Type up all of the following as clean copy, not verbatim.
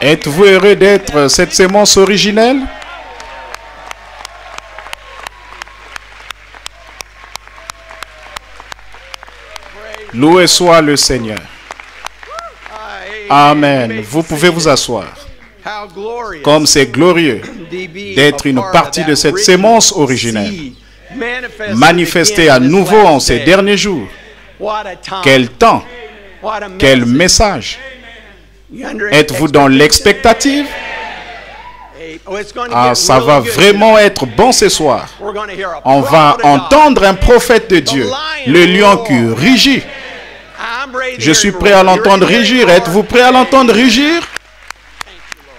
Êtes-vous heureux d'être cette sémence originelle? Loué soit le Seigneur. Amen. Vous pouvez vous asseoir. Comme c'est glorieux d'être une partie de cette sémence originelle, manifestée à nouveau en ces derniers jours. Quel temps, quel message. Êtes-vous dans l'expectative? Ah, ça va vraiment être bon ce soir. On va entendre un prophète de Dieu, le lion qui rugit. Je suis prêt à l'entendre rugir. Êtes-vous prêt à l'entendre rugir?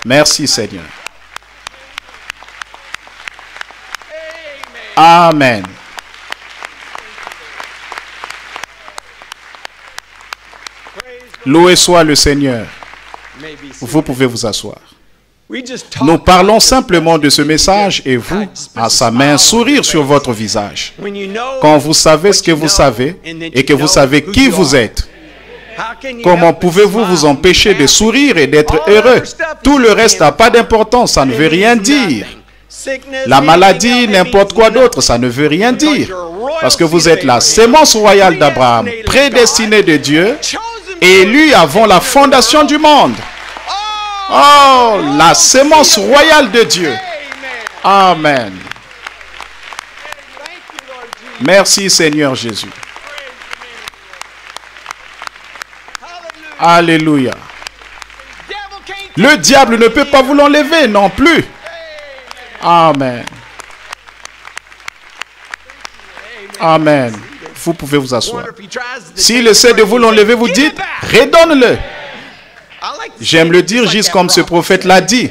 Merci Seigneur. Amen. Loué soit le Seigneur. Vous pouvez vous asseoir. Nous parlons simplement de ce message et vous, à sa main, un sourire sur votre visage. Quand vous savez ce que vous savez et que vous savez qui vous êtes, comment pouvez-vous vous empêcher de sourire et d'être heureux? Tout le reste n'a pas d'importance, ça ne veut rien dire. La maladie, n'importe quoi d'autre, ça ne veut rien dire. Parce que vous êtes la sémence royale d'Abraham, prédestinée de Dieu, élu avant la fondation du monde. Oh, la sémence royale de Dieu. Amen. Merci Seigneur Jésus. Alléluia. Le diable ne peut pas vous l'enlever non plus. Amen. Amen. Vous pouvez vous asseoir. S'il essaie de vous l'enlever, vous dites, redonne-le. J'aime le dire juste comme ce prophète l'a dit.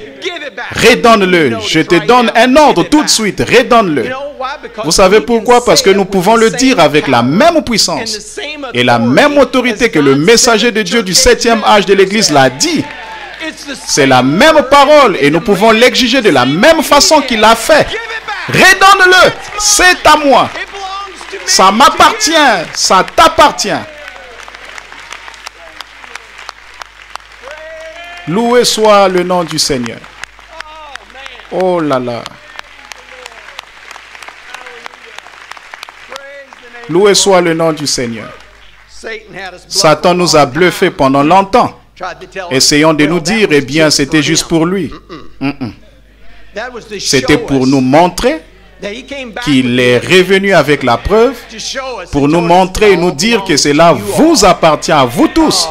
Redonne-le. Je te donne un ordre tout de suite. Redonne-le. Vous savez pourquoi? Parce que nous pouvons le dire avec la même puissance et la même autorité que le messager de Dieu du 7e âge de l'Église l'a dit. C'est la même parole et nous pouvons l'exiger de la même façon qu'il l'a fait. Redonne-le. C'est à moi. Ça m'appartient. Ça t'appartient. Loué soit le nom du Seigneur. Oh là là. Loué soit le nom du Seigneur. Satan nous a bluffés pendant longtemps, essayant de nous dire, eh bien, c'était juste pour lui. C'était pour nous montrer qu'il est revenu avec la preuve, pour nous montrer et nous dire que cela vous appartient à vous tous.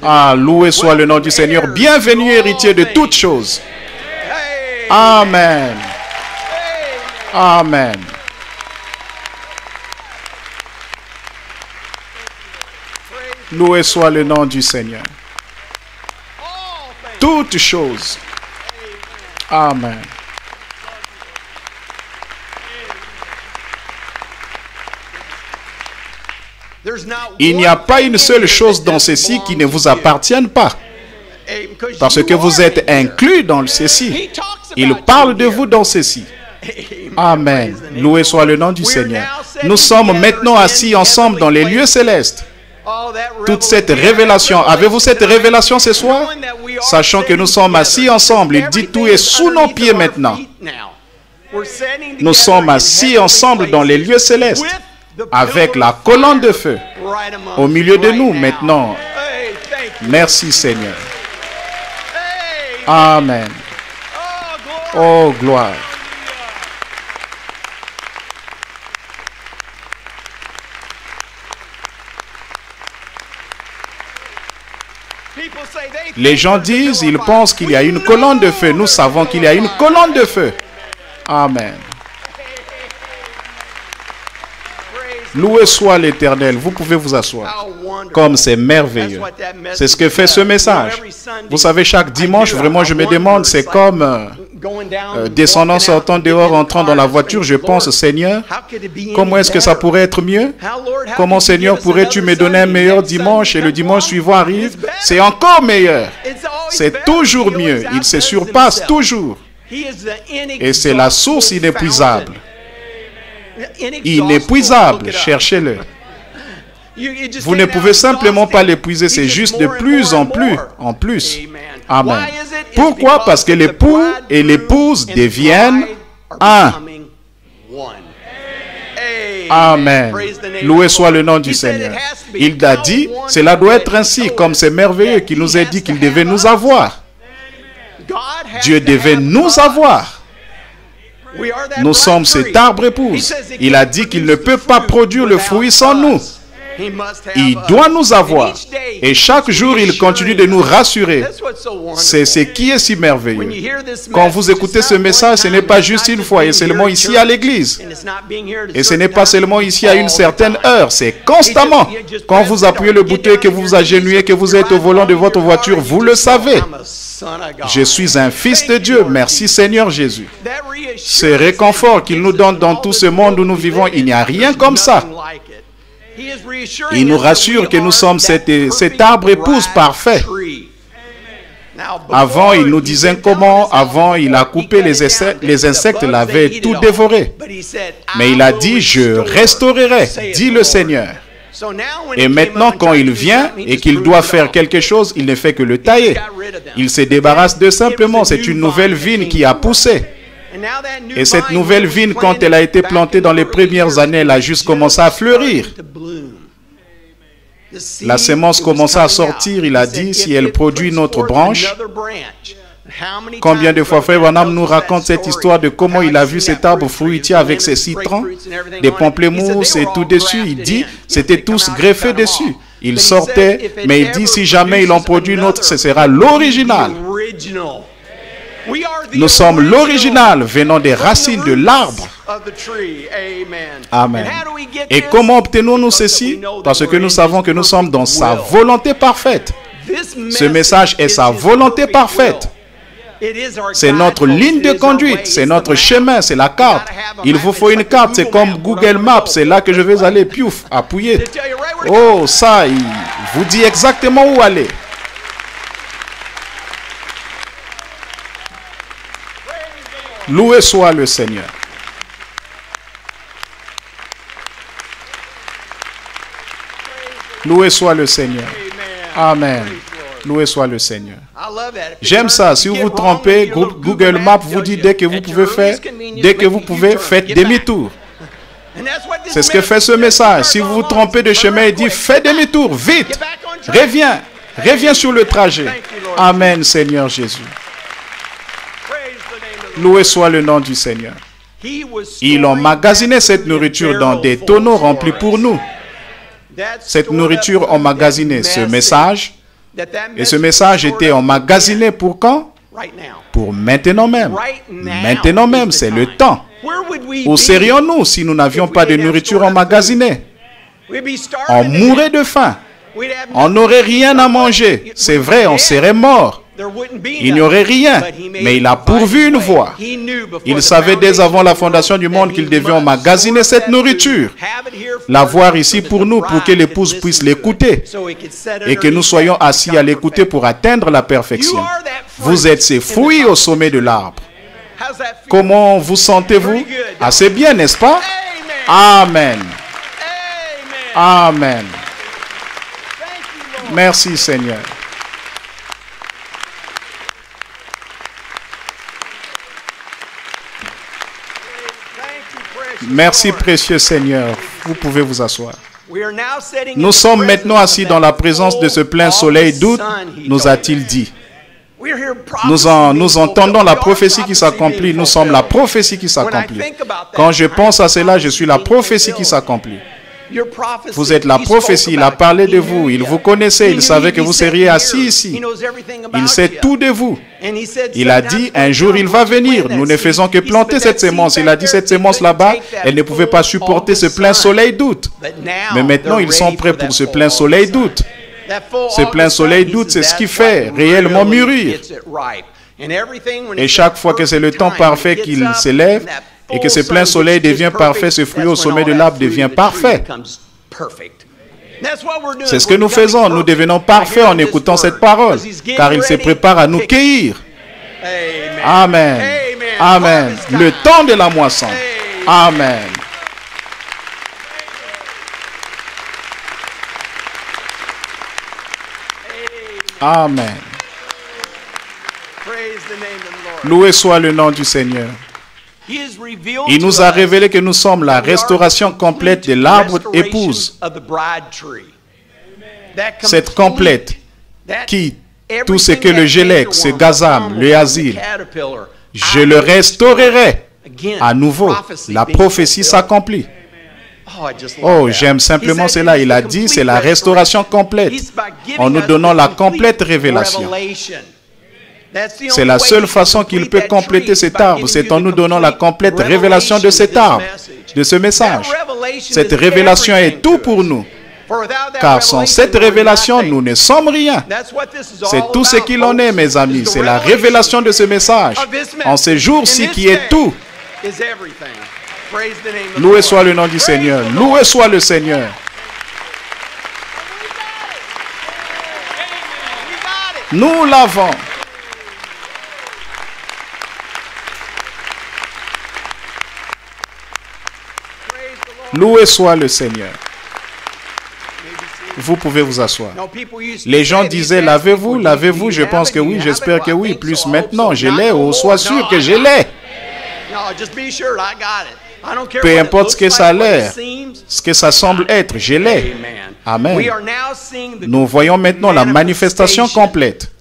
Ah, loué soit le nom du Seigneur. Bienvenue, héritier de toutes choses. Amen. Amen. Loué soit le nom du Seigneur. Toutes choses. Amen. Il n'y a pas une seule chose dans ceci qui ne vous appartienne pas. Parce que vous êtes inclus dans ceci. Il parle de vous dans ceci. Amen. Loué soit le nom du Seigneur. Nous sommes maintenant assis ensemble dans les lieux célestes. Toute cette révélation. Avez-vous cette révélation ce soir? Sachant que nous sommes assis ensemble. Il dit tout est sous nos pieds maintenant. Nous sommes assis ensemble dans les lieux célestes. Avec la colonne de feu au milieu de nous maintenant. Merci Seigneur. Amen. Oh gloire. Les gens disent, ils pensent qu'il y a une colonne de feu. Nous savons qu'il y a une colonne de feu. Amen. Loué soit l'Éternel. Vous pouvez vous asseoir. Comme c'est merveilleux. C'est ce que fait ce message. Vous savez, chaque dimanche, vraiment, je me demande, c'est comme descendant, sortant dehors, entrant dans la voiture. Je pense, Seigneur, comment est-ce que ça pourrait être mieux? Comment, Seigneur, pourrais-tu me donner un meilleur dimanche et le dimanche suivant arrive? C'est encore meilleur. C'est toujours mieux. Il se surpasse toujours. Et c'est la source inépuisable. Inépuisable, cherchez-le. Vous ne pouvez simplement pas l'épuiser, c'est juste de plus en plus, en plus. Amen. Pourquoi? Parce que l'époux et l'épouse deviennent un. Amen. Loué soit le nom du Seigneur. Il a dit, cela doit être ainsi, comme c'est merveilleux qu'il nous ait dit qu'il devait nous avoir. Dieu devait nous avoir. Nous sommes cet arbre épouse. Il a dit qu'il ne peut pas produire le fruit sans nous. Il doit nous avoir. Et chaque jour, il continue de nous rassurer. C'est ce qui est si merveilleux. Quand vous écoutez ce message, ce n'est pas juste une fois et seulement ici à l'église. Et ce n'est pas seulement ici à une certaine heure. C'est constamment. Quand vous appuyez le bouton et que vous vous agenouillez, que vous êtes au volant de votre voiture, vous le savez. Je suis un fils de Dieu. Merci Seigneur Jésus. Ce réconfort qu'il nous donne dans tout ce monde où nous vivons, il n'y a rien comme ça. Il nous rassure que nous sommes cet arbre épouse parfait. Avant, il nous disait comment, avant, il a coupé les insectes l'avaient tout dévoré. Mais il a dit, je restaurerai, dit le Seigneur. Et maintenant, quand il vient et qu'il doit faire quelque chose, il ne fait que le tailler. Il se débarrasse de simplement, c'est une nouvelle vigne qui a poussé. Et cette nouvelle vigne, quand elle a été plantée dans les premières années, elle a juste commencé à fleurir. La semence commençait à sortir, il a dit, si elle produit une autre branche. Combien de fois Frère Branham nous raconte cette histoire de comment il a vu cet arbre fruitier avec ses citrons, des pamplemousses et tout dessus. Il dit, c'était tous greffés dessus. Ils sortaient, mais il dit, si jamais il en produit une autre, ce sera l'original. Nous sommes l'original venant des racines de l'arbre. Amen. Et comment obtenons-nous ceci? Parce que nous savons que nous sommes dans sa volonté parfaite. Ce message est sa volonté parfaite. C'est notre ligne de conduite, c'est notre chemin, c'est la carte. Il vous faut une carte, c'est comme Google Maps, c'est là que je vais aller, piouf, appuyer. Oh, ça, il vous dit exactement où aller. Loué soit le Seigneur. Loué soit le Seigneur. Amen. Loué soit le Seigneur. J'aime ça. Si vous vous trompez, Google Maps vous dit dès que vous pouvez, faites demi-tour. C'est ce que fait ce message. Si vous vous trompez de chemin, il dit faites demi-tour, vite. Reviens sur le trajet. Amen, Seigneur Jésus. Loué soit le nom du Seigneur. Ils ont emmagasiné cette nourriture dans des tonneaux remplis pour nous. Cette nourriture emmagasinée, ce message. Et ce message était emmagasiné pour quand? Pour maintenant même. Maintenant même, c'est le temps. Où serions-nous si nous n'avions pas de nourriture emmagasinée? On mourrait de faim. On n'aurait rien à manger. C'est vrai, on serait mort. Il n'y aurait rien, mais il a pourvu une voie. Il savait dès avant la fondation du monde qu'il devait emmagasiner cette nourriture, l'avoir ici pour nous, pour que l'épouse puisse l'écouter et que nous soyons assis à l'écouter pour atteindre la perfection. Vous êtes ces fruits au sommet de l'arbre. Comment vous sentez-vous? Assez bien, n'est-ce pas? Amen. Amen. Merci Seigneur. Merci précieux Seigneur. Vous pouvez vous asseoir. Nous sommes maintenant assis dans la présence de ce plein soleil d'août, nous a-t-il dit. Nous entendons la prophétie qui s'accomplit. Nous sommes la prophétie qui s'accomplit. Quand je pense à cela, je suis la prophétie qui s'accomplit. Vous êtes la prophétie, il a parlé de vous, il vous connaissait, il savait que vous seriez assis ici. Il sait tout de vous. Il a dit, un jour il va venir, nous ne faisons que planter cette sémence. Il a dit, cette sémence là-bas, elle ne pouvait pas supporter ce plein soleil d'août. Mais maintenant, ils sont prêts pour ce plein soleil d'août. Ce plein soleil d'août, c'est ce qui fait réellement mûrir. Et chaque fois que c'est le temps parfait qu'il s'élève, et que ce plein soleil devient parfait, ce fruit au sommet de l'arbre devient parfait. C'est ce que nous faisons. Nous devenons parfaits en écoutant cette parole, car il se prépare à nous cueillir. Amen. Amen. Le temps de la moisson. Amen. Amen. Loué soit le nom du Seigneur. Il nous a révélé que nous sommes la restauration complète de l'arbre épouse. Cette complète qui, tout ce que le gélec, ce gazam, le asile, je le restaurerai à nouveau. La prophétie s'accomplit. Oh, j'aime simplement cela. Il a dit, c'est la restauration complète. En nous donnant la complète révélation. C'est la seule façon qu'il peut compléter cet arbre. C'est en nous donnant la complète révélation de cet arbre, de ce message. Cette révélation est tout pour nous. Car sans cette révélation, nous ne sommes rien. C'est tout ce qu'il en est, mes amis. C'est la révélation de ce message. En ces jours-ci qui est tout. Loué soit le nom du Seigneur. Loué soit le Seigneur. Nous l'avons. Loué soit le Seigneur. Vous pouvez vous asseoir. Les gens disaient, lavez-vous, lavez-vous. Je pense que oui, j'espère que oui. Plus maintenant, je l'ai, ou sois sûr que je l'ai. Peu importe ce que ça a l'air, ce que ça semble être, je l'ai. Amen. Nous voyons maintenant la manifestation complète.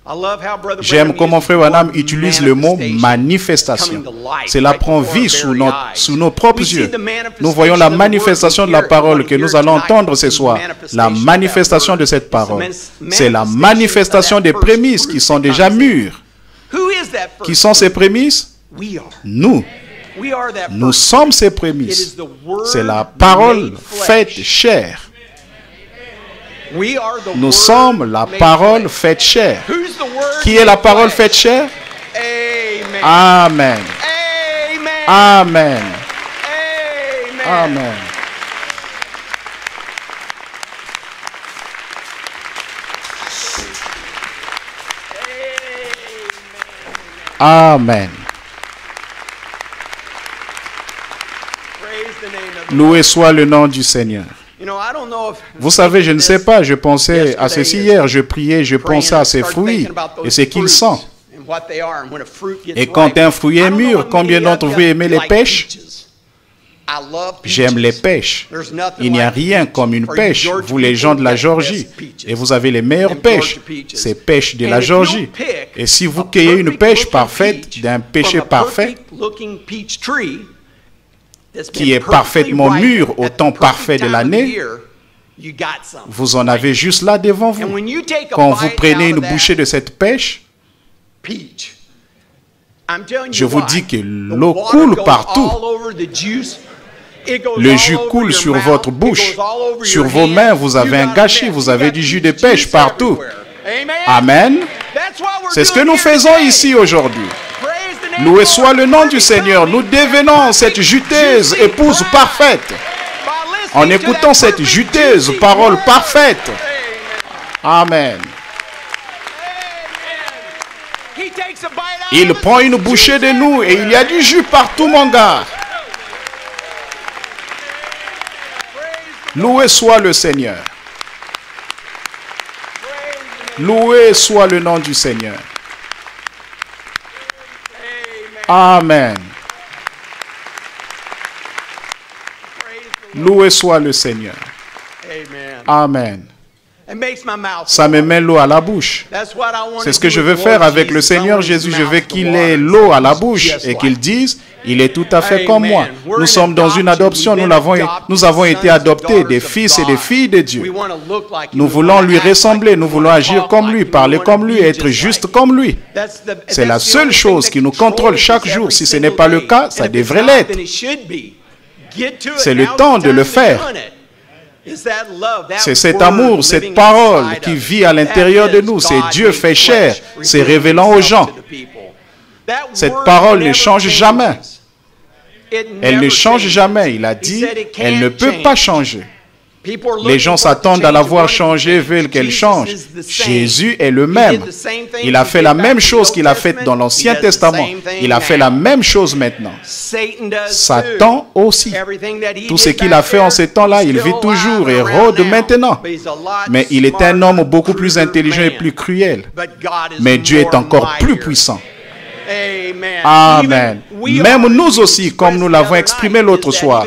J'aime comment Frère Branham utilise le mot manifestation. Cela prend vie sous nos propres yeux. Nous voyons la manifestation de la parole que nous allons entendre ce soir. La manifestation de cette parole. C'est la manifestation des prémices qui sont déjà mûres. Qui sont ces prémices? Nous. Nous sommes ces prémices. C'est la parole faite chair. Nous sommes la parole faite chair. Qui est la parole faite chair? Amen. Amen. Amen. Amen. Loué soit le nom du Seigneur. Vous savez, je ne sais pas, je pensais à ceci hier, je priais, je pensais à ces fruits et ce qu'ils sont. Et quand un fruit est mûr, combien d'entre vous aimez les pêches? J'aime les pêches. Il n'y a rien comme une pêche, vous les gens de la Géorgie. Et vous avez les meilleures pêches, ces pêches de la Géorgie. Et si vous cueillez une pêche parfaite, d'un pêcher parfait, qui est parfaitement mûr au temps parfait de l'année, vous en avez juste là devant vous. Quand vous prenez une bouchée de cette pêche, je vous dis que l'eau coule partout. Le jus coule sur votre bouche. Sur vos mains, vous avez un gâchis, vous avez du jus de pêche partout. Amen. C'est ce que nous faisons ici aujourd'hui. Loué soit le nom du Seigneur. Nous devenons cette juteuse épouse parfaite. En écoutant cette juteuse parole parfaite. Amen. Il prend une bouchée de nous et il y a du jus partout, mon gars. Loué soit le Seigneur. Loué soit le nom du Seigneur. Amen. Loué soit le Seigneur. Amen. Ça me met l'eau à la bouche. C'est ce que je veux faire avec le Seigneur Jésus. Je veux qu'il ait l'eau à la bouche et qu'il dise, il est tout à fait comme moi. Nous sommes dans une adoption. Nous avons été adoptés des fils et des filles de Dieu. Nous voulons lui ressembler. Nous voulons agir comme lui, parler comme lui, être juste comme lui. C'est la seule chose qui nous contrôle chaque jour. Si ce n'est pas le cas, ça devrait l'être. C'est le temps de le faire. C'est cet amour, cette parole qui vit à l'intérieur de nous. C'est Dieu fait chair, c'est révélant aux gens. Cette parole ne change jamais. Elle ne change jamais. Il a dit, elle ne peut pas changer. Les gens s'attendent à la voir changer, veulent qu'elle change. Jésus est le même. Il a fait la même chose qu'il a faite dans l'Ancien Testament. Il a fait la même chose maintenant. Satan aussi. Tout ce qu'il a fait en ces temps-là, il vit toujours et rôde maintenant. Mais il est un homme beaucoup plus intelligent et plus cruel. Mais Dieu est encore plus puissant. Amen. Même nous aussi, comme nous l'avons exprimé l'autre soir,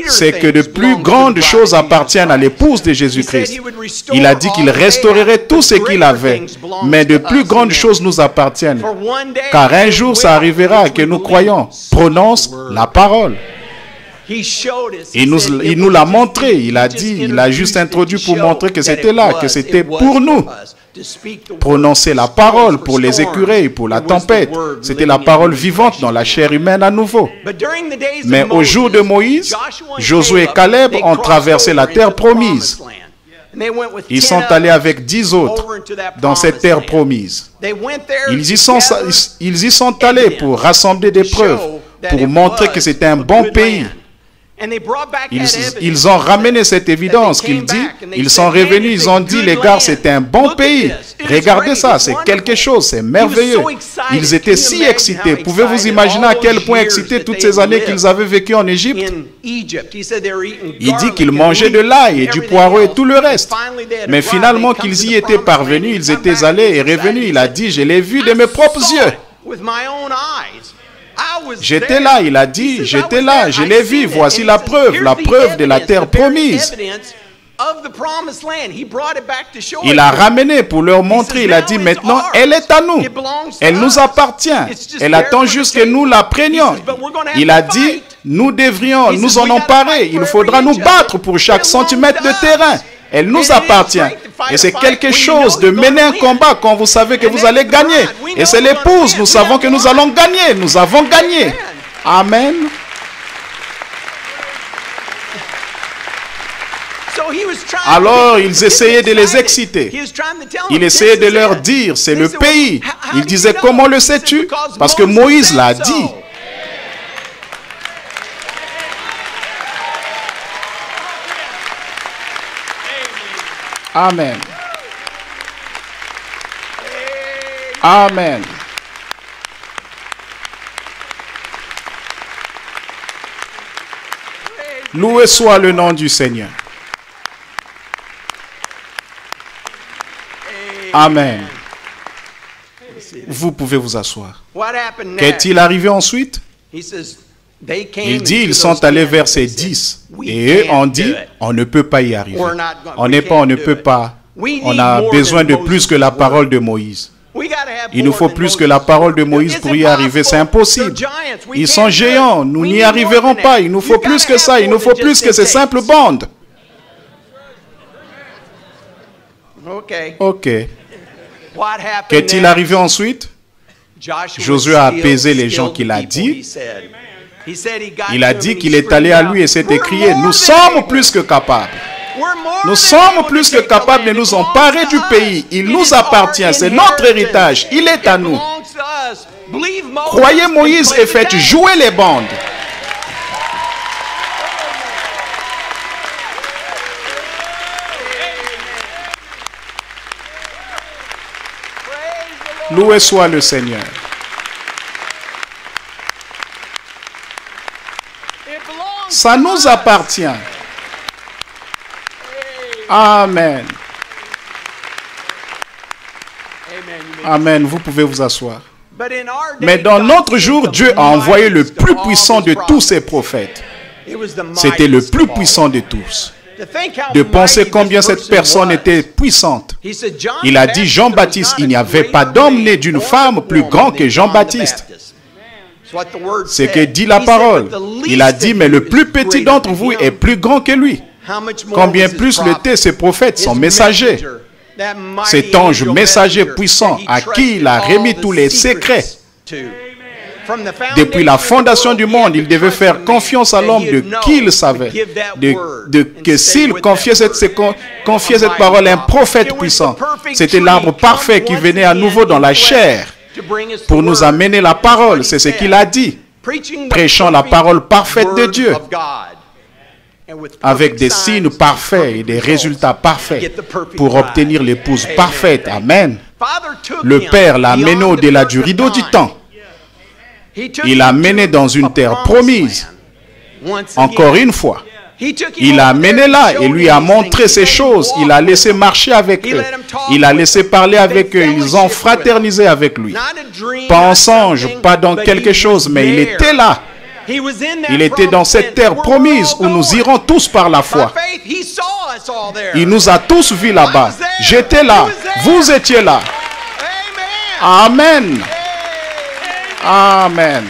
c'est que de plus grandes choses appartiennent à l'épouse de Jésus-Christ. Il a dit qu'il restaurerait tout ce qu'il avait, mais de plus grandes choses nous appartiennent. Car un jour, ça arrivera que nous croyons. Prononce la parole. Il nous l'a montré, il a dit, il a juste introduit pour montrer que c'était là, que c'était pour nous. Prononcer la parole pour les écureuils, pour la tempête. C'était la parole vivante dans la chair humaine à nouveau. Mais au jour de Moïse, Josué et Caleb ont traversé la terre promise. Ils sont allés avec 10 autres dans cette terre promise. Ils y sont allés pour rassembler des preuves, pour montrer que c'était un bon pays. Ils ont ramené cette évidence qu'il dit. Ils sont revenus, ils ont dit, les gars, c'est un bon pays. Regardez ça, c'est quelque chose, c'est merveilleux. Ils étaient si excités. Pouvez-vous imaginer à quel point excités toutes ces années qu'ils avaient vécu en Égypte? Il dit qu'ils mangeaient de l'ail et du poireau et tout le reste. Mais finalement qu'ils y étaient parvenus, ils étaient allés et revenus. Il a dit, je l'ai vu de mes propres yeux. J'étais là, il a dit, j'étais là, je l'ai vu, voici la preuve de la terre promise. Il a ramené pour leur montrer, il a dit, maintenant, elle est à nous, elle nous appartient, elle attend juste que nous la prenions. Il a dit, nous devrions nous en emparer, il faudra nous battre pour chaque centimètre de terrain. Elle nous appartient. Et c'est quelque chose de mener un combat quand vous savez que vous allez gagner. Et c'est l'épouse, nous savons que nous allons gagner. Nous avons gagné. Amen. Alors, ils essayaient de les exciter. Il essayait de leur dire, c'est le pays. Il disait, comment le sais-tu? Parce que Moïse l'a dit. Amen. Amen. Loué soit le nom du Seigneur. Amen. Vous pouvez vous asseoir. Qu'est-il arrivé ensuite? Il dit, ils sont allés vers ces 10. Et eux ont dit, on ne peut pas y arriver. On ne peut pas. On a besoin de plus que la parole de Moïse. Il nous faut plus que la parole de Moïse pour y arriver. C'est impossible. Ils sont géants. Nous n'y arriverons pas. Il nous faut plus que ça. Il nous faut plus que ces simples bandes. Ok. Qu'est-il arrivé ensuite? Josué a apaisé les gens qu'il a dit. Il a dit qu'il est allé à lui et s'est écrié, nous sommes plus que capables. Nous sommes plus que capables de nous emparer du pays. Il nous appartient, c'est notre héritage. Il est à nous. Croyez Moïse et faites jouer les bandes. Loué soit le Seigneur. Ça nous appartient. Amen. Amen. Vous pouvez vous asseoir. Mais dans notre jour, Dieu a envoyé le plus puissant de tous ses prophètes. C'était le plus puissant de tous. De penser combien cette personne était puissante. Il a dit, Jean-Baptiste, il n'y avait pas d'homme né d'une femme plus grand que Jean-Baptiste. C'est que dit la parole. Il a dit, mais le plus petit d'entre vous est plus grand que lui. Combien plus l'étaient ses prophètes, son messager. Cet ange messager puissant à qui il a remis tous les secrets. Depuis la fondation du monde, il devait faire confiance à l'homme de qui il savait. Que s'il confiait cette parole à un prophète puissant, c'était l'arbre parfait qui venait à nouveau dans la chair pour nous amener la parole. C'est ce qu'il a dit. Prêchant la parole parfaite de Dieu. Avec des signes parfaits et des résultats parfaits pour obtenir l'épouse parfaite. Amen. Le Père l'a amené au-delà du rideau du temps. Il l'a mené dans une terre promise. Encore une fois. Il l'a amené là et lui a montré ces choses. Il a laissé marcher avec eux. Il a laissé parler avec eux. Ils ont fraternisé avec lui. Pas en songe, pas dans quelque chose, mais il était là. Il était dans cette terre promise où nous irons tous par la foi. Il nous a tous vus là-bas. J'étais là. Vous étiez là. Amen. Amen.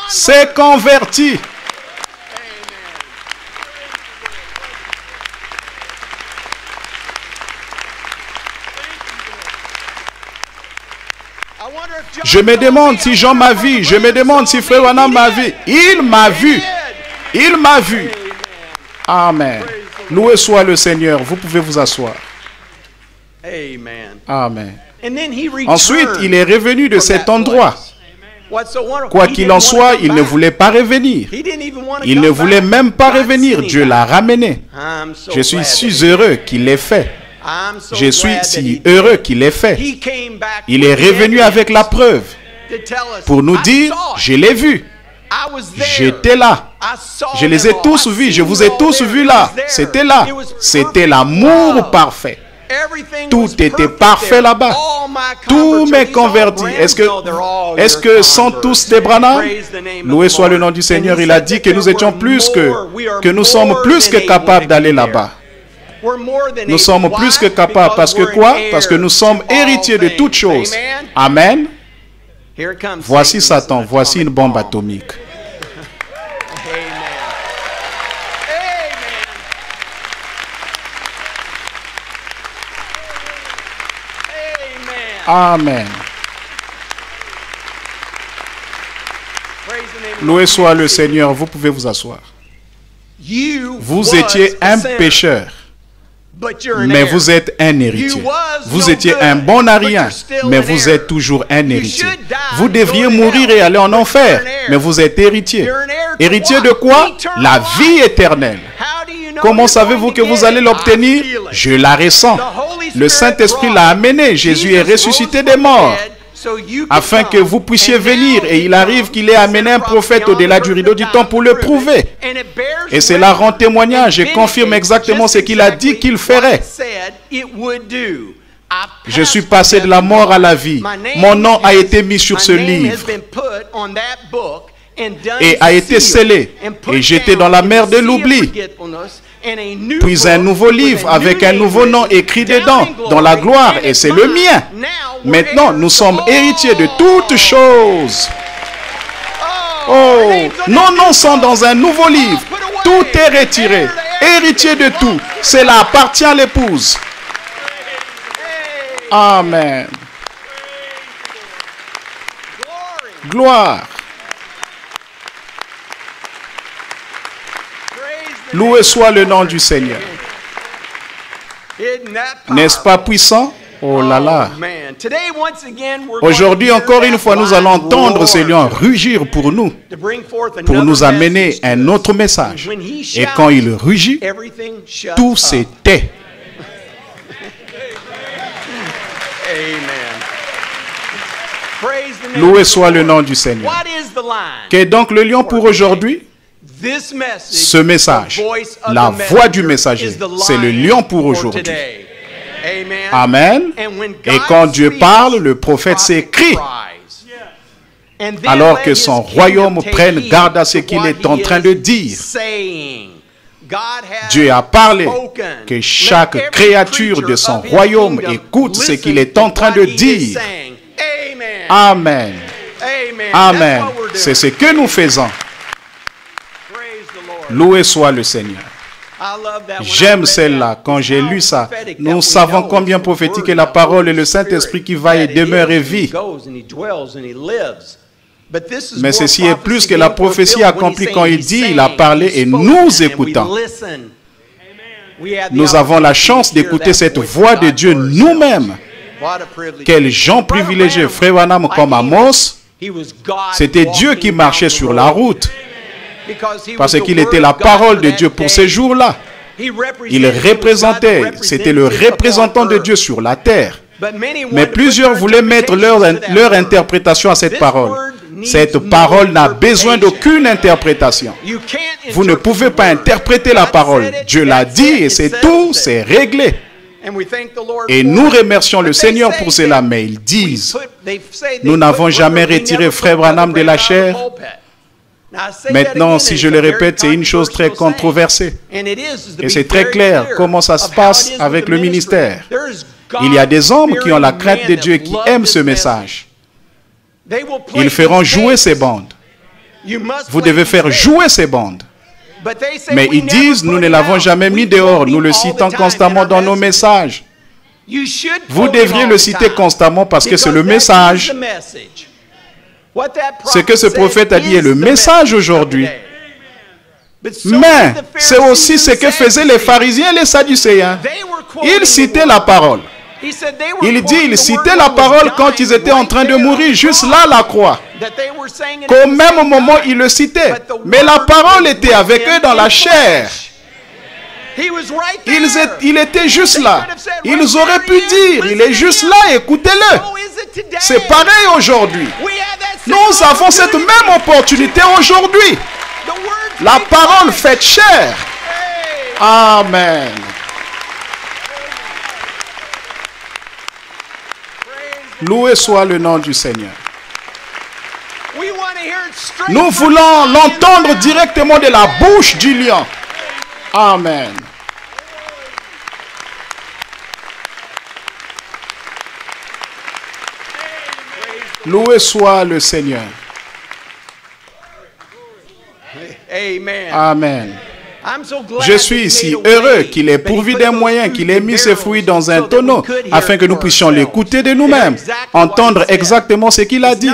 C'est converti. Je me demande si Jean m'a vu. Je me demande si Frère Branham m'a vu. Il m'a vu. Il m'a vu. Amen. Loué soit le Seigneur. Vous pouvez vous asseoir. Amen. Ensuite, il est revenu de cet endroit. Quoi qu'il en soit, il ne voulait pas revenir. Il ne voulait même pas revenir. Dieu l'a ramené. Je suis si heureux qu'il l'ait fait. Je suis si heureux qu'il l'ait fait. Il est revenu avec la preuve pour nous dire, je l'ai vu. J'étais là. Je les ai tous vus. Je vous ai tous vus là. C'était là. C'était l'amour parfait. Tout était parfait là-bas. Tous mes convertis. Est-ce que sont tous des Branham? Loué soit le nom du Seigneur. Il a dit que nous étions que nous sommes plus que capables d'aller là-bas. Nous sommes plus que capables. Parce que quoi? Parce que nous sommes héritiers de toutes choses. Amen. Voici Satan. Voici une bombe atomique. Amen. Loué soit le Seigneur. Vous pouvez vous asseoir. Vous étiez un pécheur, mais vous êtes un héritier. Vous étiez un bon arien, mais vous êtes toujours un héritier. Vous devriez mourir et aller en enfer, mais vous êtes héritier. Héritier de quoi? La vie éternelle. Comment savez-vous que vous allez l'obtenir? Je la ressens. Le Saint-Esprit l'a amené. Jésus est ressuscité des morts afin que vous puissiez venir. Et il arrive qu'il ait amené un prophète au-delà du rideau du temps pour le prouver. Et cela rend témoignage et confirme exactement ce qu'il a dit qu'il ferait. Je suis passé de la mort à la vie. Mon nom a été mis sur ce livre et a été scellé. Et j'étais dans la mer de l'oubli. Puis un nouveau livre avec un nouveau nom écrit dedans, dans la gloire, et c'est le mien. Maintenant, nous sommes héritiers de toutes choses. Oh, nos noms sont dans un nouveau livre. Tout est retiré. Héritier de tout. Cela appartient à l'épouse. Amen. Gloire. Loué soit le nom du Seigneur. N'est-ce pas puissant? Oh là là. Aujourd'hui, encore une fois, nous allons entendre ce lion rugir pour nous amener un autre message. Et quand il rugit, tout se tait. Loué soit le nom du Seigneur. Qu'est donc le lion pour aujourd'hui? Ce message, la voix du messager, c'est le lion pour aujourd'hui. Amen. Et quand Dieu parle, le prophète s'écrie. Alors que son royaume prenne garde à ce qu'il est en train de dire. Dieu a parlé, que chaque créature de son royaume écoute ce qu'il est en train de dire. Amen. Amen. C'est ce que nous faisons. Loué soit le Seigneur. J'aime celle-là. Quand j'ai lu ça, nous savons combien prophétique est la parole et le Saint-Esprit qui va et demeure et vit. Mais ceci est plus que la prophétie accomplie quand il dit, il a parlé et nous écoutons. Nous avons la chance d'écouter cette voix de Dieu nous-mêmes. Quels gens privilégiés, Frère Branham comme Amos. C'était Dieu qui marchait sur la route. Parce qu'il était la parole de Dieu pour ces jours-là. Il représentait, c'était le représentant de Dieu sur la terre. Mais plusieurs voulaient mettre leur interprétation à cette parole. Cette parole n'a besoin d'aucune interprétation. Vous ne pouvez pas interpréter la parole. Dieu l'a dit et c'est tout, c'est réglé. Et nous remercions le Seigneur pour cela, mais ils disent, nous n'avons jamais retiré Frère Branham de la chair. Maintenant, si je le répète, c'est une chose très controversée. Et c'est très clair comment ça se passe avec le ministère. Il y a des hommes qui ont la crainte de Dieu et qui aiment ce message. Ils feront jouer ces bandes. Vous devez faire jouer ces bandes. Mais ils disent, nous ne l'avons jamais mis dehors. Nous le citons constamment dans nos messages. Vous devriez le citer constamment parce que c'est le message. Ce que ce prophète a dit est le message aujourd'hui. Mais c'est aussi ce que faisaient les pharisiens et les sadducéens. Ils citaient la parole. Il dit, ils citaient la parole quand ils étaient en train de mourir, juste là à la croix. Qu'au même moment, ils le citaient. Mais la parole était avec eux dans la chair. Il était juste là. Ils auraient pu dire, il est juste là, écoutez-le. C'est pareil aujourd'hui. Nous avons cette même opportunité aujourd'hui. La parole faite chair. Amen. Loué soit le nom du Seigneur. Nous voulons l'entendre directement de la bouche du lion. Amen. Loué soit le Seigneur. Amen. Je suis ici heureux qu'il ait pourvu d'un moyen, qu'il ait mis ses fruits dans un tonneau afin que nous puissions l'écouter de nous-mêmes, entendre exactement ce qu'il a dit.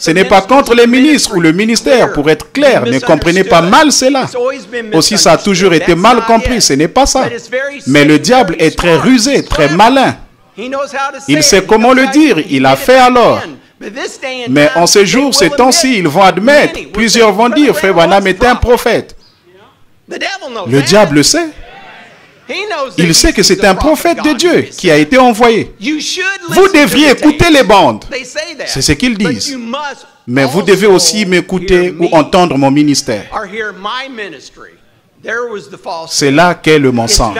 Ce n'est pas contre les ministres ou le ministère, pour être clair, ne comprenez pas mal cela. Aussi, ça a toujours été mal compris, ce n'est pas ça. Mais le diable est très rusé, très malin. Il sait comment le dire, il a fait alors. Mais en ces jours, ces temps-ci, ils vont admettre, plusieurs vont dire, Frère Branham est un prophète. Le diable le sait. Il sait que c'est un prophète de Dieu qui a été envoyé. Vous devriez écouter les bandes. C'est ce qu'ils disent. Mais vous devez aussi m'écouter ou entendre mon ministère. C'est là qu'est le mensonge.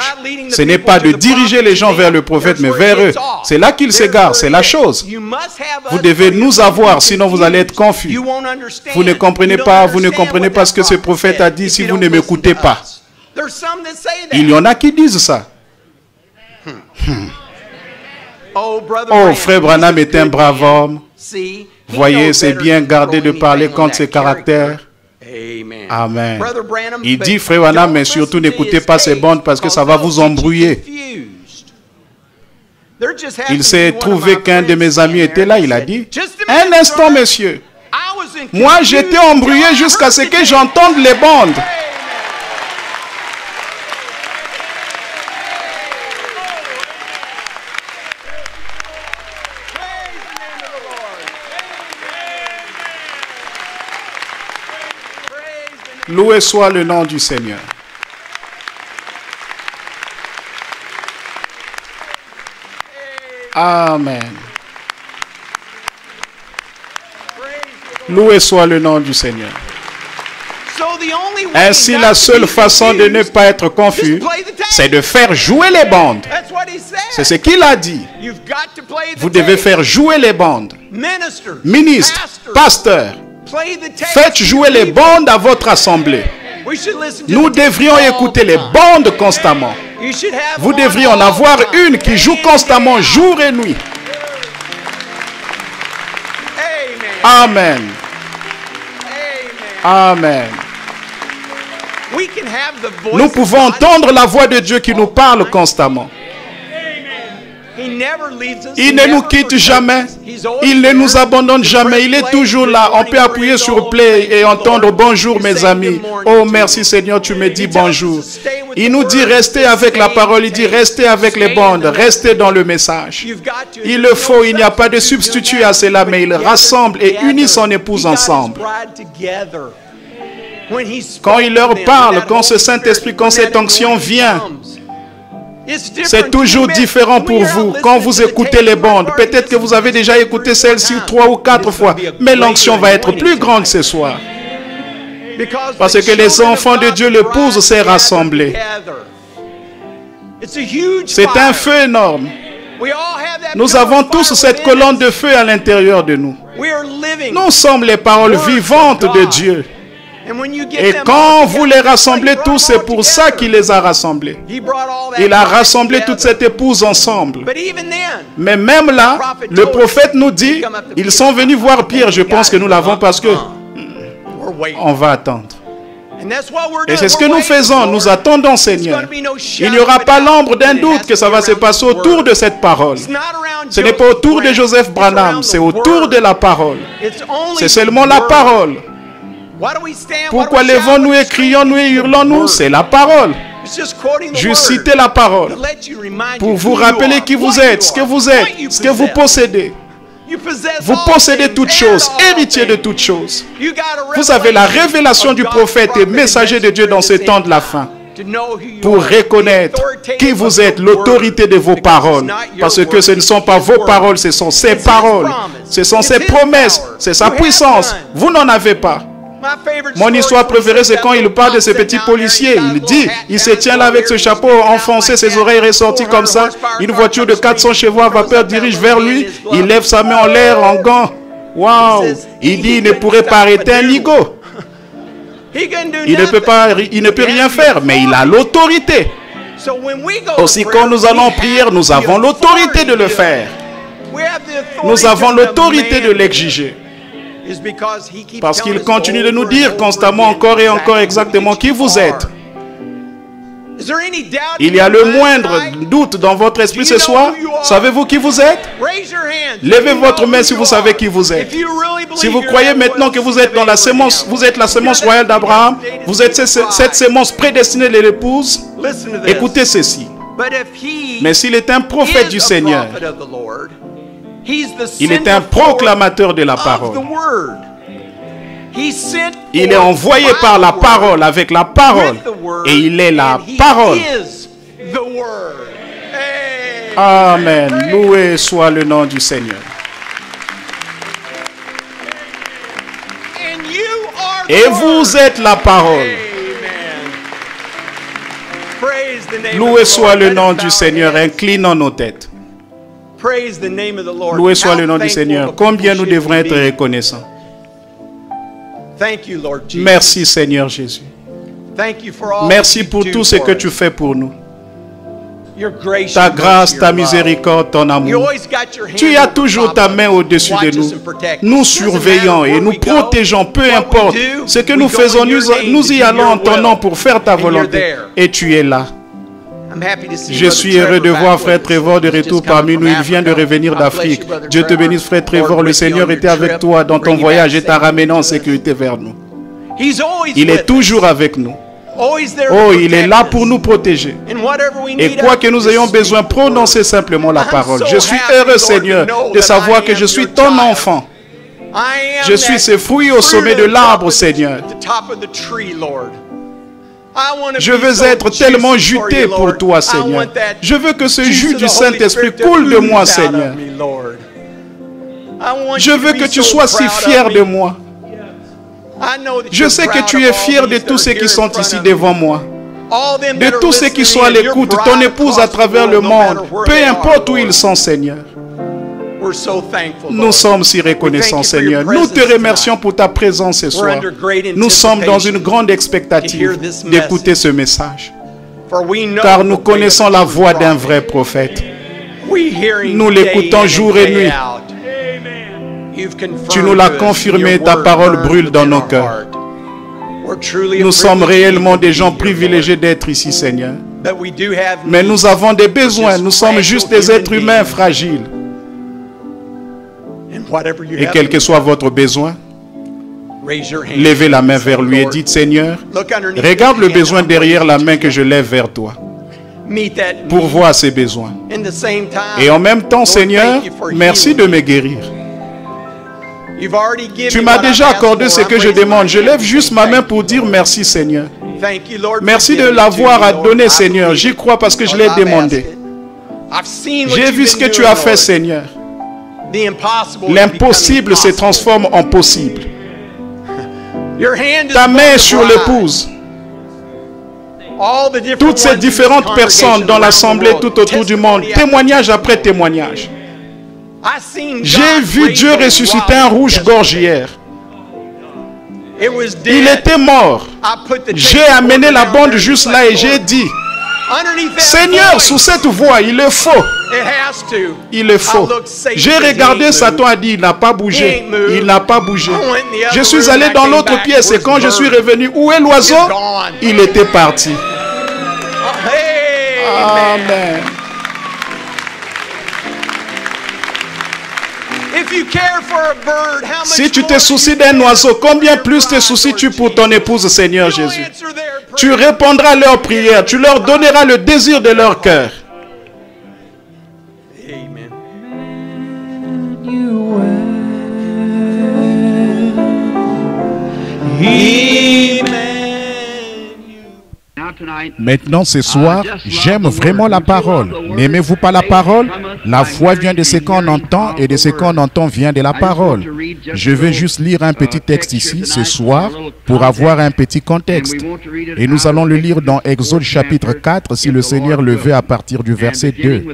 Ce n'est pas de diriger les gens vers le prophète, mais vers eux. C'est là qu'ils s'égarent, c'est la chose. Vous devez nous avoir, sinon vous allez être confus. Vous ne comprenez pas ce que ce prophète a dit si vous ne m'écoutez pas. Il y en a qui disent ça. Oh, Frère Branham est un brave homme. Voyez, c'est bien gardé de parler contre ses caractères. Amen. Il dit, Frère Branham, mais surtout n'écoutez pas ces bandes parce que ça va vous embrouiller. Il s'est trouvé qu'un de mes amis était là, il a dit, un instant, monsieur. Moi, j'étais embrouillé jusqu'à ce que j'entende les bandes. Loué soit le nom du Seigneur. Amen. Loué soit le nom du Seigneur. Ainsi, la seule façon de ne pas être confus, c'est de faire jouer les bandes. C'est ce qu'il a dit. Vous devez faire jouer les bandes. Ministres, pasteurs, faites jouer les bandes à votre assemblée. Nous devrions écouter les bandes constamment. Vous devriez en avoir une qui joue constamment, jour et nuit. Amen. Amen. Nous pouvons entendre la voix de Dieu qui nous parle constamment. Il ne nous quitte jamais. Il ne nous abandonne jamais. Il est toujours là. On peut appuyer sur play et entendre bonjour mes amis. Oh merci Seigneur, tu me dis bonjour. Il nous dit restez avec la parole. Il dit restez avec les bandes. Restez dans le message. Il le faut. Il n'y a pas de substitut à cela. Mais il rassemble et unit son épouse ensemble. Quand il leur parle, quand ce Saint-Esprit, quand cette onction vient, C'est toujours différent pour vous quand vous écoutez les bandes. Peut-être que vous avez déjà écouté celle-ci 3 ou 4 fois, mais l'onction va être plus grande ce soir. Parce que les enfants de Dieu, l'épouse s'est rassemblée. C'est un feu énorme. Nous avons tous cette colonne de feu à l'intérieur de nous. Nous sommes les paroles vivantes de Dieu. Et quand vous les rassemblez tous, c'est pour ça qu'il les a rassemblés. Il a rassemblé toute cette épouse ensemble. Mais même là, le prophète nous dit, ils sont venus voir Pierre. Je pense que nous l'avons parce que on va attendre. Et c'est ce que nous faisons, nous attendons, Seigneur. Il n'y aura pas l'ombre d'un doute que ça va se passer autour de cette parole. Ce n'est pas autour de Joseph Branham, c'est autour de la parole. C'est seulement la parole. Pourquoi levons-nous et crions-nous et hurlons-nous? C'est la parole. Juste citer la parole pour vous rappeler qui vous êtes, ce que vous possédez. Vous possédez toutes choses, héritier de toutes choses. Vous avez la révélation du prophète et messager de Dieu dans ce temps de la fin. Pour reconnaître qui vous êtes, l'autorité de vos paroles. Parce que ce ne sont pas vos paroles, ce sont ses paroles. Ce sont ses promesses, c'est sa puissance. Vous n'en avez pas. Mon histoire préférée, c'est quand il parle de ce petit policier. Il dit, il se tient là avec ce chapeau enfoncé, ses oreilles ressorties comme ça. Une voiture de 400 chevaux à vapeur dirige vers lui. Il lève sa main en l'air en gants. Waouh! Il dit, il ne pourrait pas arrêter un ligot. Il ne peut rien faire, mais il a l'autorité. Aussi, quand nous allons prier, nous avons l'autorité de le faire. Nous avons l'autorité de l'exiger. Parce qu'il continue de nous dire constamment encore et encore exactement qui vous êtes. Il y a le moindre doute dans votre esprit ce soir. Savez-vous qui vous êtes? Levez votre main si vous savez qui vous êtes. Si vous croyez maintenant que vous êtes dans la sémence, vous êtes la sémence royale d'Abraham, vous êtes cette sémence prédestinée de l'épouse, écoutez ceci. Mais s'il est un prophète du Seigneur, il est un proclamateur de la parole. Il est envoyé par la parole, avec la parole. Et il est la parole. Amen. Loué soit le nom du Seigneur. Et vous êtes la parole. Loué soit le nom du Seigneur. Inclinons nos têtes. Loué soit le nom du Seigneur. Combien nous devrons être reconnaissants. Merci Seigneur Jésus. Merci pour tout ce que tu fais pour nous. Ta grâce, ta miséricorde, ton amour. Tu as toujours ta main au-dessus de nous. Nous surveillons et nous protégeons, peu importe ce que nous faisons. Nous y allons en ton nom pour faire ta volonté. Et tu es là. Je suis heureux de voir frère Trevor de retour parmi nous. Il vient de revenir d'Afrique. Dieu te bénisse frère Trevor. Le Seigneur était avec toi dans ton voyage et t'a ramené en sécurité vers nous. Il est toujours avec nous. Oh, il est là pour nous protéger. Et quoi que nous ayons besoin, prononcez simplement la parole. Je suis heureux Seigneur de savoir que je suis ton enfant. Je suis ce fruit au sommet de l'arbre Seigneur. Je veux être tellement juté pour toi, Seigneur. Je veux que ce jus du Saint-Esprit coule de moi, Seigneur. Je veux que tu sois si fier de moi. Je sais que tu es fier de tous ceux qui sont ici devant moi. De tous ceux qui sont à l'écoute, ton épouse à travers le monde, peu importe où ils sont, Seigneur. Nous sommes si reconnaissants, Seigneur. Nous te remercions pour ta présence ce soir. Nous sommes dans une grande expectative d'écouter ce message. Car nous connaissons la voix d'un vrai prophète. Nous l'écoutons jour et nuit. Tu nous l'as confirmé, ta parole brûle dans nos cœurs. Nous sommes réellement des gens privilégiés d'être ici, Seigneur. Mais nous avons des besoins. Nous sommes juste des êtres humains fragiles. Et quel que soit votre besoin, levez la main vers lui et dites, Seigneur, regarde le besoin derrière la main que je lève vers toi. Pour voir ses besoins. Et en même temps, Seigneur, merci de me guérir. Tu m'as déjà accordé ce que je demande. Je lève juste ma main pour dire merci, Seigneur. Merci de l'avoir donné, Seigneur. J'y crois parce que je l'ai demandé. J'ai vu ce que tu as fait, Seigneur. L'impossible se transforme en possible. Ta main est sur l'épouse. Toutes ces différentes personnes dans l'assemblée tout autour du monde, témoignage après témoignage. J'ai vu Dieu ressusciter un rouge-gorge hier. Il était mort. J'ai amené la bande juste là et j'ai dit, Seigneur, sous cette voix, il est faux. Il est faux. J'ai regardé, Satan a dit, il n'a pas bougé. Il n'a pas bougé. Je suis allé dans l'autre pièce et quand je suis revenu, où est l'oiseau? Il était parti. Amen. Si tu te soucies d'un oiseau, combien plus te soucies-tu pour ton épouse, Seigneur Jésus? Tu répondras à leurs prières, tu leur donneras le désir de leur cœur. Maintenant, ce soir, j'aime vraiment la parole. N'aimez-vous pas la parole? La foi vient de ce qu'on entend et de ce qu'on entend vient de la parole. Je vais juste lire un petit texte ici, ce soir, pour avoir un petit contexte. Et nous allons le lire dans Exode chapitre 4, si le Seigneur le veut, à partir du verset 2.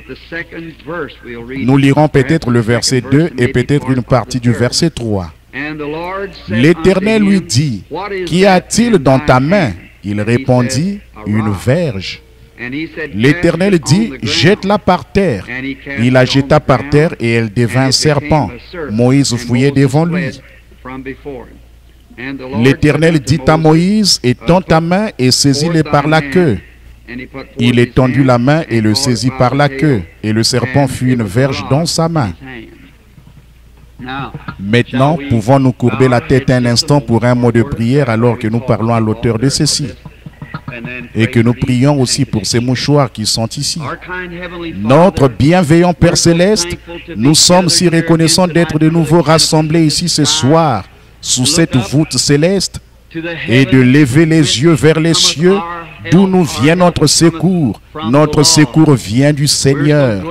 Nous lirons peut-être le verset 2 et peut-être une partie du verset 3. L'Éternel lui dit, « Qu'y a-t-il dans ta main ?» Il répondit, « Une verge. » L'Éternel dit, « Jette-la par terre. » Il la jeta par terre et elle devint un serpent. Moïse fouillait devant lui. L'Éternel dit à Moïse, « Étends ta main et saisis-le par la queue. » Il étendit la main et le saisit par la queue, et le serpent fut une verge dans sa main. Maintenant, pouvons-nous courber la tête un instant pour un mot de prière alors que nous parlons à l'auteur de ceci? Et que nous prions aussi pour ces mouchoirs qui sont ici. Notre bienveillant Père Céleste, nous sommes si reconnaissants d'être de nouveau rassemblés ici ce soir, sous cette voûte céleste, et de lever les yeux vers les cieux, d'où nous vient notre secours. Notre secours vient du Seigneur.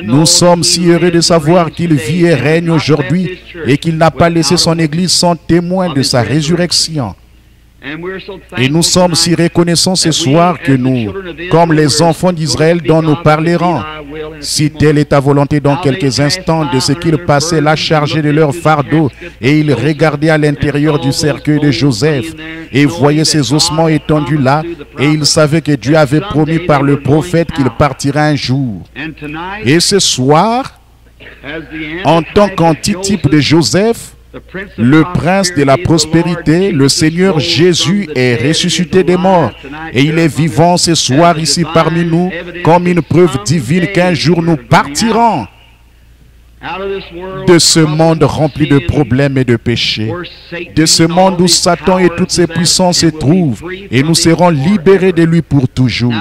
Nous sommes si heureux de savoir qu'il vit et règne aujourd'hui et qu'il n'a pas laissé son Église sans témoin de sa résurrection. Et nous sommes si reconnaissants ce soir que nous, comme les enfants d'Israël dont nous parlerons, si telle est ta volonté dans quelques instants, de ce qu'ils passaient là chargés de leur fardeau, et ils regardaient à l'intérieur du cercueil de Joseph, et voyaient ses ossements étendus là, et ils savaient que Dieu avait promis par le prophète qu'il partirait un jour. Et ce soir, en tant qu'antitype de Joseph, le prince de la prospérité, le Seigneur Jésus est ressuscité des morts et il est vivant ce soir ici parmi nous comme une preuve divine qu'un jour nous partirons de ce monde rempli de problèmes et de péchés, de ce monde où Satan et toutes ses puissances se trouvent, et nous serons libérés de lui pour toujours.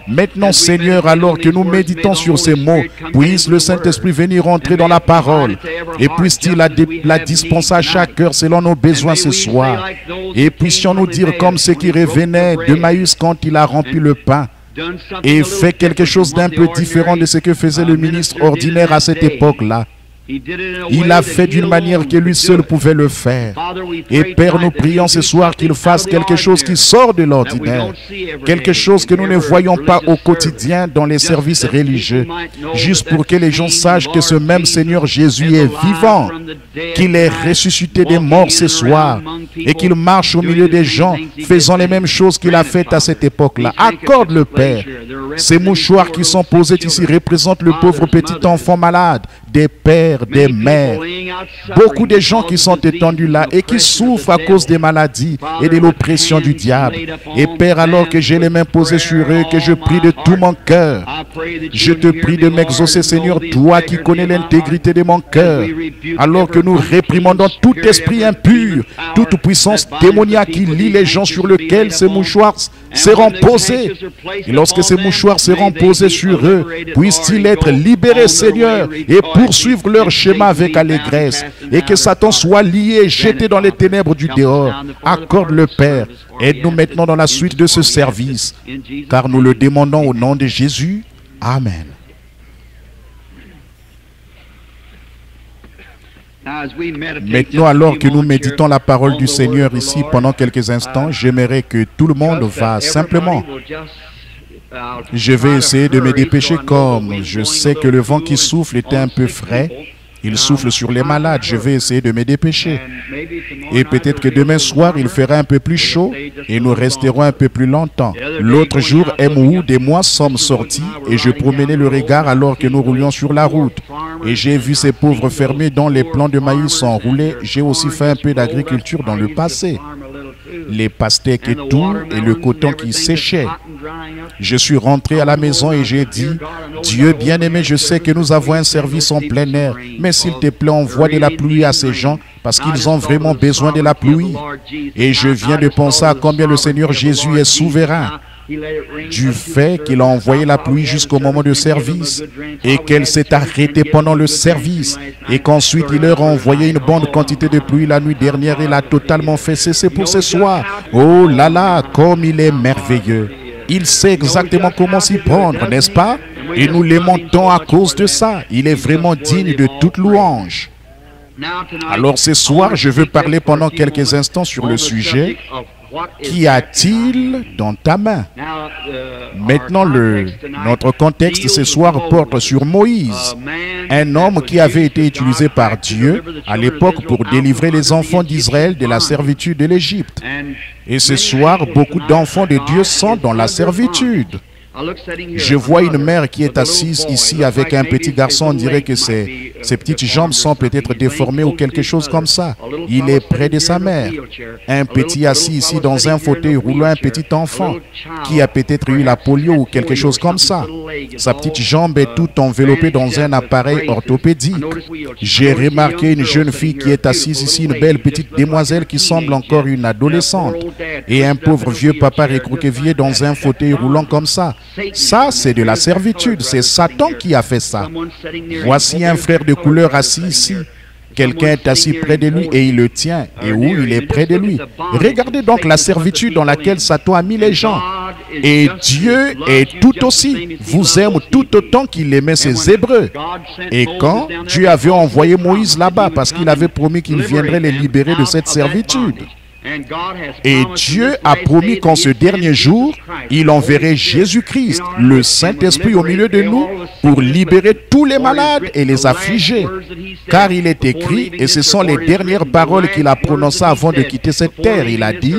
Maintenant, Seigneur, alors que nous méditons sur ces mots, puisse le Saint-Esprit venir entrer dans la parole, et puisse-t-il la dispenser à chaque cœur selon nos besoins ce soir, et puissions-nous dire comme ce qui revenait de Maïs quand il a rempli le pain, et fait quelque chose d'un peu différent de ce que faisait le ministre ordinaire à cette époque-là. Il a fait d'une manière que lui seul pouvait le faire. Et Père, nous prions ce soir qu'il fasse quelque chose qui sort de l'ordinaire. Quelque chose que nous ne voyons pas au quotidien dans les services religieux. Juste pour que les gens sachent que ce même Seigneur Jésus est vivant. Qu'il est ressuscité des morts ce soir. Et qu'il marche au milieu des gens faisant les mêmes choses qu'il a faites à cette époque-là. Accorde le Père. Ces mouchoirs qui sont posés ici représentent le pauvre petit enfant malade, des pères, des mères, beaucoup de gens qui sont étendus là et qui souffrent à cause des maladies et de l'oppression du diable. Et Père, alors que j'ai les mains posées sur eux, que je prie de tout mon cœur, je te prie de m'exaucer, Seigneur, toi qui connais l'intégrité de mon cœur, alors que nous réprimandons tout esprit impur, toute puissance démoniaque qui lie les gens sur lesquels ces mouchoirs seront posés. Et lorsque ces mouchoirs seront posés sur eux, puissent-ils être libérés, Seigneur, et poursuivre leur schéma avec allégresse. Et que Satan soit lié, jeté dans les ténèbres du dehors. Accorde le Père. Aide-nous maintenant dans la suite de ce service, car nous le demandons au nom de Jésus. Amen. Maintenant, alors que nous méditons la parole du Seigneur ici pendant quelques instants, j'aimerais que tout le monde va simplement... Je vais essayer de me dépêcher comme je sais que le vent qui souffle était un peu frais. Il souffle sur les malades. Je vais essayer de me dépêcher. Et peut-être que demain soir, il fera un peu plus chaud et nous resterons un peu plus longtemps. L'autre jour, Emoud et moi sommes sortis et je promenais le regard alors que nous roulions sur la route. Et j'ai vu ces pauvres fermiers dont les plants de maïs sont roulés. J'ai aussi fait un peu d'agriculture dans le passé. Les pastèques et tout, et le coton qui séchait. Je suis rentré à la maison et j'ai dit, Dieu bien-aimé, je sais que nous avons un service en plein air, mais s'il te plaît, envoie de la pluie à ces gens, parce qu'ils ont vraiment besoin de la pluie. Et je viens de penser à combien le Seigneur Jésus est souverain, du fait qu'il a envoyé la pluie jusqu'au moment de service et qu'elle s'est arrêtée pendant le service et qu'ensuite il leur a envoyé une bonne quantité de pluie la nuit dernière et l'a totalement fait cesser pour ce soir. Oh là là, comme il est merveilleux. Il sait exactement comment s'y prendre, n'est-ce pas? Et nous l'aimons tant à cause de ça. Il est vraiment digne de toute louange. Alors ce soir, je veux parler pendant quelques instants sur le sujet « Qu'y a-t-il dans ta main ?» Maintenant, notre contexte ce soir porte sur Moïse, un homme qui avait été utilisé par Dieu à l'époque pour délivrer les enfants d'Israël de la servitude de l'Égypte. Et ce soir, beaucoup d'enfants de Dieu sont dans la servitude. Je vois une mère qui est assise ici avec un petit garçon. On dirait que ses petites jambes sont peut-être déformées ou quelque chose comme ça. Il est près de sa mère. Un petit assis ici dans un fauteuil roulant, un petit enfant qui a peut-être eu la polio ou quelque chose comme ça. Sa petite jambe est toute enveloppée dans un appareil orthopédique. J'ai remarqué une jeune fille qui est assise ici, une belle petite demoiselle qui semble encore une adolescente. Et un pauvre vieux papa recroquevillé dans un fauteuil roulant comme ça. Ça, c'est de la servitude. C'est Satan qui a fait ça. Voici un frère de couleur assis ici. Quelqu'un est assis près de lui et il le tient. Et où il est près de lui. Regardez donc la servitude dans laquelle Satan a mis les gens. Et Dieu est tout aussi. Vous aime tout autant qu'il aimait ses Hébreux. Et quand Dieu avait envoyé Moïse là-bas parce qu'il avait promis qu'il viendrait les libérer de cette servitude. Et Dieu a promis qu'en ce dernier jour, il enverrait Jésus-Christ, le Saint-Esprit au milieu de nous, pour libérer tous les malades et les affligés. Car il est écrit, et ce sont les dernières paroles qu'il a prononcées avant de quitter cette terre, il a dit,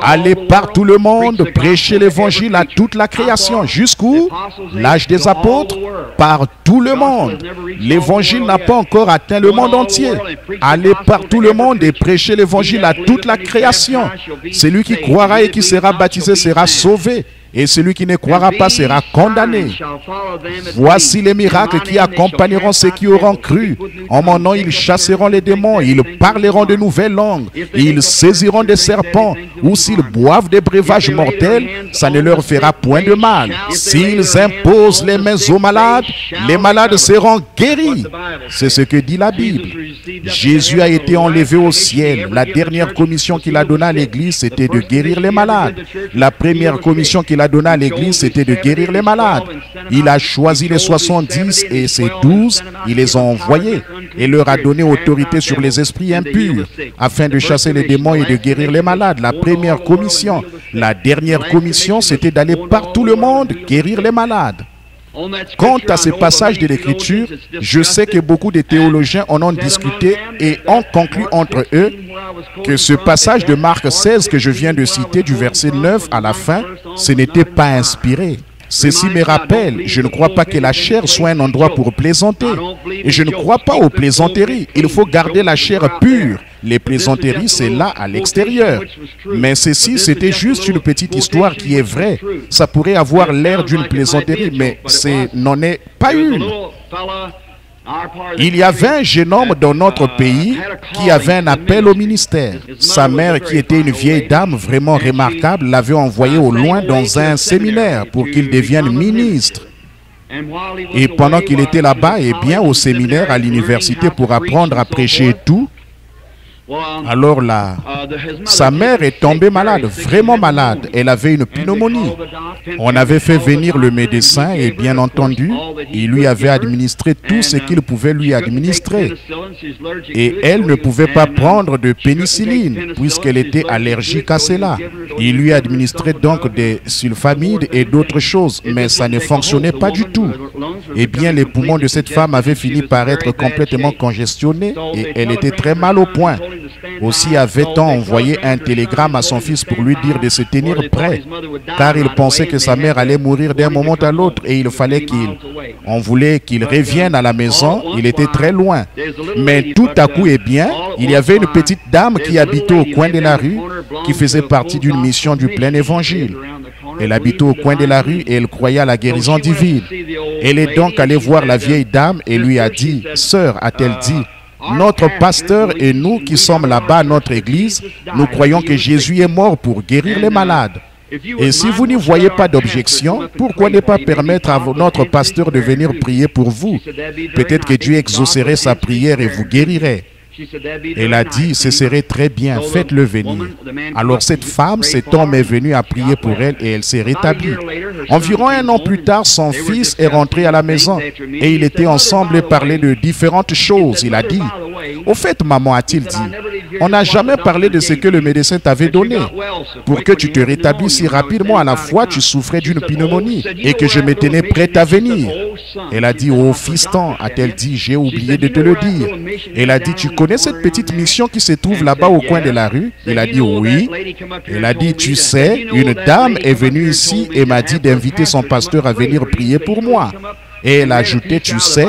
allez par tout le monde, prêchez l'évangile à toute la création. Jusqu'où? L'âge des apôtres, par tout le monde. L'évangile n'a pas encore atteint le monde entier. Allez par tout le monde et prêchez l'évangile à toute la création. Celui qui croira et qui sera baptisé sera sauvé. Et celui qui ne croira pas sera condamné. Voici les miracles qui accompagneront ceux qui auront cru. En mon nom, ils chasseront les démons, ils parleront de nouvelles langues, ils saisiront des serpents, ou s'ils boivent des breuvages mortels, ça ne leur fera point de mal. S'ils imposent les mains aux malades, les malades seront guéris. C'est ce que dit la Bible. Jésus a été enlevé au ciel. La dernière commission qu'il a donnée à l'Église, c'était de guérir les malades. La première commission qu'il a donnée à l'Église, c'était de guérir les malades. Il a choisi les 70 et ces 12, il les a envoyés et leur a donné autorité sur les esprits impurs afin de chasser les démons et de guérir les malades. La première commission. La dernière commission, c'était d'aller par tout le monde guérir les malades. Quant à ces passages de l'Écriture, je sais que beaucoup de théologiens en ont discuté et ont conclu entre eux que ce passage de Marc 16 que je viens de citer du verset 9 à la fin, ce n'était pas inspiré. Ceci me rappelle, je ne crois pas que la chair soit un endroit pour plaisanter. Et je ne crois pas aux plaisanteries. Il faut garder la chair pure. Les plaisanteries, c'est là, à l'extérieur. Mais ceci, c'était juste une petite histoire qui est vraie. Ça pourrait avoir l'air d'une plaisanterie, mais ce n'en est pas une. Il y avait un jeune homme dans notre pays qui avait un appel au ministère. Sa mère, qui était une vieille dame vraiment remarquable, l'avait envoyé au loin dans un séminaire pour qu'il devienne ministre. Et pendant qu'il était là-bas, et bien au séminaire, à l'université, pour apprendre à prêcher et tout, alors là, sa mère est tombée malade, vraiment malade. Elle avait une pneumonie. On avait fait venir le médecin et bien entendu, il lui avait administré tout ce qu'il pouvait lui administrer. Et elle ne pouvait pas prendre de pénicilline puisqu'elle était allergique à cela. Il lui administrait donc des sulfamides et d'autres choses, mais ça ne fonctionnait pas du tout. Eh bien, les poumons de cette femme avaient fini par être complètement congestionnés et elle était très mal au point. Aussi avait-on envoyé un télégramme à son fils pour lui dire de se tenir prêt, car il pensait que sa mère allait mourir d'un moment à l'autre et il fallait on voulait qu'il revienne à la maison. Il était très loin. Mais tout à coup, eh bien, il y avait une petite dame qui habitait au coin de la rue, qui faisait partie d'une mission du plein évangile. Elle habitait au coin de la rue et elle croyait à la guérison divine. Elle est donc allée voir la vieille dame et lui a dit, « Sœur, a-t-elle dit, notre pasteur et nous qui sommes là-bas à notre église, nous croyons que Jésus est mort pour guérir les malades. Et si vous n'y voyez pas d'objection, pourquoi ne pas permettre à notre pasteur de venir prier pour vous? Peut-être que Dieu exaucerait sa prière et vous guérirait. » Elle a dit, ce serait très bien, faites-le venir. Alors cette femme, cet homme est venu à prier pour elle et elle s'est rétablie. Environ un an plus tard, son fils est rentré à la maison et il était ensemble et parlait de différentes choses. Il a dit, au fait, maman, a-t-il dit, on n'a jamais parlé de ce que le médecin t'avait donné. Pour que tu te rétablisses si rapidement, à la fois tu souffrais d'une pneumonie et que je me tenais prête à venir. Elle a dit, oh fiston, a-t-elle dit, j'ai oublié de te le dire. Elle a dit, tu connais cette petite mission qui se trouve là-bas au coin de la rue? Il a dit oui. Elle a dit, tu sais, une dame est venue ici et m'a dit d'inviter son pasteur à venir prier pour moi. Et elle a ajouté, tu sais,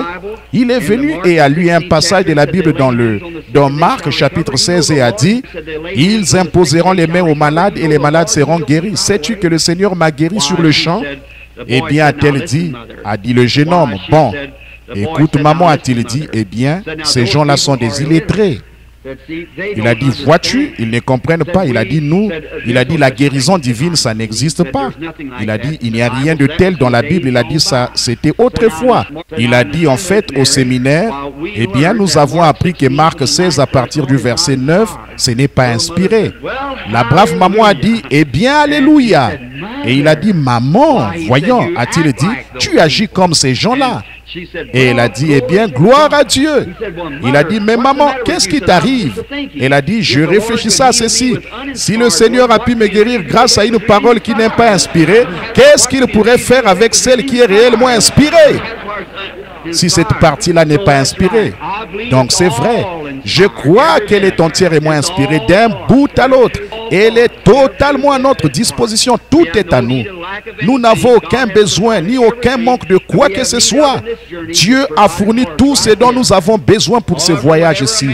il est venu et a lu un passage de la Bible dans Marc chapitre 16 et a dit, ils imposeront les mains aux malades et les malades seront guéris. Sais-tu que le Seigneur m'a guéri sur le champ? Eh bien, a-t-elle dit, a dit le jeune homme, bon, écoute, maman, a-t-il dit, eh bien, ces gens-là sont des illettrés. Il a dit, vois-tu, ils ne comprennent pas. Il a dit, nous, il a dit, la guérison divine, ça n'existe pas. Il a dit, il n'y a rien de tel dans la Bible. Il a dit, ça, c'était autrefois. Il a dit, en fait, au séminaire, eh bien, nous avons appris que Marc 16, à partir du verset 9, ce n'est pas inspiré. La brave maman a dit, eh bien, alléluia. Et il a dit, maman, voyons, a-t-il dit, tu agis comme ces gens-là. Et elle a dit, eh bien, gloire à Dieu. Il a dit, mais maman, qu'est-ce qui t'arrive? Elle a dit, je réfléchissais à ceci. Si le Seigneur a pu me guérir grâce à une parole qui n'est pas inspirée, qu'est-ce qu'il pourrait faire avec celle qui est réellement inspirée? Si cette partie-là n'est pas inspirée. Donc c'est vrai. Je crois qu'elle est entièrement inspirée d'un bout à l'autre. Elle est totalement à notre disposition. Tout est à nous. Nous n'avons aucun besoin ni aucun manque de quoi que ce soit. Dieu a fourni tout ce dont nous avons besoin pour ce voyage-ci.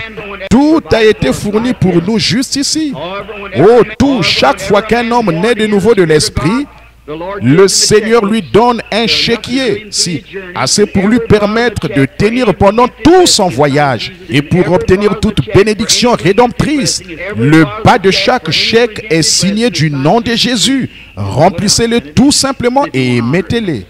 Tout a été fourni pour nous juste ici. Oh, tout, chaque fois qu'un homme naît de nouveau de l'esprit, le Seigneur lui donne un chéquier, assez pour lui permettre de tenir pendant tout son voyage et pour obtenir toute bénédiction rédemptrice. Le bas de chaque chèque est signé du nom de Jésus. Remplissez-le tout simplement et mettez-le.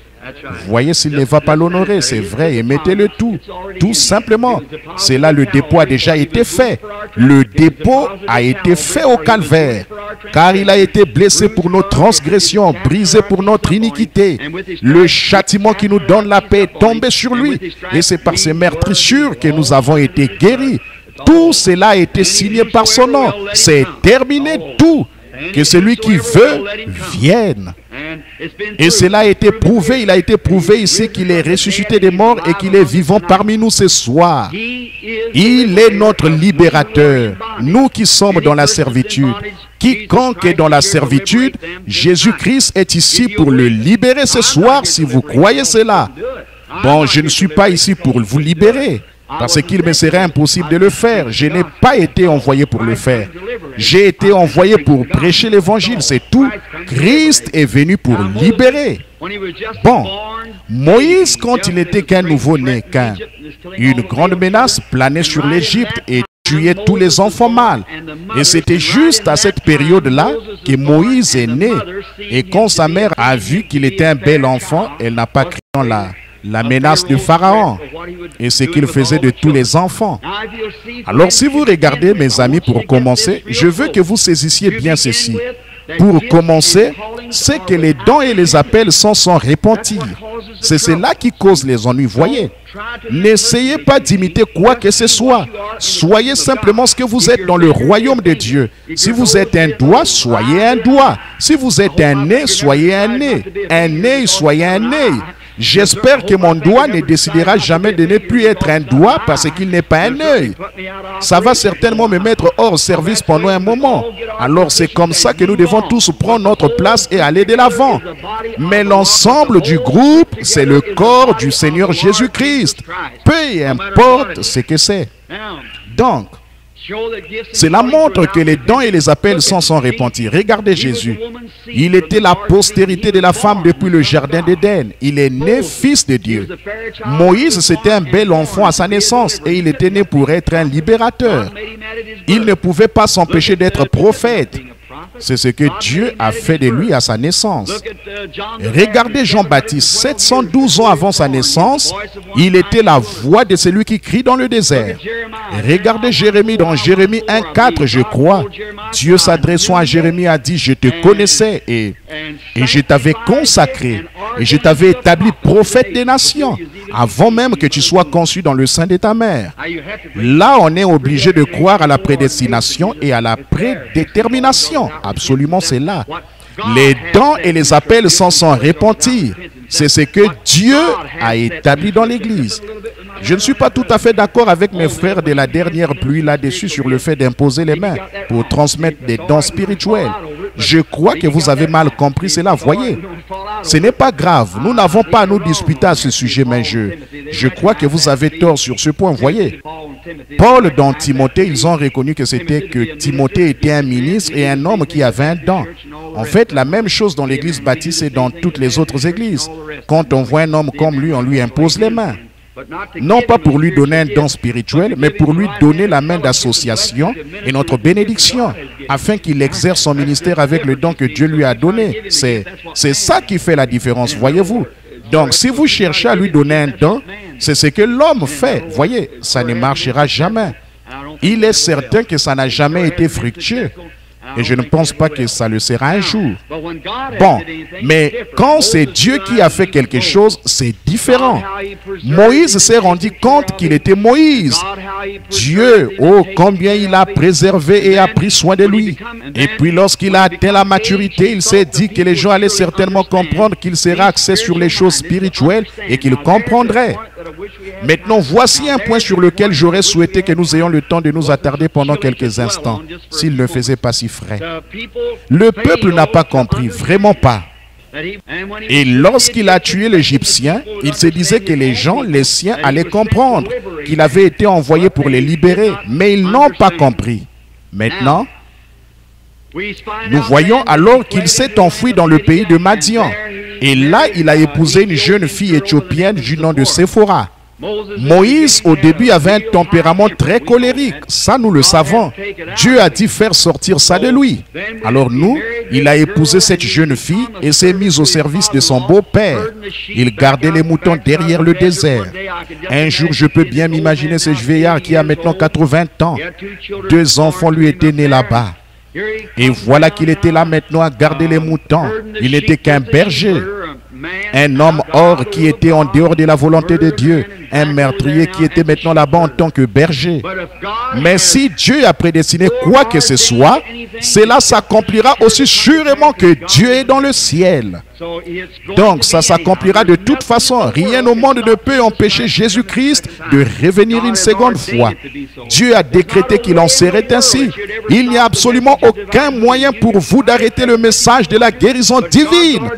Voyez s'il ne va pas l'honorer, c'est vrai, et mettez-le tout simplement. C'est là le dépôt a déjà été fait. Le dépôt a été fait au calvaire, car il a été blessé pour nos transgressions, brisé pour notre iniquité. Le châtiment qui nous donne la paix est tombé sur lui, et c'est par ses meurtrissures que nous avons été guéris. Tout cela a été signé par son nom. C'est terminé tout. Que celui qui veut vienne. Et cela a été prouvé, il a été prouvé ici qu'il est ressuscité des morts et qu'il est vivant parmi nous ce soir. Il est notre libérateur, nous qui sommes dans la servitude. Quiconque est dans la servitude, Jésus-Christ est ici pour le libérer ce soir si vous croyez cela. Bon, je ne suis pas ici pour vous libérer, parce qu'il me serait impossible de le faire. Je n'ai pas été envoyé pour le faire. J'ai été envoyé pour prêcher l'évangile, c'est tout. Christ est venu pour libérer. Bon, Moïse, quand il n'était qu'un nouveau-né, une grande menace planait sur l'Égypte et tuait tous les enfants mâles. Et c'était juste à cette période-là que Moïse est né. Et quand sa mère a vu qu'il était un bel enfant, elle n'a pas crié la menace de Pharaon et ce qu'il faisait de tous les enfants. Alors si vous regardez, mes amis, pour commencer, je veux que vous saisissiez bien ceci. Pour commencer, c'est que les dons et les appels sont sans repentir. C'est cela qui cause les ennuis, voyez. N'essayez pas d'imiter quoi que ce soit. Soyez simplement ce que vous êtes dans le royaume de Dieu. Si vous êtes un doigt, soyez un doigt. Si vous êtes un nez, soyez un nez. Un œil, soyez un œil. J'espère que mon doigt ne décidera jamais de ne plus être un doigt parce qu'il n'est pas un œil. Ça va certainement me mettre hors service pendant un moment. Alors c'est comme ça que nous devons tous prendre notre place et aller de l'avant. Mais l'ensemble du groupe, c'est le corps du Seigneur Jésus-Christ. Peu importe ce que c'est. Donc, cela montre que les dons et les appels sont sans repentir. Regardez Jésus. Il était la postérité de la femme depuis le jardin d'Éden. Il est né fils de Dieu. Moïse, c'était un bel enfant à sa naissance et il était né pour être un libérateur. Il ne pouvait pas s'empêcher d'être prophète. C'est ce que Dieu a fait de lui à sa naissance. Regardez Jean-Baptiste, 712 ans avant sa naissance, il était la voix de celui qui crie dans le désert. Regardez Jérémie dans Jérémie 1,4, je crois. Dieu s'adressant à Jérémie a dit, je te connaissais et je t'avais consacré et je t'avais établi prophète des nations avant même que tu sois conçu dans le sein de ta mère. Là, on est obligé de croire à la prédestination et à la prédétermination. Absolument, c'est là. Les dons et les appels sont sans repentir. C'est ce que Dieu a établi dans l'Église. Je ne suis pas tout à fait d'accord avec mes frères de la dernière pluie là-dessus sur le fait d'imposer les mains pour transmettre des dons spirituels. Je crois que vous avez mal compris cela, voyez. Ce n'est pas grave, nous n'avons pas à nous disputer à ce sujet, mais je crois que vous avez tort sur ce point, voyez. Paul dans Timothée, ils ont reconnu que Timothée était un ministre et un homme qui avait un don. En fait, la même chose dans l'église baptiste et dans toutes les autres églises. Quand on voit un homme comme lui, on lui impose les mains. Non pas pour lui donner un don spirituel, mais pour lui donner la main d'association et notre bénédiction, afin qu'il exerce son ministère avec le don que Dieu lui a donné. C'est ça qui fait la différence, voyez-vous. Donc, si vous cherchez à lui donner un don, c'est ce que l'homme fait. Voyez, ça ne marchera jamais. Il est certain que ça n'a jamais été fructueux. Et je ne pense pas que ça le sera un jour. Bon, mais quand c'est Dieu qui a fait quelque chose, c'est différent. Moïse s'est rendu compte qu'il était Moïse. Dieu, oh, combien il a préservé et a pris soin de lui. Et puis lorsqu'il a atteint la maturité, il s'est dit que les gens allaient certainement comprendre qu'il sera axé sur les choses spirituelles et qu'il comprendrait. Maintenant, voici un point sur lequel j'aurais souhaité que nous ayons le temps de nous attarder pendant quelques instants, s'il ne faisait pas si frais. Le peuple n'a pas compris, vraiment pas. Et lorsqu'il a tué l'Égyptien, il se disait que les gens, les siens, allaient comprendre qu'il avait été envoyé pour les libérer, mais ils n'ont pas compris. Maintenant, nous voyons alors qu'il s'est enfoui dans le pays de Madian. Et là, il a épousé une jeune fille éthiopienne du nom de Séphora. Moïse, au début, avait un tempérament très colérique. Ça, nous le savons. Dieu a dit faire sortir ça de lui. Alors nous, il a épousé cette jeune fille et s'est mis au service de son beau-père. Il gardait les moutons derrière le désert. Un jour, je peux bien m'imaginer ce vieillard qui a maintenant 80 ans. 2 enfants lui étaient nés là-bas. Et voilà qu'il était là maintenant à garder les moutons. Il n'était qu'un berger, un homme hors qui était en dehors de la volonté de Dieu, un meurtrier qui était maintenant là-bas en tant que berger. Mais si Dieu a prédestiné quoi que ce soit, cela s'accomplira aussi sûrement que Dieu est dans le ciel. Donc ça s'accomplira de toute façon. Rien au monde ne peut empêcher Jésus-Christ de revenir une seconde fois. Dieu a décrété qu'il en serait ainsi. Il n'y a absolument aucun moyen pour vous d'arrêter le message de la guérison divine.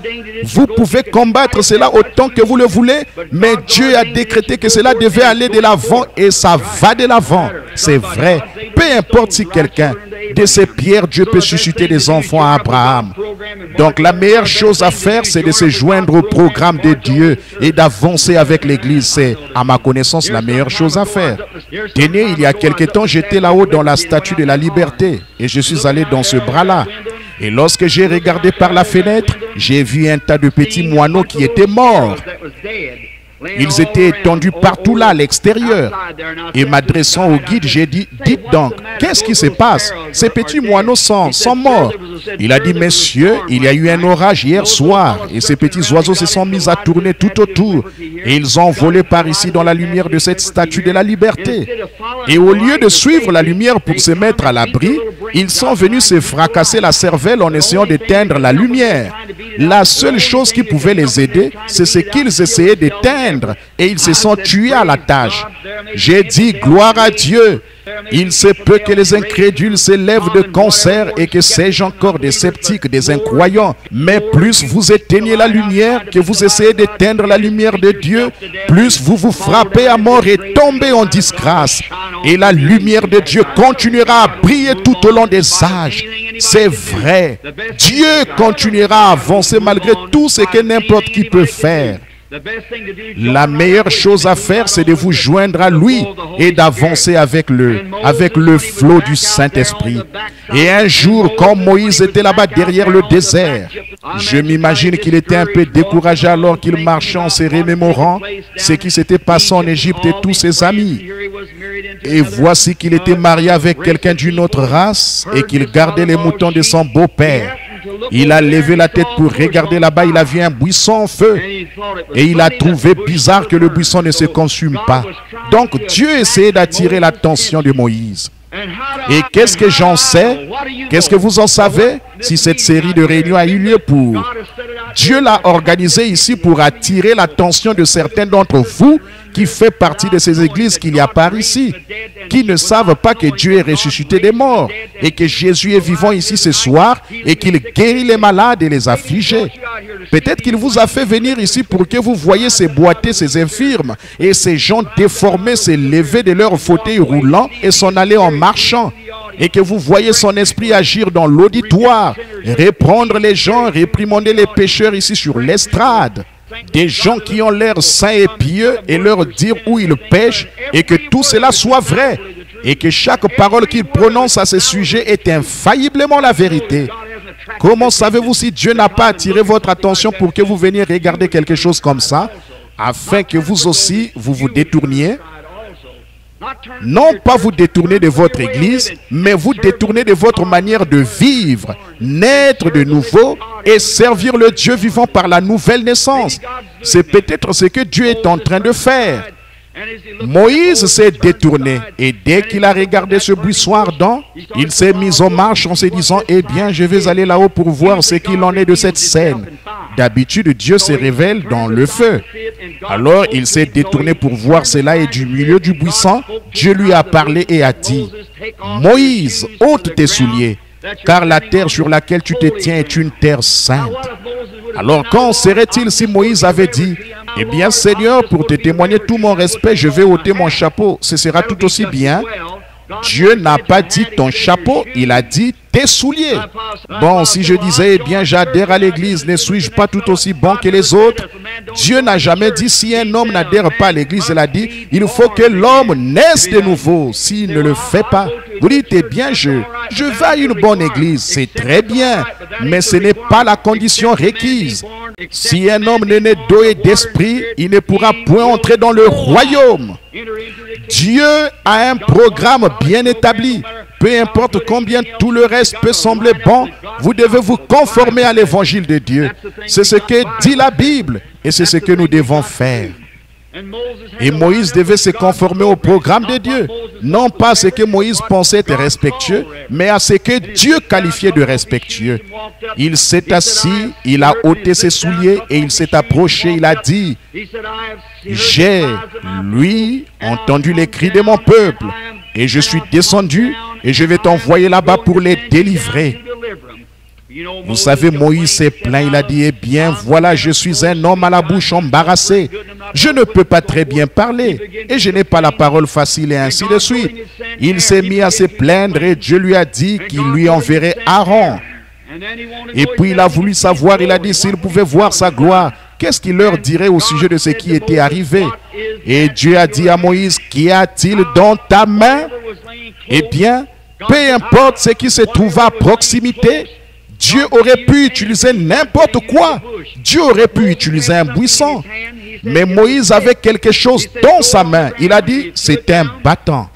Vous pouvez combattre cela autant que vous le voulez, mais Dieu a décrété que cela devait aller de l'avant et ça va de l'avant. C'est vrai. Peu importe si quelqu'un, De ces pierres, Dieu peut susciter des enfants à Abraham. Donc la meilleure chose à faire, c'est de se joindre au programme de Dieu et d'avancer avec l'Église. C'est, à ma connaissance, la meilleure chose à faire. Tenez, il y a quelque temps, j'étais là-haut dans la Statue de la Liberté et je suis allé dans ce bras-là. Et lorsque j'ai regardé par la fenêtre, j'ai vu un tas de petits moineaux qui étaient morts. Ils étaient étendus partout là, à l'extérieur. Et m'adressant au guide, j'ai dit, dites donc, qu'est-ce qui se passe? Ces petits moineaux sont morts. Il a dit, messieurs, il y a eu un orage hier soir. Et ces petits oiseaux se sont mis à tourner tout autour. Et ils ont volé par ici dans la lumière de cette statue de la liberté. Et au lieu de suivre la lumière pour se mettre à l'abri, ils sont venus se fracasser la cervelle en essayant d'éteindre la lumière. La seule chose qui pouvait les aider, c'est ce qu'ils essayaient d'éteindre. Et ils se sont tués à la tâche. J'ai dit, gloire à Dieu. Il se peut que les incrédules s'élèvent de concert et que sais-je encore des sceptiques, des incroyants. Mais plus vous éteignez la lumière, que vous essayez d'éteindre la lumière de Dieu, plus vous vous frappez à mort et tombez en disgrâce. Et la lumière de Dieu continuera à briller tout au long des âges. C'est vrai. Dieu continuera à avancer malgré tout ce que n'importe qui peut faire. La meilleure chose à faire, c'est de vous joindre à lui et d'avancer avec le flot du Saint-Esprit. Et un jour, quand Moïse était là-bas derrière le désert, je m'imagine qu'il était un peu découragé alors qu'il marchait en se remémorant ce qui s'était passé en Égypte et tous ses amis. Et voici qu'il était marié avec quelqu'un d'une autre race et qu'il gardait les moutons de son beau-père. Il a levé la tête pour regarder là-bas, il a vu un buisson en feu. Et il a trouvé bizarre que le buisson ne se consume pas. Donc Dieu essayait d'attirer l'attention de Moïse. Et qu'est-ce que j'en sais? Qu'est-ce que vous en savez? Si cette série de réunions a eu lieu pour... Dieu l'a organisée ici pour attirer l'attention de certains d'entre vous qui fait partie de ces églises qu'il y a par ici, qui ne savent pas que Dieu est ressuscité des morts et que Jésus est vivant ici ce soir et qu'il guérit les malades et les affligés. Peut-être qu'il vous a fait venir ici pour que vous voyiez ces boiteux, ces infirmes et ces gens déformés se lever de leur fauteuil roulant et s'en aller en marchant. Et que vous voyez son esprit agir dans l'auditoire, reprendre les gens, réprimander les pécheurs ici sur l'estrade. Des gens qui ont l'air saints et pieux et leur dire où ils pêchent et que tout cela soit vrai. Et que chaque parole qu'ils prononcent à ce sujet est infailliblement la vérité. Comment savez-vous si Dieu n'a pas attiré votre attention pour que vous veniez regarder quelque chose comme ça, afin que vous aussi, vous vous détourniez? Non pas vous détourner de votre église, mais vous détourner de votre manière de vivre, naître de nouveau et servir le Dieu vivant par la nouvelle naissance. C'est peut-être ce que Dieu est en train de faire. Moïse s'est détourné et dès qu'il a regardé ce buisson ardent, il s'est mis en marche en se disant, eh bien je vais aller là-haut pour voir ce qu'il en est de cette scène. D'habitude Dieu se révèle dans le feu. Alors il s'est détourné pour voir cela et du milieu du buisson, Dieu lui a parlé et a dit, Moïse, ôte tes souliers, car la terre sur laquelle tu te tiens est une terre sainte. Alors qu'en serait-il si Moïse avait dit, eh bien Seigneur, pour te témoigner tout mon respect, je vais ôter mon chapeau, ce sera tout aussi bien. Dieu n'a pas dit ton chapeau, il a dit tes souliers. Bon, si je disais, eh bien j'adhère à l'église, ne suis-je pas tout aussi bon que les autres? Dieu n'a jamais dit si un homme n'adhère pas à l'église, il a dit, il faut que l'homme naisse de nouveau. S'il ne le fait pas, vous dites, eh bien je vais à une bonne église, c'est très bien, mais ce n'est pas la condition requise. Si un homme n'est né d'eau et d'esprit, il ne pourra point entrer dans le royaume. Dieu a un programme bien établi. Peu importe combien tout le reste peut sembler bon, vous devez vous conformer à l'évangile de Dieu. C'est ce que dit la Bible et c'est ce que nous devons faire. Et Moïse devait se conformer au programme de Dieu. Non pas à ce que Moïse pensait être respectueux, mais à ce que Dieu qualifiait de respectueux. Il s'est assis, il a ôté ses souliers et il s'est approché, il a dit, j'ai, lui, entendu les cris de mon peuple et je suis descendu et je vais t'envoyer là-bas pour les délivrer. Vous savez, Moïse s'est plaint, il a dit, eh bien, voilà, je suis un homme à la bouche embarrassée. Je ne peux pas très bien parler et je n'ai pas la parole facile et ainsi de suite. Il s'est mis à se plaindre et Dieu lui a dit qu'il lui enverrait Aaron. Et puis il a voulu savoir, il a dit s'il pouvait voir sa gloire, qu'est-ce qu'il leur dirait au sujet de ce qui était arrivé? Et Dieu a dit à Moïse, qu'y a-t-il dans ta main? Eh bien, peu importe ce qui se trouve à proximité, Dieu aurait pu utiliser n'importe quoi. Dieu aurait pu utiliser un buisson. Mais Moïse avait quelque chose dans sa main. Il a dit, c'est un bâton.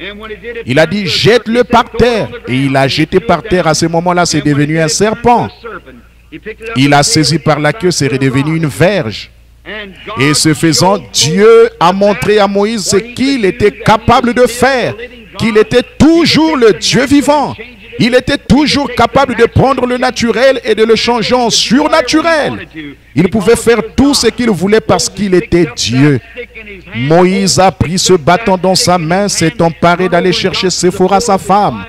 Il a dit, jette-le par terre. Et il a jeté par terre. À ce moment-là, c'est devenu un serpent. Il a saisi par la queue, c'est redevenu une verge. Et ce faisant, Dieu a montré à Moïse ce qu'il était capable de faire. Qu'il était toujours le Dieu vivant. Il était toujours capable de prendre le naturel et de le changer en surnaturel. Il pouvait faire tout ce qu'il voulait parce qu'il était Dieu. Moïse a pris ce bâton dans sa main, s'est emparé d'aller chercher Séphora, sa femme,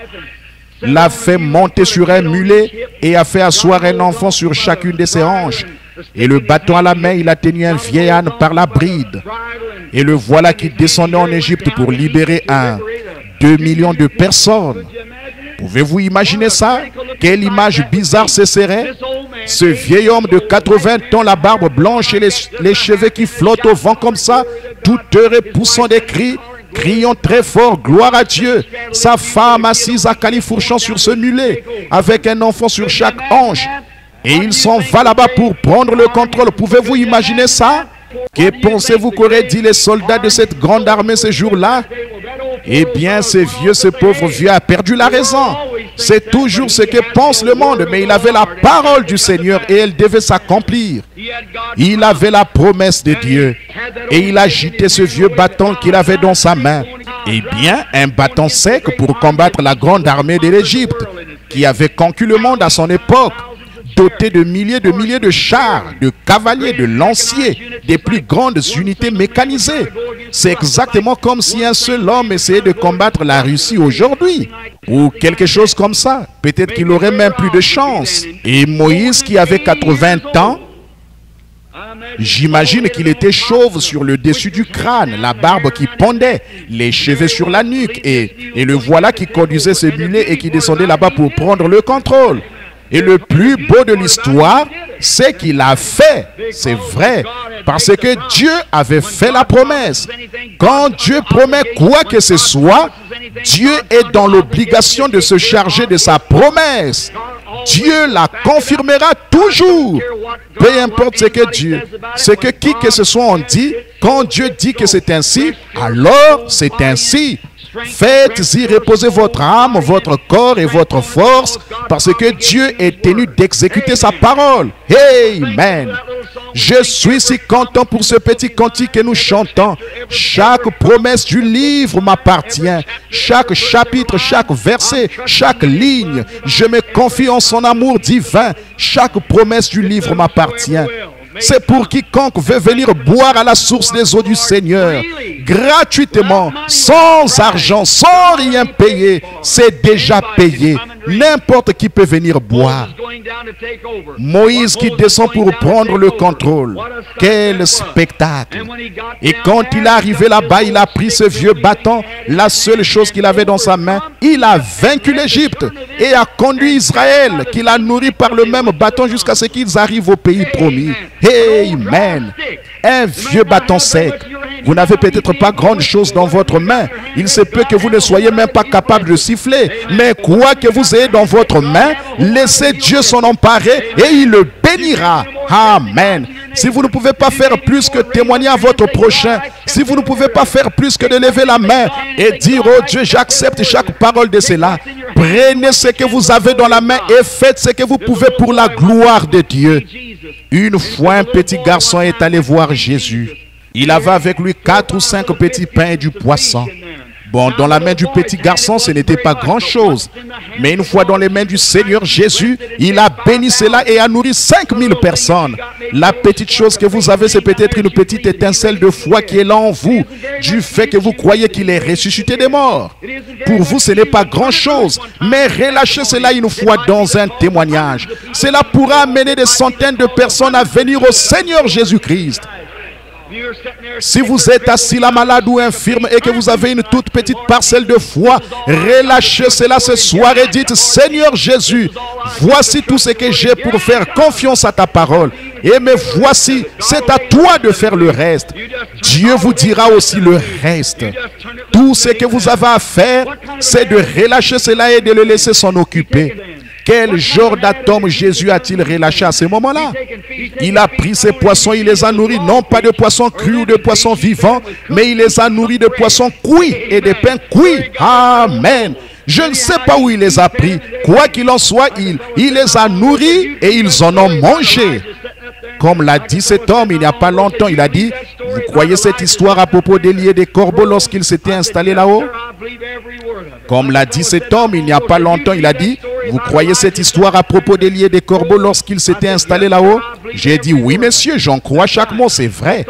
l'a fait monter sur un mulet et a fait asseoir un enfant sur chacune de ses hanches. Et le bâton à la main, il a tenu un vieil âne par la bride. Et le voilà qui descendait en Égypte pour libérer 2 millions de personnes. Pouvez-vous imaginer ça? Quelle image bizarre ce serait? Ce vieil homme de 80 ans, la barbe blanche et les cheveux qui flottent au vent comme ça, tout heureux, poussant des cris, criant très fort, gloire à Dieu. Sa femme assise à califourchon sur ce mulet, avec un enfant sur chaque hanche. Et il s'en va là-bas pour prendre le contrôle. Pouvez-vous imaginer ça? Que pensez-vous qu'auraient dit les soldats de cette grande armée ce jour-là? Eh bien, ce pauvre vieux a perdu la raison. C'est toujours ce que pense le monde, mais il avait la parole du Seigneur et elle devait s'accomplir. Il avait la promesse de Dieu et il agitait ce vieux bâton qu'il avait dans sa main. Eh bien, un bâton sec pour combattre la grande armée de l'Égypte qui avait conquis le monde à son époque, doté de milliers de chars, de cavaliers, de lanciers, des plus grandes unités mécanisées. C'est exactement comme si un seul homme essayait de combattre la Russie aujourd'hui. Ou quelque chose comme ça. Peut-être qu'il aurait même plus de chance. Et Moïse qui avait 80 ans, j'imagine qu'il était chauve sur le dessus du crâne, la barbe qui pendait, les cheveux sur la nuque. Et le voilà qui conduisait ce mulet et qui descendait là-bas pour prendre le contrôle. Et le plus beau de l'histoire, c'est qu'il a fait. C'est vrai. Parce que Dieu avait fait la promesse. Quand Dieu promet quoi que ce soit, Dieu est dans l'obligation de se charger de sa promesse. Dieu la confirmera toujours. Peu importe ce que qui que ce soit on dit, quand Dieu dit que c'est ainsi, alors c'est ainsi. Faites-y reposer votre âme, votre corps et votre force, parce que Dieu est tenu d'exécuter sa parole. Amen. Je suis si content pour ce petit cantique que nous chantons. Chaque promesse du livre m'appartient. Chaque chapitre, chaque verset, chaque ligne. Je me confie en son amour divin. Chaque promesse du livre m'appartient. C'est pour quiconque veut venir boire à la source des eaux du Seigneur, gratuitement, sans argent, sans rien payer. C'est déjà payé. N'importe qui peut venir boire. Moïse qui descend pour prendre le contrôle. Quel spectacle! Et quand il est arrivé là-bas, il a pris ce vieux bâton, la seule chose qu'il avait dans sa main. Il a vaincu l'Égypte et a conduit Israël, qu'il a nourri par le même bâton jusqu'à ce qu'ils arrivent au pays promis. Amen. Un vieux bâton sec. Vous n'avez peut-être pas grande chose dans votre main. Il se peut que vous ne soyez même pas capable de siffler. Mais quoi que vous ayez dans votre main, laissez Dieu s'en emparer et il le bénira. Amen. Si vous ne pouvez pas faire plus que témoigner à votre prochain, si vous ne pouvez pas faire plus que de lever la main et dire, oh Dieu, j'accepte chaque parole de cela. Prenez ce que vous avez dans la main et faites ce que vous pouvez pour la gloire de Dieu. Une fois, un petit garçon est allé voir Jésus. Il avait avec lui 4 ou 5 petits pains et du poisson. Bon, dans la main du petit garçon, ce n'était pas grand-chose. Mais une fois dans les mains du Seigneur Jésus, il a béni cela et a nourri 5000 personnes. La petite chose que vous avez, c'est peut-être une petite étincelle de foi qui est là en vous, du fait que vous croyez qu'il est ressuscité des morts. Pour vous, ce n'est pas grand-chose, mais relâchez cela une fois dans un témoignage. Cela pourra amener des centaines de personnes à venir au Seigneur Jésus-Christ. Si vous êtes assis là malade ou infirme et que vous avez une toute petite parcelle de foi, relâchez cela ce soir et dites: Seigneur Jésus, voici tout ce que j'ai pour faire confiance à ta parole. Et mais voici, c'est à toi de faire le reste. Dieu vous dira aussi le reste. Tout ce que vous avez à faire, c'est de relâcher cela et de le laisser s'en occuper. Quel genre d'atome Jésus a-t-il relâché à ce moment-là? Il a pris ces poissons, il les a nourris, non pas de poissons crus ou de poissons vivants, mais il les a nourris de poissons cuits et de pains cuits. Amen. Je ne sais pas où il les a pris. Quoi qu'il en soit, il les a nourris et ils en ont mangé. Comme l'a dit cet homme il n'y a pas longtemps, il a dit: vous croyez cette histoire à propos d'Élie et des corbeaux lorsqu'il s'était installé là-haut? Comme l'a dit cet homme il n'y a pas longtemps, il a dit: vous croyez cette histoire à propos d'Élie et des corbeaux lorsqu'il s'était installé là-haut? J'ai dit: oui monsieur, j'en crois chaque mot, c'est vrai.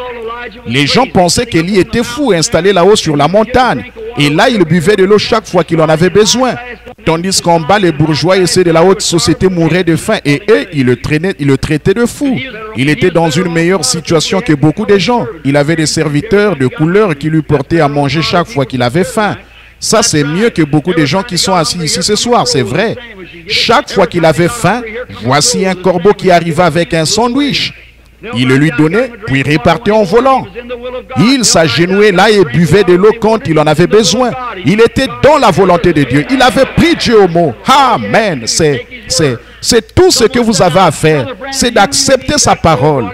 Les gens pensaient qu'Élie était fou, installé là-haut sur la montagne. Et là, il buvait de l'eau chaque fois qu'il en avait besoin. Tandis qu'en bas, les bourgeois et ceux de la haute société mouraient de faim. Et eux, ils le traitaient de fou. Il était dans une meilleure situation que beaucoup de gens. Il avait des serviteurs de couleur qui lui portaient à manger chaque fois qu'il avait faim. Ça, c'est mieux que beaucoup de gens qui sont assis ici ce soir, c'est vrai. Chaque fois qu'il avait faim, voici un corbeau qui arrivait avec un sandwich. Il le lui donnait, puis repartait en volant. Il s'agenouillait là et buvait de l'eau quand il en avait besoin. Il était dans la volonté de Dieu. Il avait pris Dieu au mot. Amen. C'est tout ce que vous avez à faire. C'est d'accepter sa parole.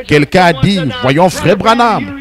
Quelqu'un a dit: voyons frère Branham,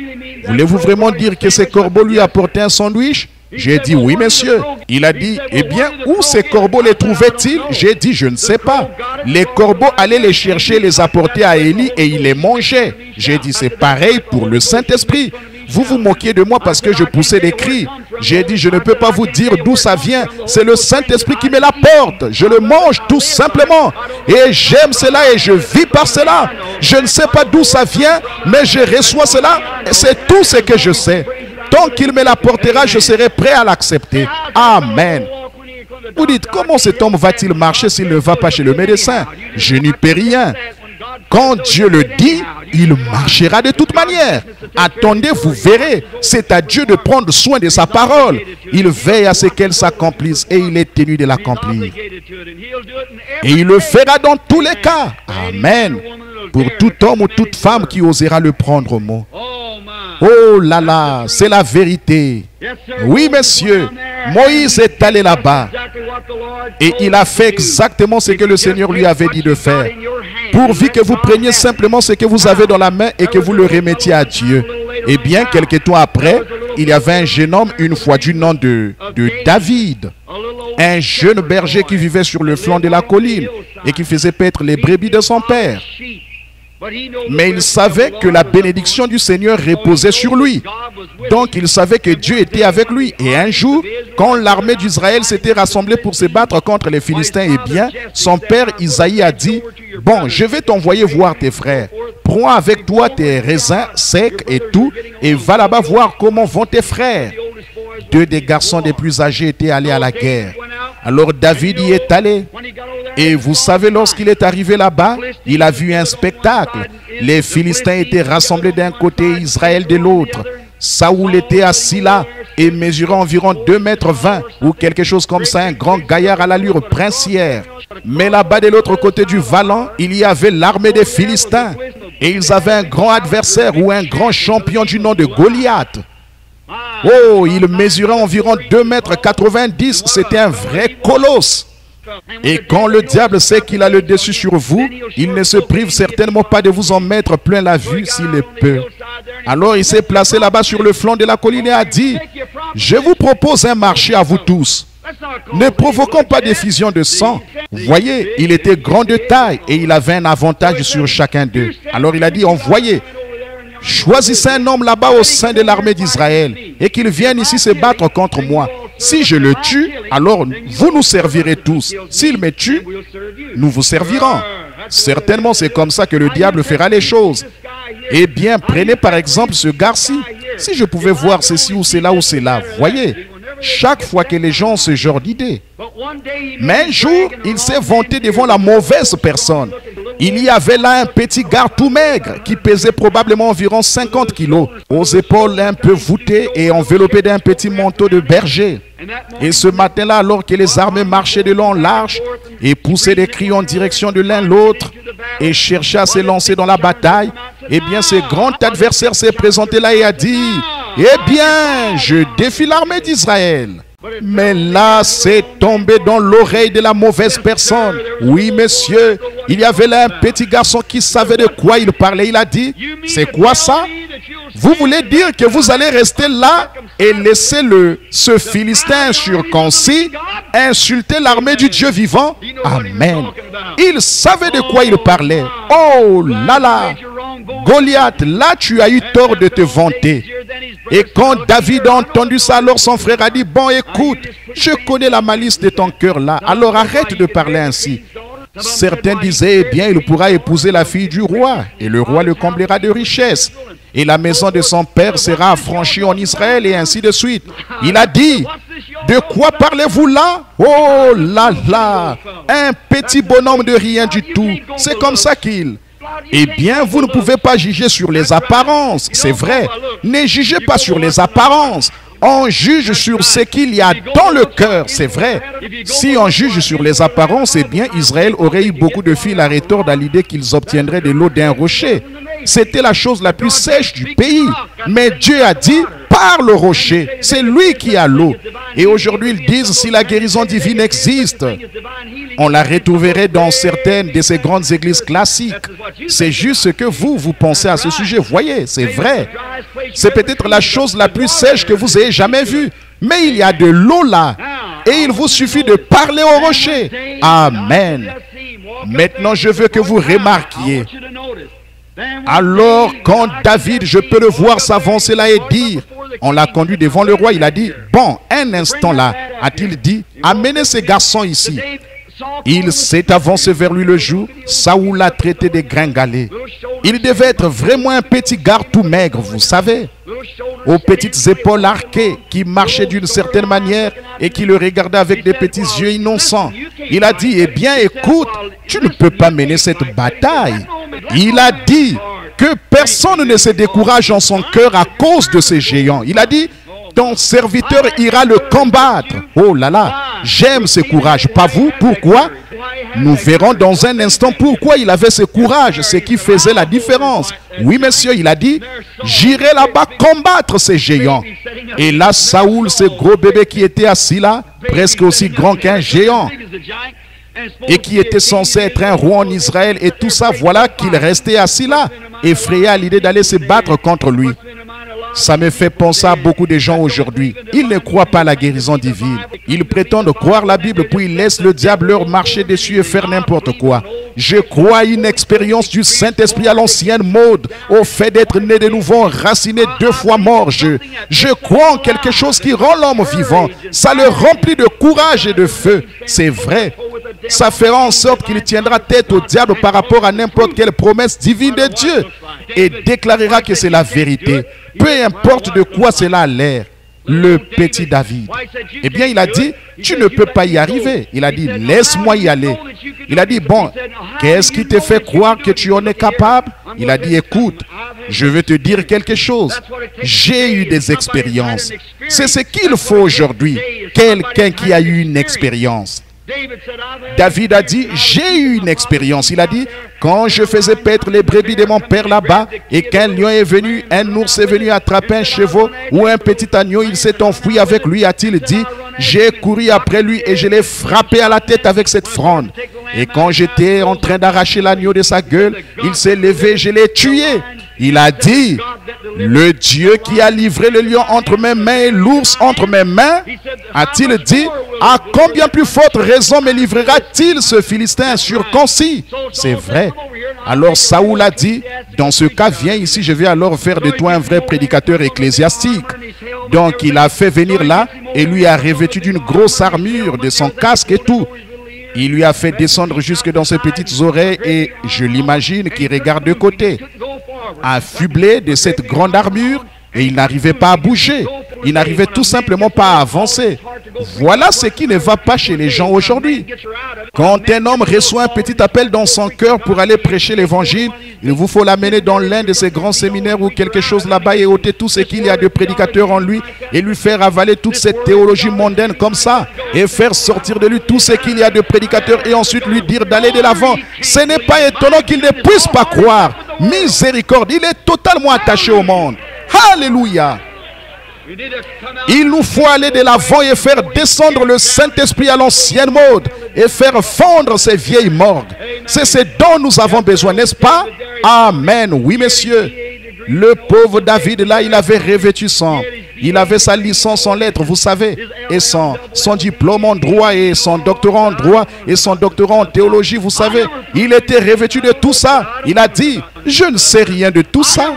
voulez-vous vraiment dire que ce corbeau lui apportait un sandwich? J'ai dit: oui, monsieur. Il a dit: eh bien, où ces corbeaux les trouvaient-ils? J'ai dit: je ne sais pas. Les corbeaux allaient les chercher, les apporter à Élie et il les mangeait. J'ai dit: c'est pareil pour le Saint-Esprit. Vous vous moquiez de moi parce que je poussais des cris. J'ai dit: je ne peux pas vous dire d'où ça vient. C'est le Saint-Esprit qui me l'apporte. Je le mange tout simplement. Et j'aime cela et je vis par cela. Je ne sais pas d'où ça vient, mais je reçois cela. C'est tout ce que je sais. Tant qu'il me l'apportera, je serai prêt à l'accepter. Amen. Vous dites: comment cet homme va-t-il marcher s'il ne va pas chez le médecin? Je n'y peux rien. Quand Dieu le dit, il marchera de toute manière. Attendez, vous verrez. C'est à Dieu de prendre soin de sa parole. Il veille à ce qu'elle s'accomplisse et il est tenu de l'accomplir. Et il le fera dans tous les cas. Amen. Pour tout homme ou toute femme qui osera le prendre au mot. Oh là là, c'est la vérité. Oui, monsieur, Moïse est allé là-bas et il a fait exactement ce que le Seigneur lui avait dit de faire. Pourvu que vous preniez simplement ce que vous avez dans la main et que vous le remettiez à Dieu. Eh bien, quelques temps après, il y avait un jeune homme, une fois du nom de David. Un jeune berger qui vivait sur le flanc de la colline et qui faisait paître les brebis de son père. Mais il savait que la bénédiction du Seigneur reposait sur lui. Donc il savait que Dieu était avec lui. Et un jour, quand l'armée d'Israël s'était rassemblée pour se battre contre les Philistins, eh bien, son père Isaïe a dit: bon, je vais t'envoyer voir tes frères. Prends avec toi tes raisins secs et tout, et va là-bas voir comment vont tes frères. Deux des garçons les plus âgés étaient allés à la guerre. Alors David y est allé. Et vous savez, lorsqu'il est arrivé là-bas, il a vu un spectacle. Les Philistins étaient rassemblés d'un côté, Israël de l'autre. Saoul était assis là et mesurait environ 2,20 m ou quelque chose comme ça, un grand gaillard à l'allure princière. Mais là-bas de l'autre côté du vallon, il y avait l'armée des Philistins. Et ils avaient un grand adversaire ou un grand champion du nom de Goliath. Oh, il mesurait environ 2,90 m. C'était un vrai colosse. Et quand le diable sait qu'il a le dessus sur vous, il ne se prive certainement pas de vous en mettre plein la vue s'il le peut. Alors il s'est placé là-bas sur le flanc de la colline et a dit: je vous propose un marché à vous tous. Ne provoquons pas d'effusion de sang. Vous voyez, il était grand de taille et il avait un avantage sur chacun d'eux. Alors il a dit: envoyez. choisissez un homme là-bas au sein de l'armée d'Israël et qu'il vienne ici se battre contre moi. Si je le tue, alors vous nous servirez tous. S'il me tue, nous vous servirons. Certainement, c'est comme ça que le diable fera les choses. Eh bien, prenez par exemple ce gars-ci. Si je pouvais voir ceci ou cela, voyez, chaque fois que les gens ont ce genre d'idée. Mais un jour, il s'est vanté devant la mauvaise personne. Il y avait là un petit gars tout maigre qui pesait probablement environ 50 kilos, aux épaules un peu voûtées et enveloppé d'un petit manteau de berger. Et ce matin-là, alors que les armées marchaient de long en large et poussaient des cris en direction de l'un l'autre et cherchaient à se lancer dans la bataille, eh bien, ce grand adversaire s'est présenté là et a dit: « Eh bien, je défie l'armée d'Israël. » Mais là, c'est tombé dans l'oreille de la mauvaise personne. Oui, monsieur, il y avait là un petit garçon qui savait de quoi il parlait. Il a dit: « C'est quoi ça? Vous voulez dire que vous allez rester là et laisser ce Philistin circoncis insulter l'armée du Dieu vivant? » Amen. Il savait de quoi il parlait. Oh là là! Goliath, là tu as eu tort de te vanter. Et quand David a entendu ça, alors son frère a dit: « Bon, écoute, je connais la malice de ton cœur là, alors arrête de parler ainsi. » Certains disaient: « Eh bien, il pourra épouser la fille du roi, et le roi le comblera de richesses. Et la maison de son père sera affranchie en Israël, et ainsi de suite. » Il a dit: « De quoi parlez-vous là? Oh là là, un petit bonhomme de rien du tout. C'est comme ça qu'il... » Eh bien, vous ne pouvez pas juger sur les apparences, c'est vrai. Ne jugez pas sur les apparences. On juge sur ce qu'il y a dans le cœur, c'est vrai. Si on juge sur les apparences, eh bien, Israël aurait eu beaucoup de fils à retordre à l'idée qu'ils obtiendraient de l'eau d'un rocher. C'était la chose la plus sèche du pays. Mais Dieu a dit: « Parle au rocher, c'est lui qui a l'eau. » Et aujourd'hui, ils disent: si la guérison divine existe, on la retrouverait dans certaines de ces grandes églises classiques. C'est juste ce que vous pensez à ce sujet. Voyez, c'est vrai. C'est peut-être la chose la plus sèche que vous ayez jamais vue. Mais il y a de l'eau là. Et il vous suffit de parler au rocher. Amen. Maintenant, je veux que vous remarquiez. Alors, quand David, je peux le voir s'avancer là et dire, on l'a conduit devant le roi, il a dit: « Bon, un instant là, a-t-il dit, amenez ces garçons ici. » Il s'est avancé vers lui le jour. Saoul l'a traité de gringalet. Il devait être vraiment un petit gars tout maigre, vous savez, aux petites épaules arquées, qui marchait d'une certaine manière et qui le regardait avec des petits yeux innocents. Il a dit: « Eh bien, écoute, tu ne peux pas mener cette bataille. » Il a dit que personne ne se décourage en son cœur à cause de ces géants. Il a dit: « Ton serviteur ira le combattre. » Oh là là, j'aime ce courage, pas vous? Pourquoi? Nous verrons dans un instant pourquoi il avait ce courage, ce qui faisait la différence. Oui, monsieur, il a dit: « J'irai là-bas combattre ces géants. » Et là, Saoul, ce gros bébé qui était assis là, presque aussi grand qu'un géant, et qui était censé être un roi en Israël, et tout ça, voilà qu'il restait assis là, effrayé à l'idée d'aller se battre contre lui. Ça me fait penser à beaucoup de gens aujourd'hui. Ils ne croient pas à la guérison divine. Ils prétendent croire la Bible, puis ils laissent le diable leur marcher dessus et faire n'importe quoi. Je crois à une expérience du Saint-Esprit à l'ancienne mode, au fait d'être né de nouveau, enraciné 2 fois mort. Je crois en quelque chose qui rend l'homme vivant. Ça le remplit de courage et de feu. C'est vrai. Ça fera en sorte qu'il tiendra tête au diable par rapport à n'importe quelle promesse divine de Dieu et déclarera que c'est la vérité. Peu importe de quoi cela a l'air. Le petit David, eh bien, il a dit: « Tu ne peux pas y arriver. » Il a dit: « Laisse-moi y aller. » Il a dit: « Bon, qu'est-ce qui te fait croire que tu en es capable? » Il a dit: « Écoute, je veux te dire quelque chose. J'ai eu des expériences. » C'est ce qu'il faut aujourd'hui. Quelqu'un qui a eu une expérience. David a dit: « J'ai eu une expérience. » Il a dit: « Quand je faisais paître les brebis de mon père là-bas et qu'un lion est venu, un ours est venu attraper un chevreau ou un petit agneau, il s'est enfui avec lui, a-t-il dit. J'ai couru après lui et je l'ai frappé à la tête avec cette fronde. Et quand j'étais en train d'arracher l'agneau de sa gueule, il s'est levé, je l'ai tué. » Il a dit: Le Dieu qui a livré le lion entre mes mains et l'ours entre mes mains, a-t-il dit, à combien plus forte raison me livrera-t-il ce Philistin incirconcis? C'est vrai. Alors Saoul a dit, dans ce cas, viens ici, je vais alors faire de toi un vrai prédicateur ecclésiastique. Donc il a fait venir là et lui a revêtu d'une grosse armure, de son casque et tout. Il lui a fait descendre jusque dans ses petites oreilles et je l'imagine qu'il regarde de côté, affublé de cette grande armure, et il n'arrivait pas à bouger. Il n'arrivait tout simplement pas à avancer. Voilà ce qui ne va pas chez les gens aujourd'hui. Quand un homme reçoit un petit appel dans son cœur pour aller prêcher l'évangile, il vous faut l'amener dans l'un de ces grands séminaires ou quelque chose là-bas et ôter tout ce qu'il y a de prédicateur en lui et lui faire avaler toute cette théologie mondaine comme ça et faire sortir de lui tout ce qu'il y a de prédicateur et ensuite lui dire d'aller de l'avant. Ce n'est pas étonnant qu'il ne puisse pas croire. Miséricorde, il est totalement attaché au monde. Alléluia. Il nous faut aller de l'avant et faire descendre le Saint-Esprit à l'ancienne mode et faire fondre ces vieilles morgues. C'est ce dont nous avons besoin, n'est-ce pas? Amen. Oui, messieurs. Le pauvre David, là, il avait revêtu il avait sa licence en lettres, vous savez, et son diplôme en droit et son doctorat en droit et son doctorat en théologie, vous savez. Il était revêtu de tout ça. Il a dit, je ne sais rien de tout ça.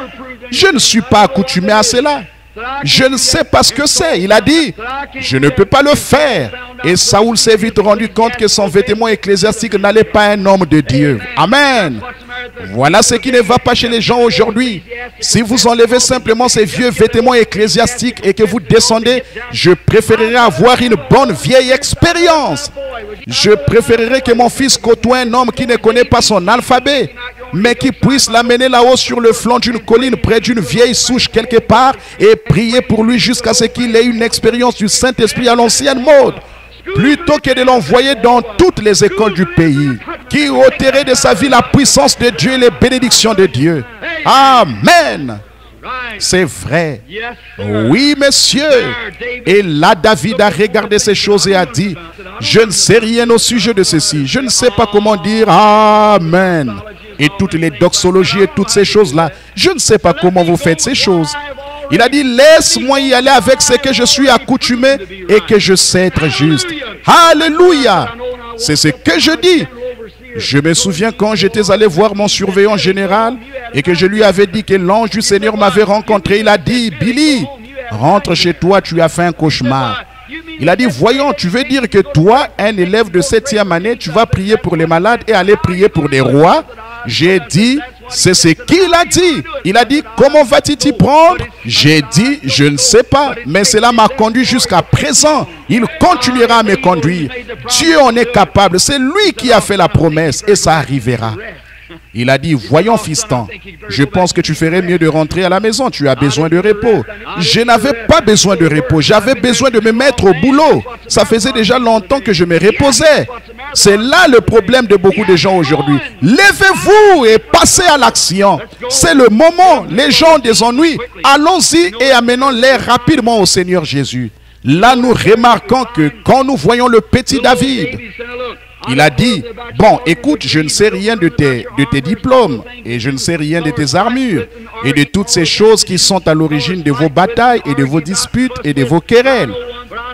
Je ne suis pas accoutumé à cela. Je ne sais pas ce que c'est. Il a dit, je ne peux pas le faire. Et Saoul s'est vite rendu compte que son vêtement ecclésiastique n'allait pas à un homme de Dieu. Amen. Voilà ce qui ne va pas chez les gens aujourd'hui. Si vous enlevez simplement ces vieux vêtements ecclésiastiques et que vous descendez, je préférerais avoir une bonne vieille expérience. Je préférerais que mon fils côtoie un homme qui ne connaît pas son alphabet, mais qui puisse l'amener là-haut sur le flanc d'une colline près d'une vieille souche quelque part et prier pour lui jusqu'à ce qu'il ait une expérience du Saint-Esprit à l'ancienne mode, plutôt que de l'envoyer dans toutes les écoles du pays, qui ôterait de sa vie la puissance de Dieu et les bénédictions de Dieu. Amen. C'est vrai. Oui, monsieur. Et là, David a regardé ces choses et a dit, je ne sais rien au sujet de ceci. Je ne sais pas comment dire Amen. Et toutes les doxologies et toutes ces choses-là, je ne sais pas comment vous faites ces choses. Il a dit, laisse-moi y aller avec ce que je suis accoutumé et que je sais être juste. Alléluia. C'est ce que je dis. Je me souviens quand j'étais allé voir mon surveillant général et que je lui avais dit que l'ange du Seigneur m'avait rencontré. Il a dit, Billy, rentre chez toi, tu as fait un cauchemar. Il a dit, voyons, tu veux dire que toi, un élève de 7e année, tu vas prier pour les malades et aller prier pour des rois? J'ai dit, c'est ce qu'il a dit. Il a dit, comment va-t-il t'y prendre? J'ai dit, je ne sais pas, mais cela m'a conduit jusqu'à présent. Il continuera à me conduire. Dieu en est capable. C'est lui qui a fait la promesse et ça arrivera. Il a dit, voyons fiston, je pense que tu ferais mieux de rentrer à la maison. Tu as besoin de repos. Je n'avais pas besoin de repos. J'avais besoin de me mettre au boulot. Ça faisait déjà longtemps que je me reposais. C'est là le problème de beaucoup de gens aujourd'hui. Levez-vous et passez à l'action. C'est le moment. Les gens ont des ennuis. Allons-y et amenons-les rapidement au Seigneur Jésus. Là, nous remarquons que quand nous voyons le petit David, il a dit, bon, écoute, je ne sais rien de tes diplômes et je ne sais rien de tes armures et de toutes ces choses qui sont à l'origine de vos batailles et de vos disputes et de vos querelles.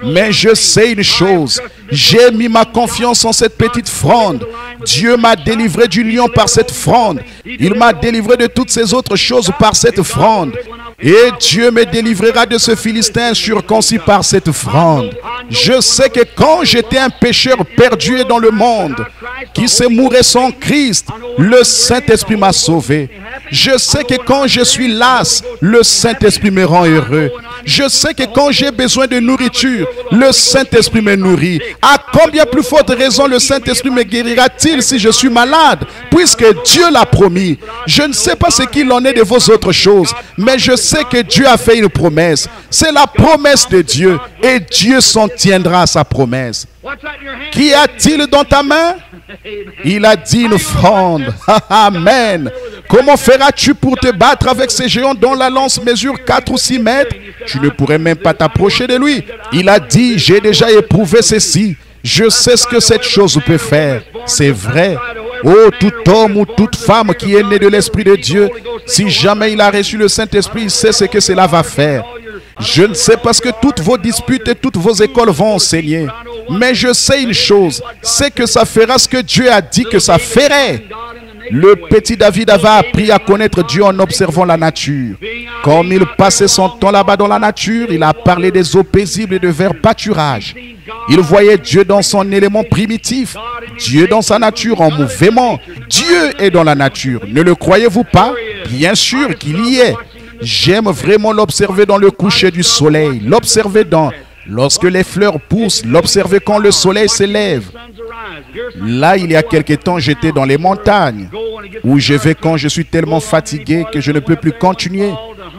Mais je sais une chose, j'ai mis ma confiance en cette petite fronde. Dieu m'a délivré du lion par cette fronde. Il m'a délivré de toutes ces autres choses par cette fronde. Et Dieu me délivrera de ce Philistin incirconcis par cette fronde. Je sais que quand j'étais un pécheur perdu dans le monde, qui se mourait sans Christ, le Saint-Esprit m'a sauvé. Je sais que quand je suis las, le Saint-Esprit me rend heureux. Je sais que quand j'ai besoin de nourriture, le Saint-Esprit me nourrit. À combien plus forte raison le Saint-Esprit me guérira-t-il si je suis malade, puisque Dieu l'a promis. Je ne sais pas ce qu'il en est de vos autres choses, mais je sais que Dieu a fait une promesse. C'est la promesse de Dieu et Dieu s'en tiendra à sa promesse. Qu'y a-t-il dans ta main? Il a dit une fronde. Amen. Comment feras-tu pour te battre avec ces géants dont la lance mesure 4 ou 6 mètres? Tu ne pourrais même pas t'approcher de lui. Il a dit, j'ai déjà éprouvé ceci. Je sais ce que cette chose peut faire. C'est vrai. Oh, tout homme ou toute femme qui est né de l'Esprit de Dieu, si jamais il a reçu le Saint-Esprit, il sait ce que cela va faire. Je ne sais pas ce que toutes vos disputes et toutes vos écoles vont enseigner. Mais je sais une chose, c'est que ça fera ce que Dieu a dit que ça ferait. Le petit David avait appris à connaître Dieu en observant la nature. Comme il passait son temps là-bas dans la nature, il a parlé des eaux paisibles et de verts pâturages. Il voyait Dieu dans son élément primitif, Dieu dans sa nature en mouvement. Dieu est dans la nature. Ne le croyez-vous pas? Bien sûr qu'il y est. J'aime vraiment l'observer dans le coucher du soleil, l'observer lorsque les fleurs poussent, l'observer quand le soleil s'élève. Là, il y a quelque temps, j'étais dans les montagnes, où je vais quand je suis tellement fatigué que je ne peux plus continuer.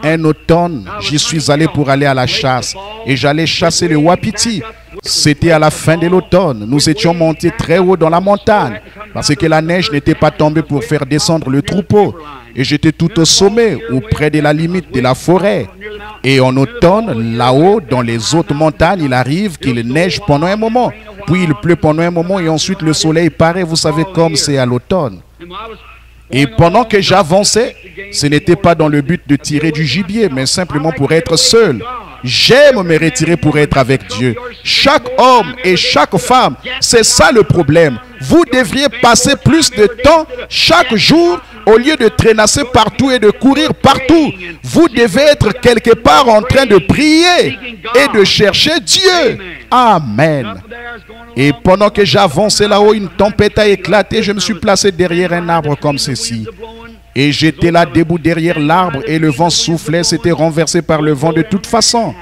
Un automne, j'y suis allé pour aller à la chasse, et j'allais chasser le wapiti. C'était à la fin de l'automne. Nous étions montés très haut dans la montagne, parce que la neige n'était pas tombée pour faire descendre le troupeau. Et j'étais tout au sommet, ou près de la limite de la forêt. Et en automne, là-haut, dans les hautes montagnes, il arrive qu'il neige pendant un moment. Puis il pleut pendant un moment et ensuite le soleil paraît, vous savez comme c'est à l'automne. Et pendant que j'avançais, ce n'était pas dans le but de tirer du gibier, mais simplement pour être seul. J'aime me retirer pour être avec Dieu. Chaque homme et chaque femme, c'est ça le problème. Vous devriez passer plus de temps chaque jour au lieu de traînasser partout et de courir partout. Vous devez être quelque part en train de prier et de chercher Dieu. Amen. Et pendant que j'avançais là-haut, une tempête a éclaté. Je me suis placé derrière un arbre comme ceci. Et j'étais là debout derrière l'arbre et le vent soufflait, c'était renversé par le vent de toute façon.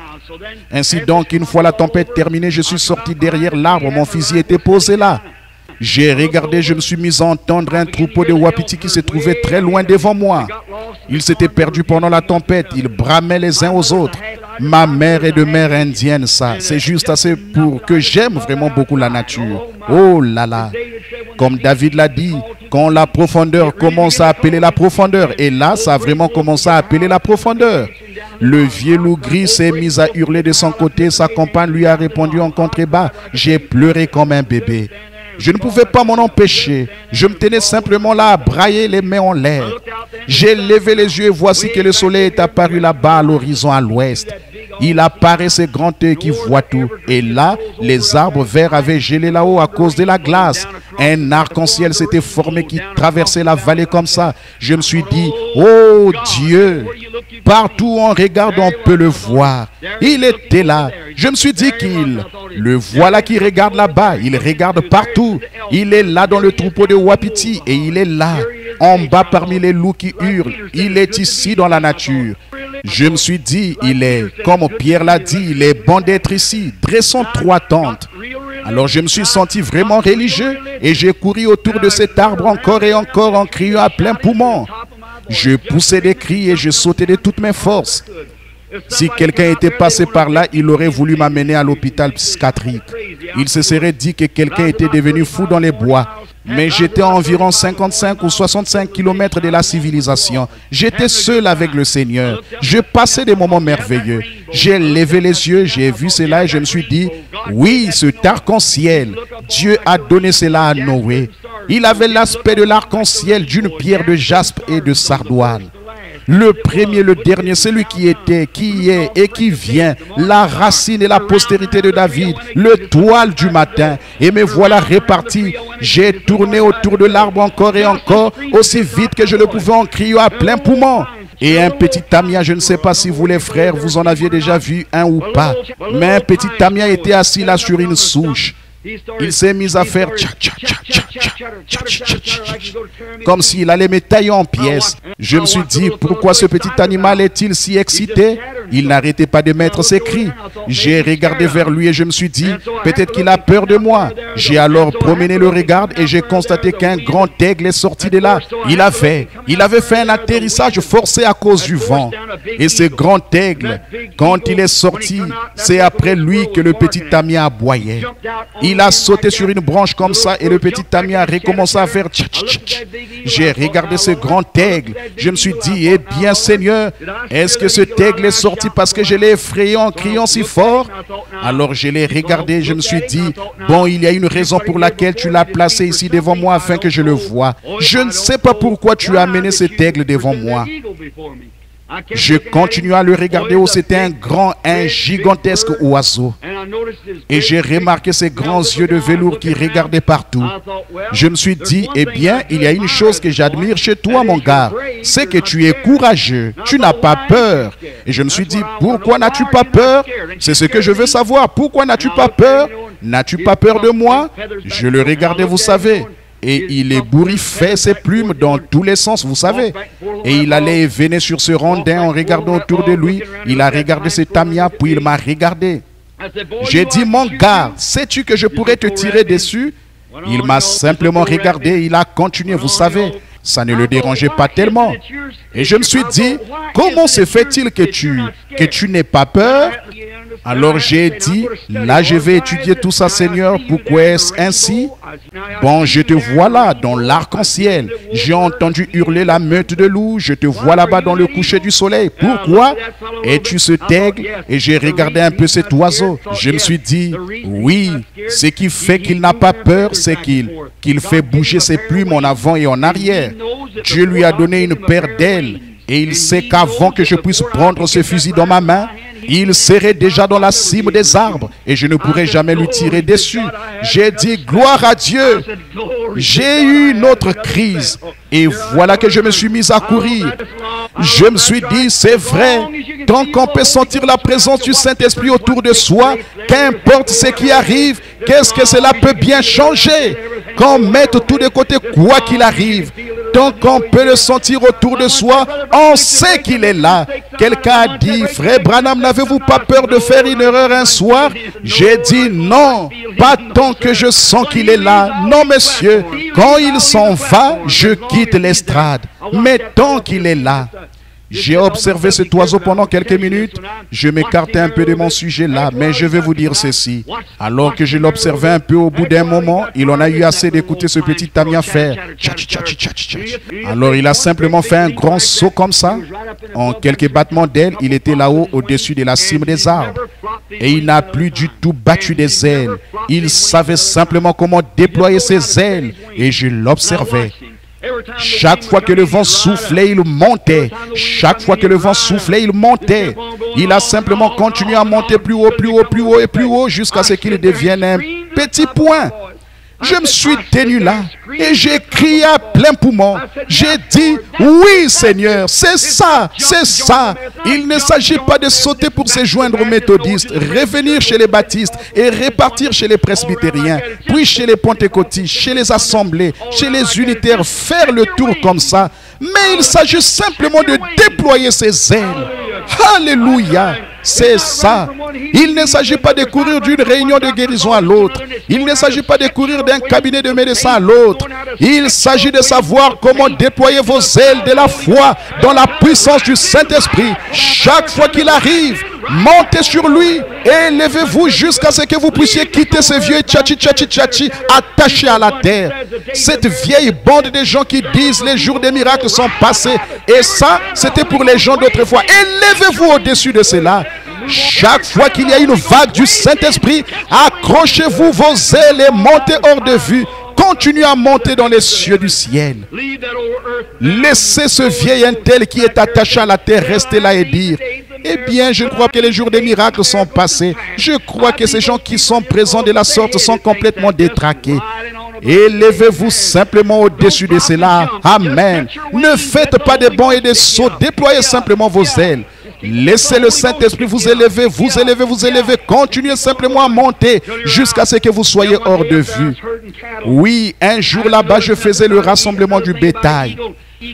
Ainsi donc, une fois la tempête terminée, je suis sorti derrière l'arbre, mon fusil était posé là. J'ai regardé, je me suis mis à entendre un troupeau de wapitis qui se trouvait très loin devant moi. Ils s'étaient perdus pendant la tempête, ils bramaient les uns aux autres. Ma mère est de mère indienne, ça. C'est juste assez pour que j'aime vraiment beaucoup la nature. Oh là là. Comme David l'a dit, quand la profondeur commence à appeler la profondeur. Et là, ça a vraiment commencé à appeler la profondeur. Le vieux loup gris s'est mis à hurler de son côté. Sa compagne lui a répondu en contrebas. J'ai pleuré comme un bébé. Je ne pouvais pas m'en empêcher. Je me tenais simplement là à brailler les mains en l'air. J'ai levé les yeux et voici que le soleil est apparu là-bas à l'horizon à l'ouest. Il apparaît ce grand œil qui voit tout. Et là, les arbres verts avaient gelé là-haut à cause de la glace. Un arc-en-ciel s'était formé qui traversait la vallée comme ça. Je me suis dit, oh Dieu, partout où on regarde, on peut le voir. Il était là. Je me suis dit le voilà qui regarde là-bas. Il regarde partout. Il est là dans le troupeau de wapitis et il est là, en bas parmi les loups qui hurlent. Il est ici dans la nature. Je me suis dit, comme Pierre l'a dit, il est bon d'être ici. Dressons 3 tentes. Alors je me suis senti vraiment religieux et j'ai couru autour de cet arbre encore et encore en criant à plein poumon. Je poussais des cris et je sautais de toutes mes forces. Si quelqu'un était passé par là, il aurait voulu m'amener à l'hôpital psychiatrique. Il se serait dit que quelqu'un était devenu fou dans les bois. Mais j'étais à environ 55 ou 65 kilomètres de la civilisation. J'étais seul avec le Seigneur. Je passais des moments merveilleux. J'ai levé les yeux, j'ai vu cela et je me suis dit, oui, cet arc-en-ciel, Dieu a donné cela à Noé. Il avait l'aspect de l'arc-en-ciel, d'une pierre de jaspe et de sardoine. Le premier, le dernier, celui qui était, qui est et qui vient, la racine et la postérité de David, le toile du matin. Et me voilà réparti. J'ai tourné autour de l'arbre encore et encore, aussi vite que je le pouvais en criant à plein poumon. Et un petit tamia, je ne sais pas si vous les frères, vous en aviez déjà vu un ou pas, mais un petit tamia était assis là sur une souche. Il s'est mis à faire comme s'il allait me tailler en pièces. Je me suis dit, pourquoi ce petit animal est-il si excité? Il n'arrêtait pas de mettre ses cris. J'ai regardé vers lui et je me suis dit, peut-être qu'il a peur de moi. J'ai alors promené le regard et j'ai constaté qu'un grand aigle est sorti de là. Il avait fait un atterrissage forcé à cause du vent. Et ce grand aigle, quand il est sorti, c'est après lui que le petit tamia aboyait. Il a sauté sur une branche comme ça et le petit tamia a recommencé à faire tch tch tch. J'ai regardé ce grand aigle. Je me suis dit, eh bien Seigneur, est-ce que cet aigle est sorti sorti parce que je l'ai effrayé en criant si fort. Alors je l'ai regardé, je me suis dit, bon, il y a une raison pour laquelle tu l'as placé ici devant moi afin que je le voie. Je ne sais pas pourquoi tu as amené cet aigle devant moi. Je continue à le regarder. Oh, c'était un gigantesque oiseau. Et j'ai remarqué ses grands yeux de velours qui regardaient partout. Je me suis dit, eh bien, il y a une chose que j'admire chez toi, mon gars. C'est que tu es courageux. Tu n'as pas peur. Et je me suis dit, pourquoi n'as-tu pas peur? C'est ce que je veux savoir. Pourquoi n'as-tu pas peur? N'as-tu pas peur de moi? Je le regardais, vous savez. Et il ébouriffait ses plumes dans tous les sens, vous savez. Et il allait et venait sur ce rondin en regardant autour de lui. Il a regardé ce tamia, puis il m'a regardé. J'ai dit, mon gars, sais-tu que je pourrais te tirer dessus? Il m'a simplement regardé, il a continué, vous savez. Ça ne le dérangeait pas tellement. Et je me suis dit, comment se fait-il que tu n'aies pas peur? Alors j'ai dit, là je vais étudier tout ça, Seigneur, pourquoi est-ce ainsi? Bon, je te vois là, dans l'arc-en-ciel. J'ai entendu hurler la meute de loups, je te vois là-bas dans le coucher du soleil. Pourquoi es-tu ce aigle? Et j'ai regardé un peu cet oiseau. Je me suis dit, oui, ce qui fait qu'il n'a pas peur, c'est qu'il fait bouger ses plumes en avant et en arrière. Dieu lui a donné une paire d'ailes. Et il sait qu'avant que je puisse prendre ce fusil dans ma main, il serait déjà dans la cime des arbres et je ne pourrais jamais lui tirer dessus. J'ai dit, gloire à Dieu. J'ai eu une autre crise et voilà que je me suis mis à courir. Je me suis dit, c'est vrai, tant qu'on peut sentir la présence du Saint-Esprit autour de soi, qu'importe ce qui arrive, qu'est-ce que cela peut bien changer? Qu'on mette tout de côté quoi qu'il arrive, tant qu'on peut le sentir autour de soi, on sait qu'il est là. Quelqu'un a dit, frère Branham, n'avez-vous pas peur de faire une erreur un soir? J'ai dit non, pas tant que je sens qu'il est là. Non, monsieur, quand il s'en va, je quitte l'estrade. Mais tant qu'il est là, j'ai observé cet oiseau pendant quelques minutes. Je m'écartais un peu de mon sujet là, mais je vais vous dire ceci. Alors que je l'observais un peu, au bout d'un moment, il en a eu assez d'écouter ce petit tamia faire. Alors il a simplement fait un grand saut comme ça. En quelques battements d'ailes, il était là-haut au-dessus de la cime des arbres. Et il n'a plus du tout battu des ailes. Il savait simplement comment déployer ses ailes. Et je l'observais. Chaque fois que le vent soufflait, il montait. Chaque fois que le vent soufflait, il montait. Il a simplement continué à monter plus haut, plus haut, plus haut et plus haut jusqu'à ce qu'il devienne un petit point. Je me suis tenu là et j'ai crié à plein poumon. J'ai dit, oui Seigneur, c'est ça, c'est ça. Il ne s'agit pas de sauter pour se joindre aux méthodistes, revenir chez les baptistes et repartir chez les presbytériens, puis chez les pentecôtistes, chez les assemblées, chez les unitaires, faire le tour comme ça. Mais il s'agit simplement de déployer ses ailes. Alléluia. C'est ça. Il ne s'agit pas de courir d'une réunion de guérison à l'autre. Il ne s'agit pas de courir d'un cabinet de médecin à l'autre. Il s'agit de savoir comment déployer vos ailes de la foi dans la puissance du Saint-Esprit. Chaque fois qu'il arrive, montez sur lui et élevez-vous jusqu'à ce que vous puissiez quitter ce vieux tchachi attaché à la terre. Cette vieille bande de gens qui disent les jours des miracles sont passés. Et ça, c'était pour les gens d'autrefois. Élevez-vous au-dessus de cela. Chaque fois qu'il y a une vague du Saint-Esprit, accrochez-vous vos ailes et montez hors de vue. Continuez à monter dans les cieux du ciel. Laissez ce vieil intel qui est attaché à la terre rester là et dire, eh bien, je crois que les jours des miracles sont passés. Je crois que ces gens qui sont présents de la sorte sont complètement détraqués. Élevez-vous simplement au-dessus de cela. Amen. Ne faites pas de bonds et de sauts. Déployez simplement vos ailes. Laissez le Saint-Esprit vous élever, vous élever, vous élever. Continuez simplement à monter jusqu'à ce que vous soyez hors de vue. Oui, un jour là-bas, je faisais le rassemblement du bétail.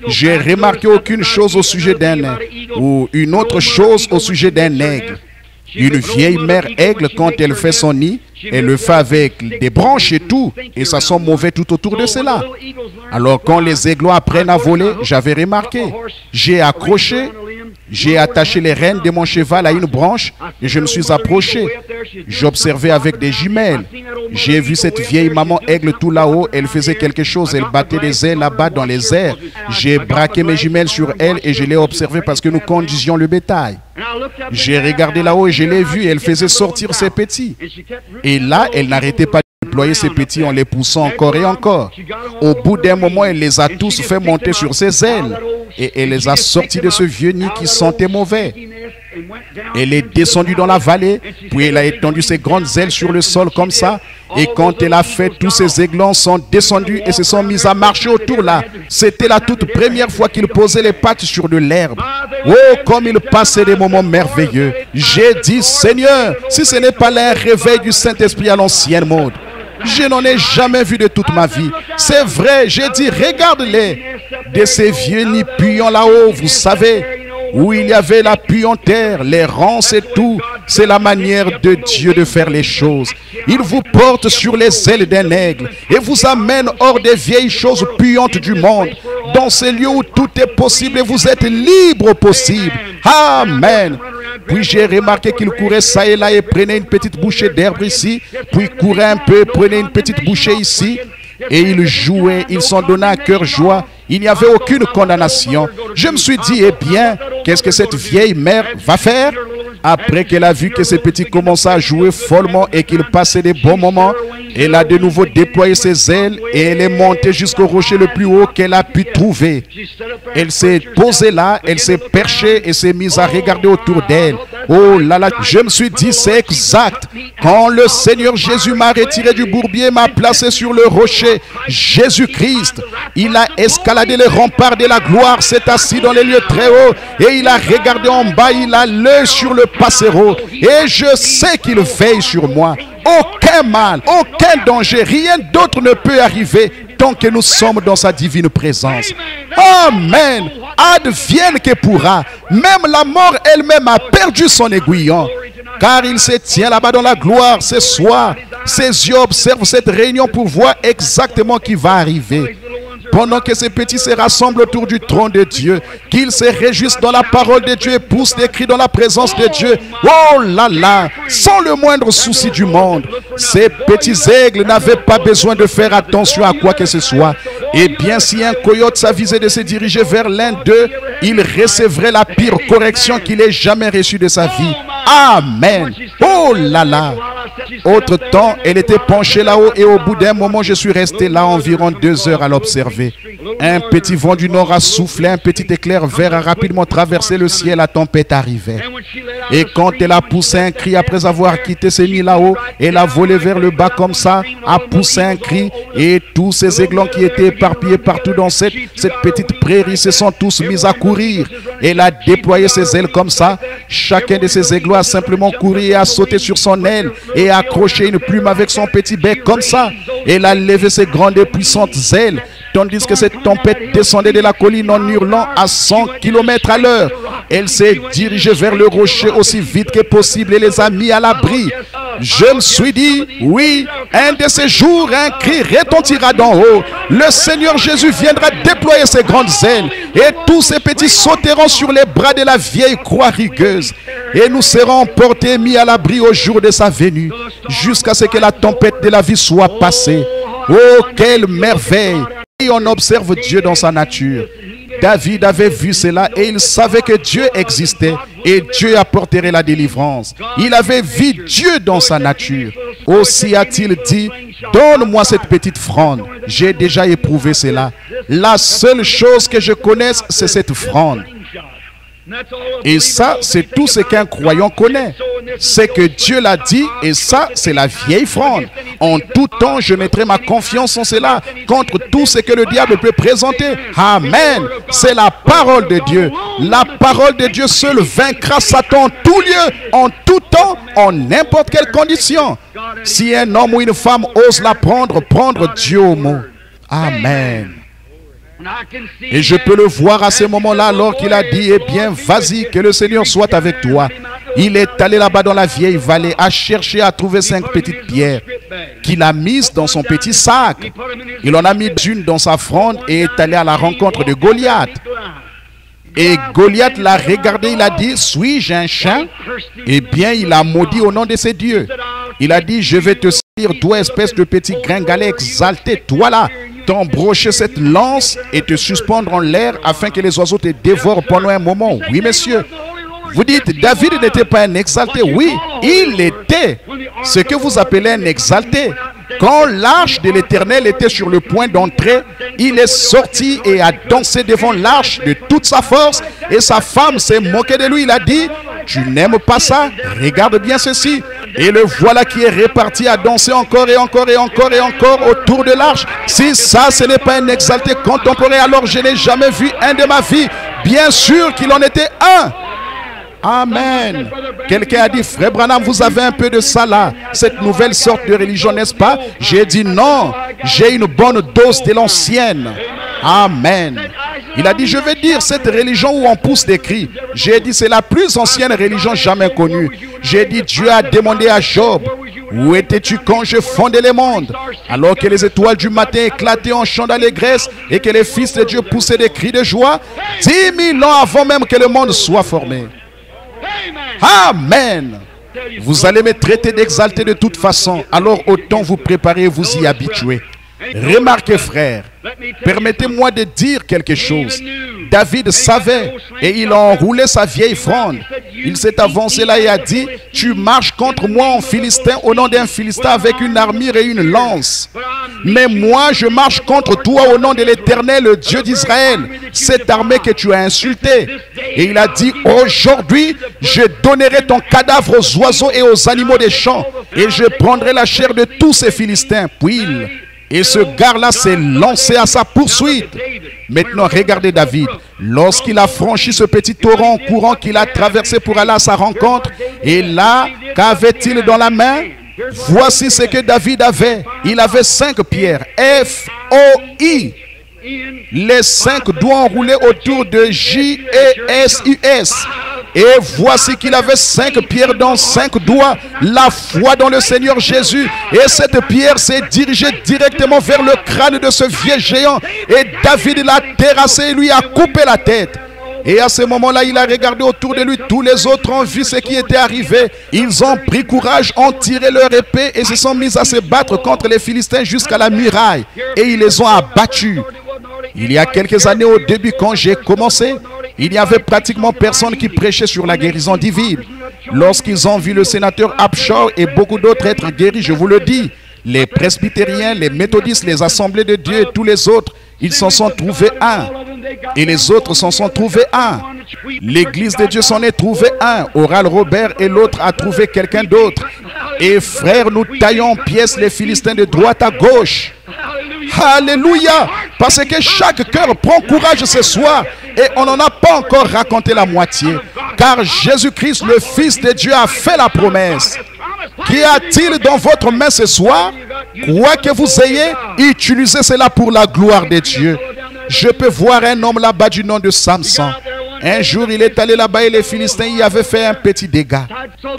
J'ai remarqué aucune chose au sujet d'un aigle ou une autre chose au sujet d'un aigle. Une vieille mère aigle, quand elle fait son nid, elle le fait avec des branches et tout, et ça sent mauvais tout autour de cela. Alors quand les aiglois apprennent à voler, j'avais remarqué, j'ai accroché J'ai attaché les rênes de mon cheval à une branche et je me suis approché. J'observais avec des jumelles. J'ai vu cette vieille maman aigle tout là-haut. Elle faisait quelque chose. Elle battait des ailes là-bas dans les airs. J'ai braqué mes jumelles sur elle et je l'ai observée parce que nous conduisions le bétail. J'ai regardé là-haut et je l'ai vue. Elle faisait sortir ses petits. Et là, elle n'arrêtait pas de déployer ses petits en les poussant encore et encore. Au bout d'un moment, elle les a tous fait monter sur ses ailes. Et elle les a sortis de ce vieux nid qui sentait mauvais. Elle est descendue dans la vallée, puis elle a étendu ses grandes ailes sur le sol comme ça. Et quand elle a fait, tous ces aiglons sont descendus et se sont mis à marcher autour là. C'était la toute première fois qu'ils posaient les pattes sur de l'herbe. Oh, comme ils passaient des moments merveilleux. J'ai dit, Seigneur, si ce n'est pas là un réveil du Saint-Esprit à l'ancienne mode. Je n'en ai jamais vu de toute ma vie. C'est vrai, j'ai dit, regarde-les. De ces vieux nids puants là-haut, vous savez, où il y avait la puanteur, les ronces et tout. C'est la manière de Dieu de faire les choses. Il vous porte sur les ailes d'un aigle et vous amène hors des vieilles choses puantes du monde. Dans ces lieux où tout est possible et vous êtes libre possible. Amen. Puis j'ai remarqué qu'il courait ça et là et prenait une petite bouchée d'herbe ici. Puis courait un peu, prenait une petite bouchée ici. Et ils jouaient, ils s'en donnaient à cœur joie. Il n'y avait aucune condamnation. Je me suis dit, eh bien, qu'est-ce que cette vieille mère va faire? Après qu'elle a vu que ses petits commençaient à jouer follement et qu'ils passaient des bons moments, elle a de nouveau déployé ses ailes et elle est montée jusqu'au rocher le plus haut qu'elle a pu trouver. Elle s'est posée là, elle s'est perchée et s'est mise à regarder autour d'elle. Oh là là, je me suis dit, c'est exact. Quand le Seigneur Jésus m'a retiré du bourbier, m'a placé sur le rocher, Jésus-Christ, il a escaladé les remparts de la gloire, s'est assis dans les lieux très hauts et il a regardé en bas, il a l'œil sur le passereau et je sais qu'il veille sur moi. Aucun mal, aucun danger, rien d'autre ne peut arriver tant que nous sommes dans sa divine présence. Amen. Advienne que pourra. Même la mort elle-même a perdu son aiguillon. Car il se tient là-bas dans la gloire ce soir. Ses yeux observent cette réunion pour voir exactement ce qui va arriver. Pendant que ces petits se rassemblent autour du trône de Dieu, qu'ils se réjouissent dans la parole de Dieu et poussent des cris dans la présence de Dieu. Oh là là, sans le moindre souci du monde. Ces petits aigles n'avaient pas besoin de faire attention à quoi que ce soit. Et bien si un coyote s'avisait de se diriger vers l'un d'eux, il recevrait la pire correction qu'il ait jamais reçue de sa vie. Amen. Oh là là. Autre temps, elle était penchée là-haut et au bout d'un moment, je suis resté là environ 2 heures à l'observer. Un petit vent du nord a soufflé, un petit éclair vert a rapidement traversé le ciel, la tempête arrivait. Et quand elle a poussé un cri après avoir quitté ses nids là-haut, elle a volé vers le bas comme ça, a poussé un cri et tous ces aiglons qui étaient éparpillés partout dans cette petite prairie se sont tous mis à courir. Elle a déployé ses ailes comme ça. Chacun de ces aiglons a simplement couru et a sauté sur son aile et a accroché une plume avec son petit bec comme ça. Elle a levé ses grandes et puissantes ailes, tandis que cette tempête descendait de la colline en hurlant à 100 km à l'heure. Elle s'est dirigée vers le rocher aussi vite que possible et les a mis à l'abri. Je me suis dit, oui, un de ces jours, un cri retentira d'en haut. Le Seigneur Jésus viendra déployer ses grandes ailes et tous ces petits sauteront sur les bras de la vieille croix rugueuse. Et nous serons portés et mis à l'abri au jour de sa venue, jusqu'à ce que la tempête de la vie soit passée. Oh, quelle merveille! Et on observe Dieu dans sa nature. David avait vu cela et il savait que Dieu existait et Dieu apporterait la délivrance. Il avait vu Dieu dans sa nature. Aussi a-t-il dit, donne-moi cette petite fronde. J'ai déjà éprouvé cela. La seule chose que je connaisse, c'est cette fronde. Et ça, c'est tout ce qu'un croyant connaît. C'est que Dieu l'a dit et ça, c'est la vieille fronde. En tout temps, je mettrai ma confiance en cela contre tout ce que le diable peut présenter. Amen. C'est la parole de Dieu. La parole de Dieu seule vaincra Satan en tout lieu, en tout temps, en n'importe quelle condition. Si un homme ou une femme ose la prendre Dieu au mot. Amen. Et je peux le voir à ce moment-là alors qu'il a dit, eh bien, vas-y, que le Seigneur soit avec toi. Il est allé là-bas dans la vieille vallée à chercher à trouver 5 petites pierres qu'il a mises dans son petit sac. Il en a mis une dans sa fronde et est allé à la rencontre de Goliath. Et Goliath l'a regardé, il a dit, suis-je un chien? Eh bien, il a maudit au nom de ses dieux. Il a dit, je vais te salir, toi, espèce de petit gringalet exalté, toi là, t'embrocher cette lance et te suspendre en l'air afin que les oiseaux te dévorent pendant un moment. Oui, messieurs. Vous dites, David n'était pas un exalté. Oui, il était ce que vous appelez un exalté. Quand l'arche de l'Éternel était sur le point d'entrer, il est sorti et a dansé devant l'arche de toute sa force. Et sa femme s'est moquée de lui. Il a dit, tu n'aimes pas ça? Regarde bien ceci. Et le voilà qui est reparti à danser encore et encore et encore et encore autour de l'arche. Si ça, ce n'est pas un exalté contemporain, alors je n'ai jamais vu un de ma vie. Bien sûr qu'il en était un. Amen. Quelqu'un a dit, frère Branham, vous avez un peu de ça là, cette nouvelle sorte de religion, n'est-ce pas? J'ai dit non, j'ai une bonne dose de l'ancienne. Amen. Il a dit, je vais dire cette religion où on pousse des cris. J'ai dit, c'est la plus ancienne religion jamais connue. J'ai dit, Dieu a demandé à Job, où étais-tu quand je fondais les mondes? Alors que les étoiles du matin éclataient en chants d'allégresse et que les fils de Dieu poussaient des cris de joie, 10 000 ans avant même que le monde soit formé. Amen. Vous allez me traiter d'exalté de toute façon. Alors autant vous préparer et vous y habituer. Remarquez, frère, permettez-moi de dire quelque chose. David savait et il a enroulé sa vieille fronde. Il s'est avancé là et a dit, tu marches contre moi en Philistin au nom d'un Philistin avec une armure et une lance. Mais moi je marche contre toi au nom de l'Éternel, le Dieu d'Israël, cette armée que tu as insultée. Et il a dit, aujourd'hui je donnerai ton cadavre aux oiseaux et aux animaux des champs et je prendrai la chair de tous ces Philistins. Puis et ce gars-là s'est lancé à sa poursuite. Maintenant, regardez David. Lorsqu'il a franchi ce petit torrent courant qu'il a traversé pour aller à sa rencontre, et là, qu'avait-il dans la main? Voici ce que David avait. Il avait 5 pierres. F-O-I. Les 5 doigts enroulés autour de J-E-S-U-S. Et voici qu'il avait 5 pierres dans 5 doigts, la foi dans le Seigneur Jésus. Et cette pierre s'est dirigée directement vers le crâne de ce vieux géant. Et David l'a terrassé et lui a coupé la tête. Et à ce moment-là, il a regardé autour de lui. Tous les autres ont vu ce qui était arrivé. Ils ont pris courage, ont tiré leur épée et se sont mis à se battre contre les Philistins jusqu'à la muraille. Et ils les ont abattus. Il y a quelques années, au début, quand j'ai commencé, il n'y avait pratiquement personne qui prêchait sur la guérison divine. Lorsqu'ils ont vu le sénateur Upshaw et beaucoup d'autres être guéris, je vous le dis, les presbytériens, les méthodistes, les assemblées de Dieu et tous les autres, ils s'en sont trouvés un. Et les autres s'en sont trouvés un. L'église de Dieu s'en est trouvé un. Oral Robert et l'autre a trouvé quelqu'un d'autre. Et frères, nous taillons en pièces les Philistins de droite à gauche. Alléluia. Parce que chaque cœur prend courage ce soir. Et on n'en a pas encore raconté la moitié. Car Jésus-Christ, le Fils de Dieu, a fait la promesse. Qu'y a-t-il dans votre main ce soir? Quoi que vous ayez, utilisez cela pour la gloire de Dieu. Je peux voir un homme là-bas du nom de Samson. Un jour, il est allé là-bas et les Philistins y avaient fait un petit dégât.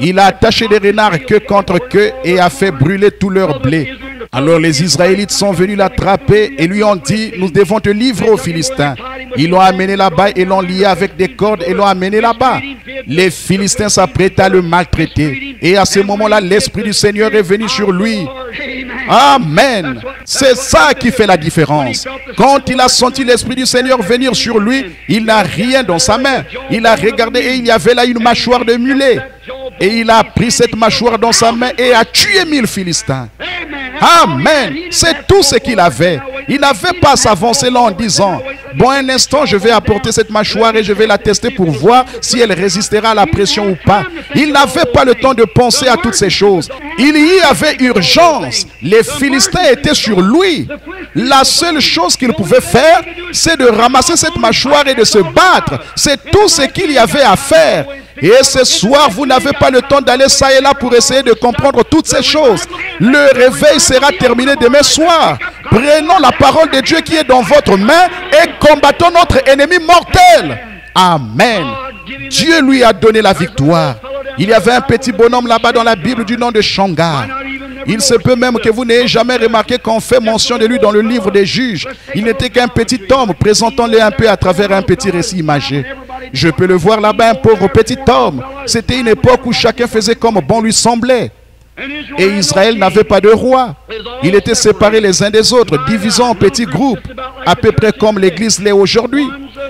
Il a attaché des renards queue contre queue et a fait brûler tout leur blé. Alors les Israélites sont venus l'attraper et lui ont dit, nous devons te livrer aux Philistins. Ils l'ont amené là-bas et l'ont lié avec des cordes et l'ont amené là-bas. Les Philistins s'apprêtaient à le maltraiter. Et à ce moment-là, l'Esprit du Seigneur est venu sur lui. Amen. C'est ça qui fait la différence. Quand il a senti l'Esprit du Seigneur venir sur lui, il n'a rien dans sa main. Il a regardé et il y avait là une mâchoire de mulet. Et il a pris cette mâchoire dans sa main et a tué 1000 Philistins. Amen. C'est tout ce qu'il avait. Il n'avait pas à s'avancer là en disant, bon, un instant, je vais apporter cette mâchoire et je vais la tester pour voir si elle résistera à la pression ou pas. Il n'avait pas le temps de penser à toutes ces choses. Il y avait urgence. Les Philistins étaient sur lui. La seule chose qu'il pouvait faire, c'est de ramasser cette mâchoire et de se battre. C'est tout ce qu'il y avait à faire. Et ce soir, vous n'avez pas le temps d'aller ça et là pour essayer de comprendre toutes ces choses. Le réveil sera terminé demain soir. Prenons la parole de Dieu qui est dans votre main et combattons notre ennemi mortel. Amen. Dieu lui a donné la victoire. Il y avait un petit bonhomme là-bas dans la Bible du nom de Shamgar. Il se peut même que vous n'ayez jamais remarqué qu'on fait mention de lui dans le livre des Juges. Il n'était qu'un petit homme, présentant-le un peu à travers un petit récit imagé. Je peux le voir là-bas, un pauvre petit homme. C'était une époque où chacun faisait comme bon lui semblait. Et Israël n'avait pas de roi. Il était séparé les uns des autres, divisé en petits groupes, à peu près comme l'Église l'est aujourd'hui.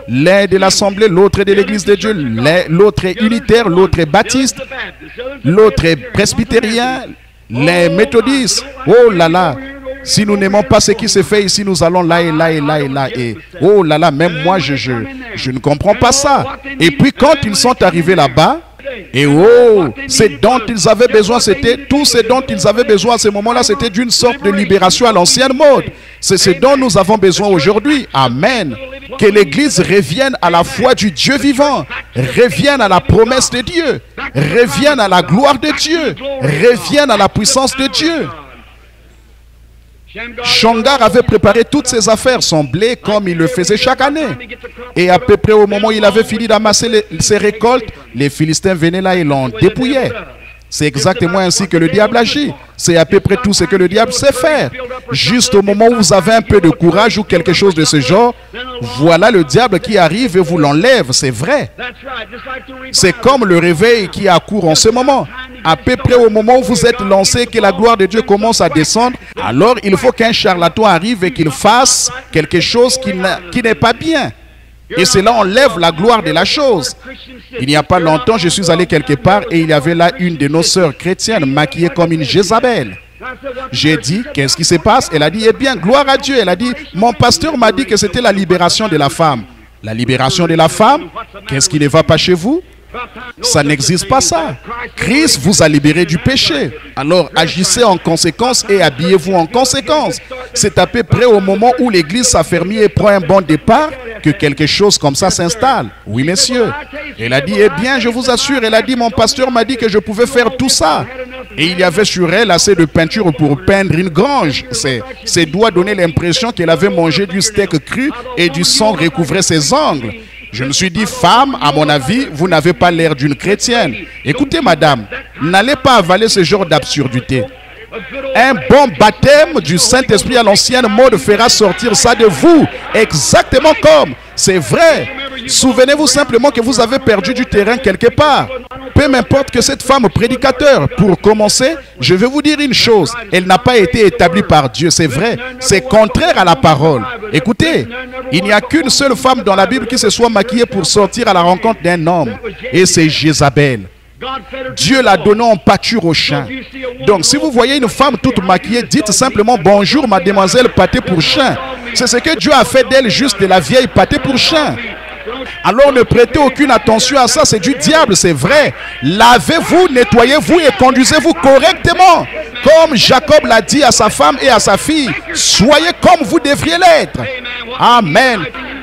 L'un est de l'Assemblée, l'autre est de l'Église de Dieu, l'autre est unitaire, l'autre est baptiste, l'autre est presbytérien, les méthodistes. Oh là là! Si nous n'aimons pas ce qui se fait ici, nous allons là et là et là et là. Et oh là là, même moi, je ne comprends pas ça. Et puis quand ils sont arrivés là-bas, et oh, ce dont ils avaient besoin, c'était tout ce dont ils avaient besoin à ce moment-là, c'était d'une sorte de libération à l'ancienne mode. C'est ce dont nous avons besoin aujourd'hui. Amen. Que l'Église revienne à la foi du Dieu vivant, revienne à la promesse de Dieu, revienne à la gloire de Dieu, revienne à la puissance de Dieu. Shamgar avait préparé toutes ses affaires, son blé comme il le faisait chaque année. Et à peu près au moment où il avait fini d'amasser ses récoltes, les Philistins venaient là et l'en dépouillaient. C'est exactement ainsi que le diable agit. C'est à peu près tout ce que le diable sait faire. Juste au moment où vous avez un peu de courage ou quelque chose de ce genre, voilà le diable qui arrive et vous l'enlève. C'est vrai. C'est comme le réveil qui accourt en ce moment. À peu près au moment où vous êtes lancé, que la gloire de Dieu commence à descendre, alors il faut qu'un charlatan arrive et qu'il fasse quelque chose qui n'est pas bien. Et cela enlève la gloire de la chose. Il n'y a pas longtemps, je suis allé quelque part et il y avait là une de nos sœurs chrétiennes maquillée comme une Jézabel. J'ai dit, qu'est-ce qui se passe? Elle a dit, eh bien, gloire à Dieu. Elle a dit, mon pasteur m'a dit que c'était la libération de la femme. La libération de la femme? Qu'est-ce qui ne va pas chez vous? Ça n'existe pas ça. Christ vous a libéré du péché. Alors agissez en conséquence et habillez-vous en conséquence. C'est à peu près au moment où l'église s'affermit et prend un bon départ que quelque chose comme ça s'installe. Oui, messieurs. Elle a dit, eh bien, je vous assure, elle a dit, mon pasteur m'a dit que je pouvais faire tout ça. Et il y avait sur elle assez de peinture pour peindre une grange. Ses doigts donnaient l'impression qu'elle avait mangé du steak cru et du sang recouvrait ses ongles. Je me suis dit, femme, à mon avis, vous n'avez pas l'air d'une chrétienne. Écoutez, madame, n'allez pas avaler ce genre d'absurdité. Un bon baptême du Saint-Esprit à l'ancienne mode fera sortir ça de vous. Exactement comme. C'est vrai. Souvenez-vous simplement que vous avez perdu du terrain quelque part. Peu m'importe que cette femme prédicateur. Pour commencer, je vais vous dire une chose. Elle n'a pas été établie par Dieu, c'est vrai. C'est contraire à la parole. Écoutez, il n'y a qu'une seule femme dans la Bible qui se soit maquillée pour sortir à la rencontre d'un homme. Et c'est Jézabel. Dieu l'a donné en pâture aux chiens. Donc si vous voyez une femme toute maquillée, dites simplement bonjour mademoiselle pâté pour chien. C'est ce que Dieu a fait d'elle, juste de la vieille pâté pour chien. Alors ne prêtez aucune attention à ça, c'est du diable, c'est vrai. Lavez-vous, nettoyez-vous et conduisez-vous correctement. Comme Jacob l'a dit à sa femme et à sa fille, soyez comme vous devriez l'être. Amen.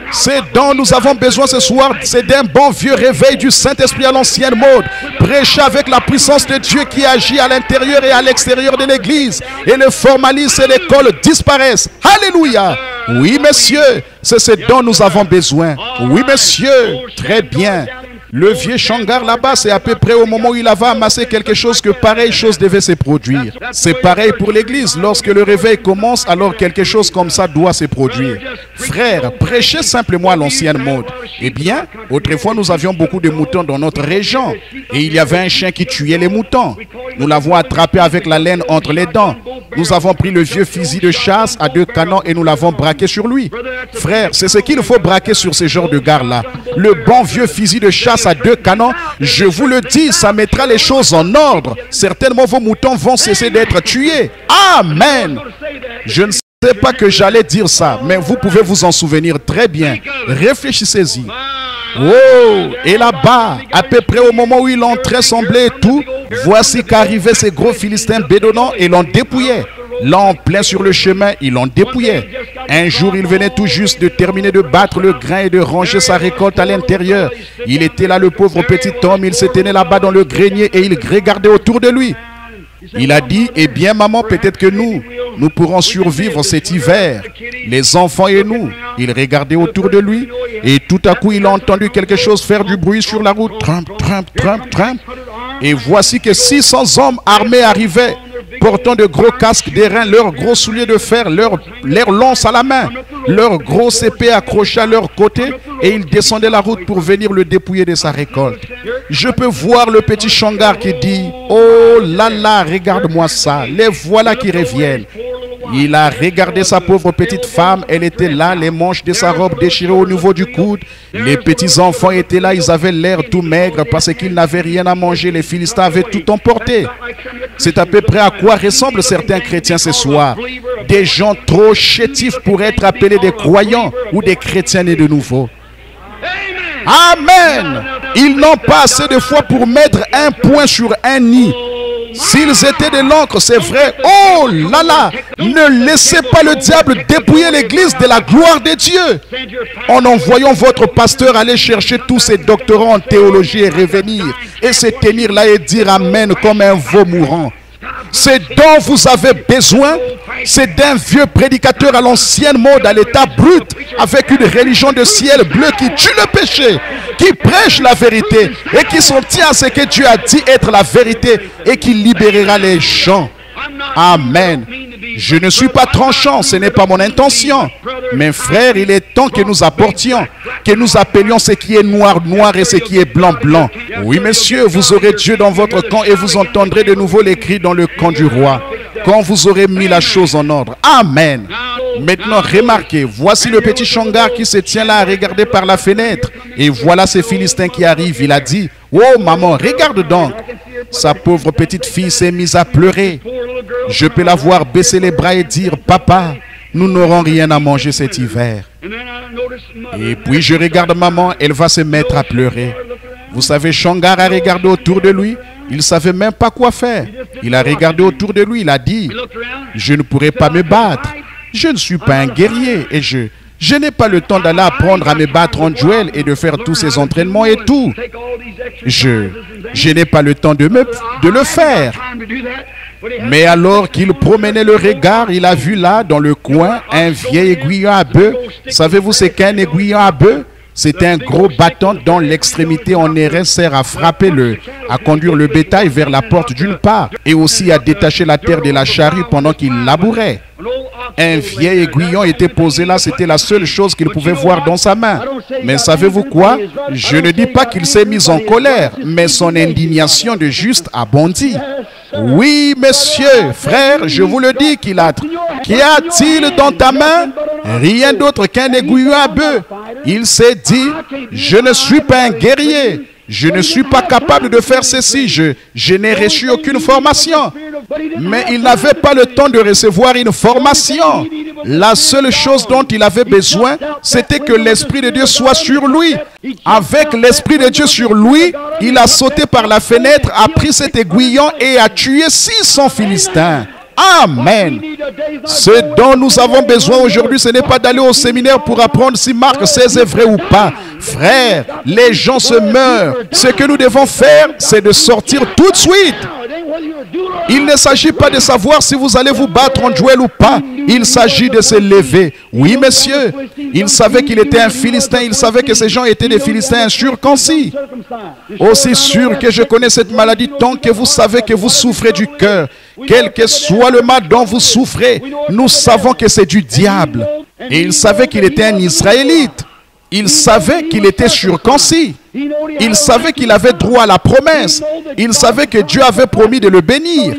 C'est dont nous avons besoin ce soir, c'est d'un bon vieux réveil du Saint-Esprit à l'ancienne mode. Prêchez avec la puissance de Dieu qui agit à l'intérieur et à l'extérieur de l'église. Et le formalisme et l'école disparaissent. Alléluia. Oui, messieurs, c'est ce dont nous avons besoin. Oui, messieurs, très bien. Le vieux Shamgar là-bas, c'est à peu près au moment où il avait amassé quelque chose que pareille chose devait se produire. C'est pareil pour l'église. Lorsque le réveil commence, alors quelque chose comme ça doit se produire. Frères, prêchez simplement à l'ancienne mode. Eh bien, autrefois nous avions beaucoup de moutons dans notre région. Et il y avait un chien qui tuait les moutons. Nous l'avons attrapé avec la laine entre les dents. Nous avons pris le vieux fusil de chasse à 2 canons et nous l'avons braqué sur lui. Frères, c'est ce qu'il faut braquer sur ce genre de gars-là. Le bon vieux fusil de chasse à 2 canons, je vous le dis, ça mettra les choses en ordre. Certainement vos moutons vont cesser d'être tués. Amen. Je ne sais pas que j'allais dire ça, mais vous pouvez vous en souvenir très bien. Réfléchissez-y. Oh, et là-bas, à peu près au moment où il entrait son blé et tout, voici qu'arrivaient ces gros Philistins bédonnants et l'on dépouillait. Là, en plein sur le chemin, ils l'ont dépouillé. Un jour, il venait tout juste de terminer de battre le grain et de ranger sa récolte à l'intérieur. Il était là, le pauvre petit homme, il se tenait là-bas dans le grenier et il regardait autour de lui. Il a dit, eh bien maman, peut-être que nous pourrons survivre cet hiver. Les enfants et nous. Il regardait autour de lui et tout à coup, il a entendu quelque chose faire du bruit sur la route. Tramp, tramp, tramp, tramp. Et voici que 600 hommes armés arrivaient. portant de gros casques d'airain, leurs gros souliers de fer, leurs lances à la main, leurs grosses épées accrochées à leur côté, et ils descendaient la route pour venir le dépouiller de sa récolte. Je peux voir le petit Shangar qui dit, oh là là, regarde-moi ça, les voilà qui reviennent. Il a regardé sa pauvre petite femme, elle était là, les manches de sa robe déchirées au niveau du coude. Les petits enfants étaient là, ils avaient l'air tout maigres parce qu'ils n'avaient rien à manger. Les Philistins avaient tout emporté. C'est à peu près à quoi ressemblent certains chrétiens ce soir. Des gens trop chétifs pour être appelés des croyants ou des chrétiens nés de nouveau. Amen. Ils n'ont pas assez de foi pour mettre un point sur un nid. S'ils étaient de l'encre, c'est vrai. Oh là là, ne laissez pas le diable dépouiller l'église de la gloire de Dieu. En envoyant votre pasteur aller chercher tous ces doctorats en théologie et revenir et se tenir là et dire amen comme un veau mourant. Ce dont vous avez besoin, c'est d'un vieux prédicateur à l'ancienne mode, à l'état brut, avec une religion de ciel bleu qui tue le péché, qui prêche la vérité et qui s'en tient à ce que Dieu a dit être la vérité et qui libérera les gens. Amen. Je ne suis pas tranchant, ce n'est pas mon intention. Mes frères, il est temps que nous apportions, que nous appelions ce qui est noir, noir et ce qui est blanc, blanc. Oui, messieurs, vous aurez Dieu dans votre camp et vous entendrez de nouveau les cris dans le camp du roi, quand vous aurez mis la chose en ordre. Amen. Maintenant, remarquez, voici le petit Shangar qui se tient là à regarder par la fenêtre. Et voilà ces Philistins qui arrivent. Il a dit, oh maman, regarde donc. Sa pauvre petite fille s'est mise à pleurer. Je peux la voir baisser les bras et dire, papa, nous n'aurons rien à manger cet hiver. Et puis je regarde maman, elle va se mettre à pleurer. Vous savez, Shangar a regardé autour de lui. Il ne savait même pas quoi faire. Il a regardé autour de lui, il a dit, je ne pourrai pas me battre. Je ne suis pas un guerrier et je n'ai pas le temps d'aller apprendre à me battre en duel et de faire tous ces entraînements et tout. Je n'ai pas le temps de le faire. Mais alors qu'il promenait le regard, il a vu là, dans le coin, un vieil aiguillon à bœuf. Savez-vous ce qu'est un aiguillon à bœuf? C'est un gros bâton dont l'extrémité en airain sert à frapper à conduire le bétail vers la porte d'une part et aussi à détacher la terre de la charrue pendant qu'il labourait. Un vieil aiguillon était posé là, c'était la seule chose qu'il pouvait voir dans sa main. Mais savez-vous quoi? Je ne dis pas qu'il s'est mis en colère, mais son indignation de juste a bondi. Oui, monsieur, frère, je vous le dis, qu'y a-t-il dans ta main? Rien d'autre qu'un aiguillon à bœuf. Il s'est dit, je ne suis pas un guerrier. Je ne suis pas capable de faire ceci. Je n'ai reçu aucune formation. Mais il n'avait pas le temps de recevoir une formation. La seule chose dont il avait besoin, c'était que l'Esprit de Dieu soit sur lui. Avec l'Esprit de Dieu sur lui, il a sauté par la fenêtre, a pris cet aiguillon et a tué 600 Philistins. Amen. Ce dont nous avons besoin aujourd'hui, ce n'est pas d'aller au séminaire pour apprendre si Marc 16 est vrai ou pas. Frère, les gens se meurent. Ce que nous devons faire, c'est de sortir tout de suite. Il ne s'agit pas de savoir si vous allez vous battre en duel ou pas. Il s'agit de se lever. Oui, monsieur. Il savait qu'il était un Philistin. Il savait que ces gens étaient des Philistins incirconcis. Aussi sûr que je connais cette maladie, tant que vous savez que vous souffrez du cœur. Quel que soit le mal dont vous souffrez, nous savons que c'est du diable. Et il savait qu'il était un Israélite. Il savait qu'il était circoncis. Il savait qu'il avait droit à la promesse. Il savait que Dieu avait promis de le bénir.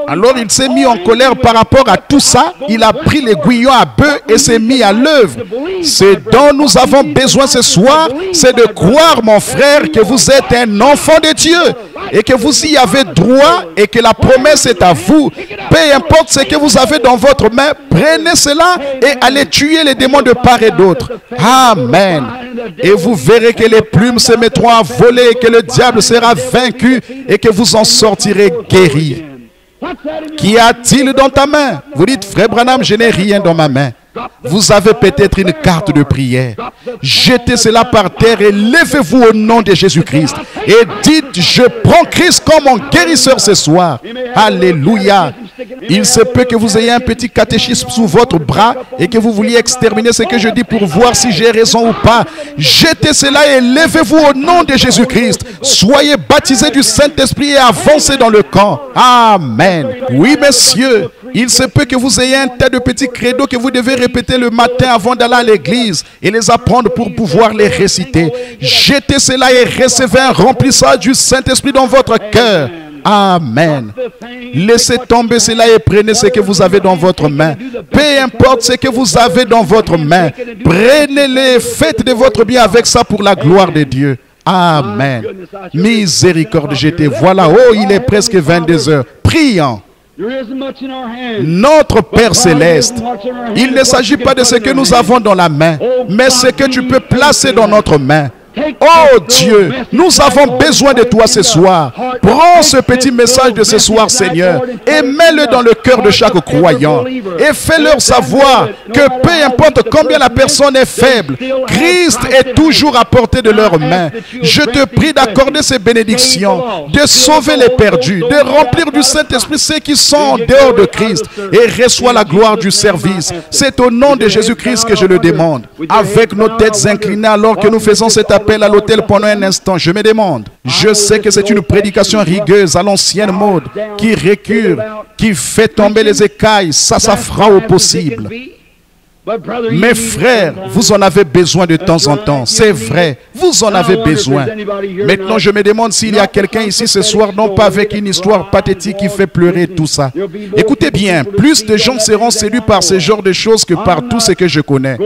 Alors il s'est mis en colère par rapport à tout ça. Il a pris l'aiguillon à bœuf et s'est mis à l'œuvre. Ce dont nous avons besoin ce soir, c'est de croire, mon frère, que vous êtes un enfant de Dieu et que vous y avez droit et que la promesse est à vous. Peu importe ce que vous avez dans votre main, prenez cela et allez tuer les démons de part et d'autre. Amen. Et vous verrez que les plumes se mettront à voler et que le diable sera vaincu et que vous en sortirez guéris. Qu'y a-t-il dans ta main? Vous dites, frère Branham, je n'ai rien dans ma main. Vous avez peut-être une carte de prière. Jetez cela par terre et levez-vous au nom de Jésus-Christ. Et dites, je prends Christ comme mon guérisseur ce soir. Alléluia. Il se peut que vous ayez un petit catéchisme sous votre bras et que vous vouliez exterminer ce que je dis pour voir si j'ai raison ou pas. Jetez cela et levez-vous au nom de Jésus-Christ. Soyez baptisés du Saint-Esprit et avancez dans le camp. Amen. Oui, messieurs, il se peut que vous ayez un tas de petits credos que vous devez répéter le matin avant d'aller à l'église et les apprendre pour pouvoir les réciter. Jetez cela et recevez un remplissage du Saint-Esprit dans votre cœur. Amen. Laissez tomber cela et prenez ce que vous avez dans votre main. Peu importe ce que vous avez dans votre main, prenez-les, faites de votre bien avec ça pour la gloire de Dieu. Amen. Miséricorde, j'étais. Voilà, oh, il est presque 22 heures. Prions. Notre Père Céleste, il ne s'agit pas de ce que nous avons dans la main, mais ce que tu peux placer dans notre main. Oh Dieu, nous avons besoin de toi ce soir. Prends ce petit message de ce soir, Seigneur, et mets-le dans le cœur de chaque croyant. Et fais-leur savoir que peu importe combien la personne est faible, Christ est toujours à portée de leurs mains. Je te prie d'accorder ces bénédictions, de sauver les perdus, de remplir du Saint-Esprit ceux qui sont en dehors de Christ, et reçois la gloire du service. C'est au nom de Jésus-Christ que je le demande. Avec nos têtes inclinées alors que nous faisons cet appel à l'autel pendant un instant, je me demande, je sais que c'est une prédication rigueuse à l'ancienne mode, qui récure, qui fait tomber les écailles, ça fera au possible. Mes frères, vous en avez besoin de temps en temps, c'est vrai, vous en avez besoin. Maintenant, je me demande s'il y a quelqu'un ici ce soir, non pas avec une histoire pathétique qui fait pleurer tout ça. Écoutez bien, plus de gens seront séduits par ce genre de choses que par tout ce que je connais.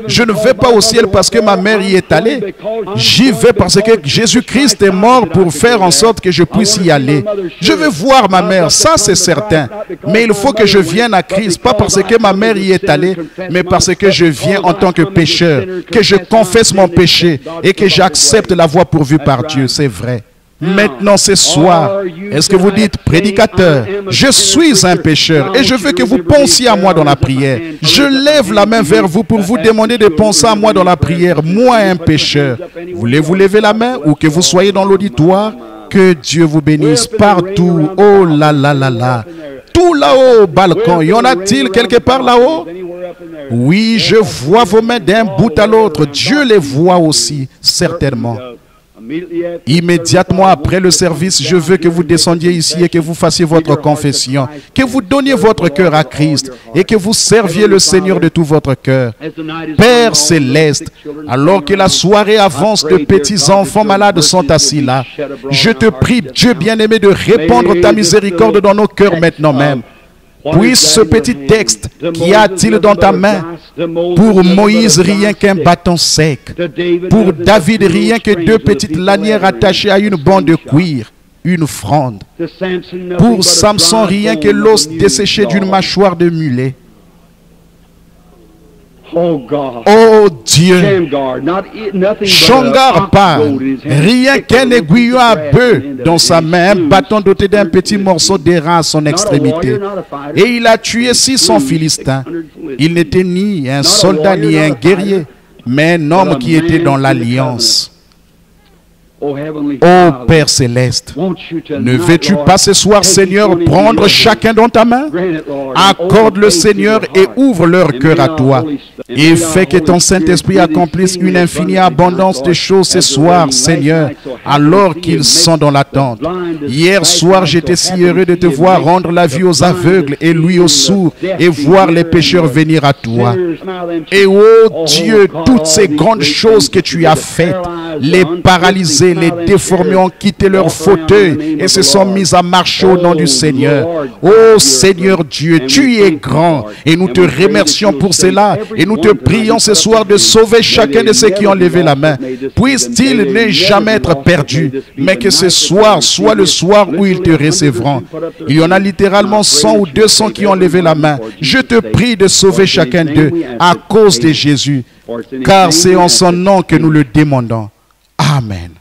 Je ne vais pas au ciel parce que ma mère y est allée. J'y vais parce que Jésus-Christ est mort pour faire en sorte que je puisse y aller. Je veux voir ma mère, ça c'est certain. Mais il faut que je vienne à Christ, pas parce que ma mère y est allée, mais parce que je viens en tant que pécheur, que je confesse mon péché et que j'accepte la voie pourvue par Dieu, c'est vrai. Maintenant, ce soir, est-ce que vous dites, prédicateur, je suis un pécheur et je veux que vous pensiez à moi dans la prière. Je lève la main vers vous pour vous demander de penser à moi dans la prière, moi un pécheur. Voulez-vous lever la main ou que vous soyez dans l'auditoire? Que Dieu vous bénisse partout. Oh là là là là. Tout là-haut au balcon, y en a-t-il quelque part là-haut? Oui, je vois vos mains d'un bout à l'autre. Dieu les voit aussi, certainement. Immédiatement après le service, je veux que vous descendiez ici et que vous fassiez votre confession, que vous donniez votre cœur à Christ et que vous serviez le Seigneur de tout votre cœur. Père Céleste, alors que la soirée avance, de petits enfants malades sont assis là, je te prie, Dieu bien-aimé, de répandre ta miséricorde dans nos cœurs maintenant même. Puisse ce petit texte, qu'y a-t-il dans ta main? Pour Moïse, rien qu'un bâton sec. Pour David, rien que 2 petites lanières attachées à une bande de cuir, une fronde. Pour Samson, rien que l'os desséché d'une mâchoire de mulet. Oh Dieu, Shamgar parle, rien qu'un aiguillon à bœuf dans sa main, un bâton doté d'un petit morceau d'airain à son extrémité. Et il a tué 600 Philistins. Il n'était ni un soldat ni un guerrier, mais un homme qui était dans l'alliance. Ô Père Céleste, ne veux-tu pas ce soir, Seigneur, prendre chacun dans ta main? Accorde le Seigneur et ouvre leur cœur à toi. Et fais que ton Saint-Esprit accomplisse une infinie abondance de choses ce soir, Seigneur, alors qu'ils sont dans l'attente. Hier soir, j'étais si heureux de te voir rendre la vue aux aveugles et l'ouïe aux sourds et voir les pécheurs venir à toi. Et ô Dieu, toutes ces grandes choses que tu as faites, les paralysés, les déformés ont quitté leur fauteuil et se sont mis à marcher au nom du Seigneur. Ô Seigneur Dieu, tu es grand et nous te remercions pour cela et nous te prions ce soir de sauver chacun de ceux qui ont levé la main. Puisse-t-il ne jamais être perdu, mais que ce soir soit le soir où ils te recevront. Il y en a littéralement 100 ou 200 qui ont levé la main. Je te prie de sauver chacun d'eux à cause de Jésus, car c'est en son nom que nous le demandons. Amen.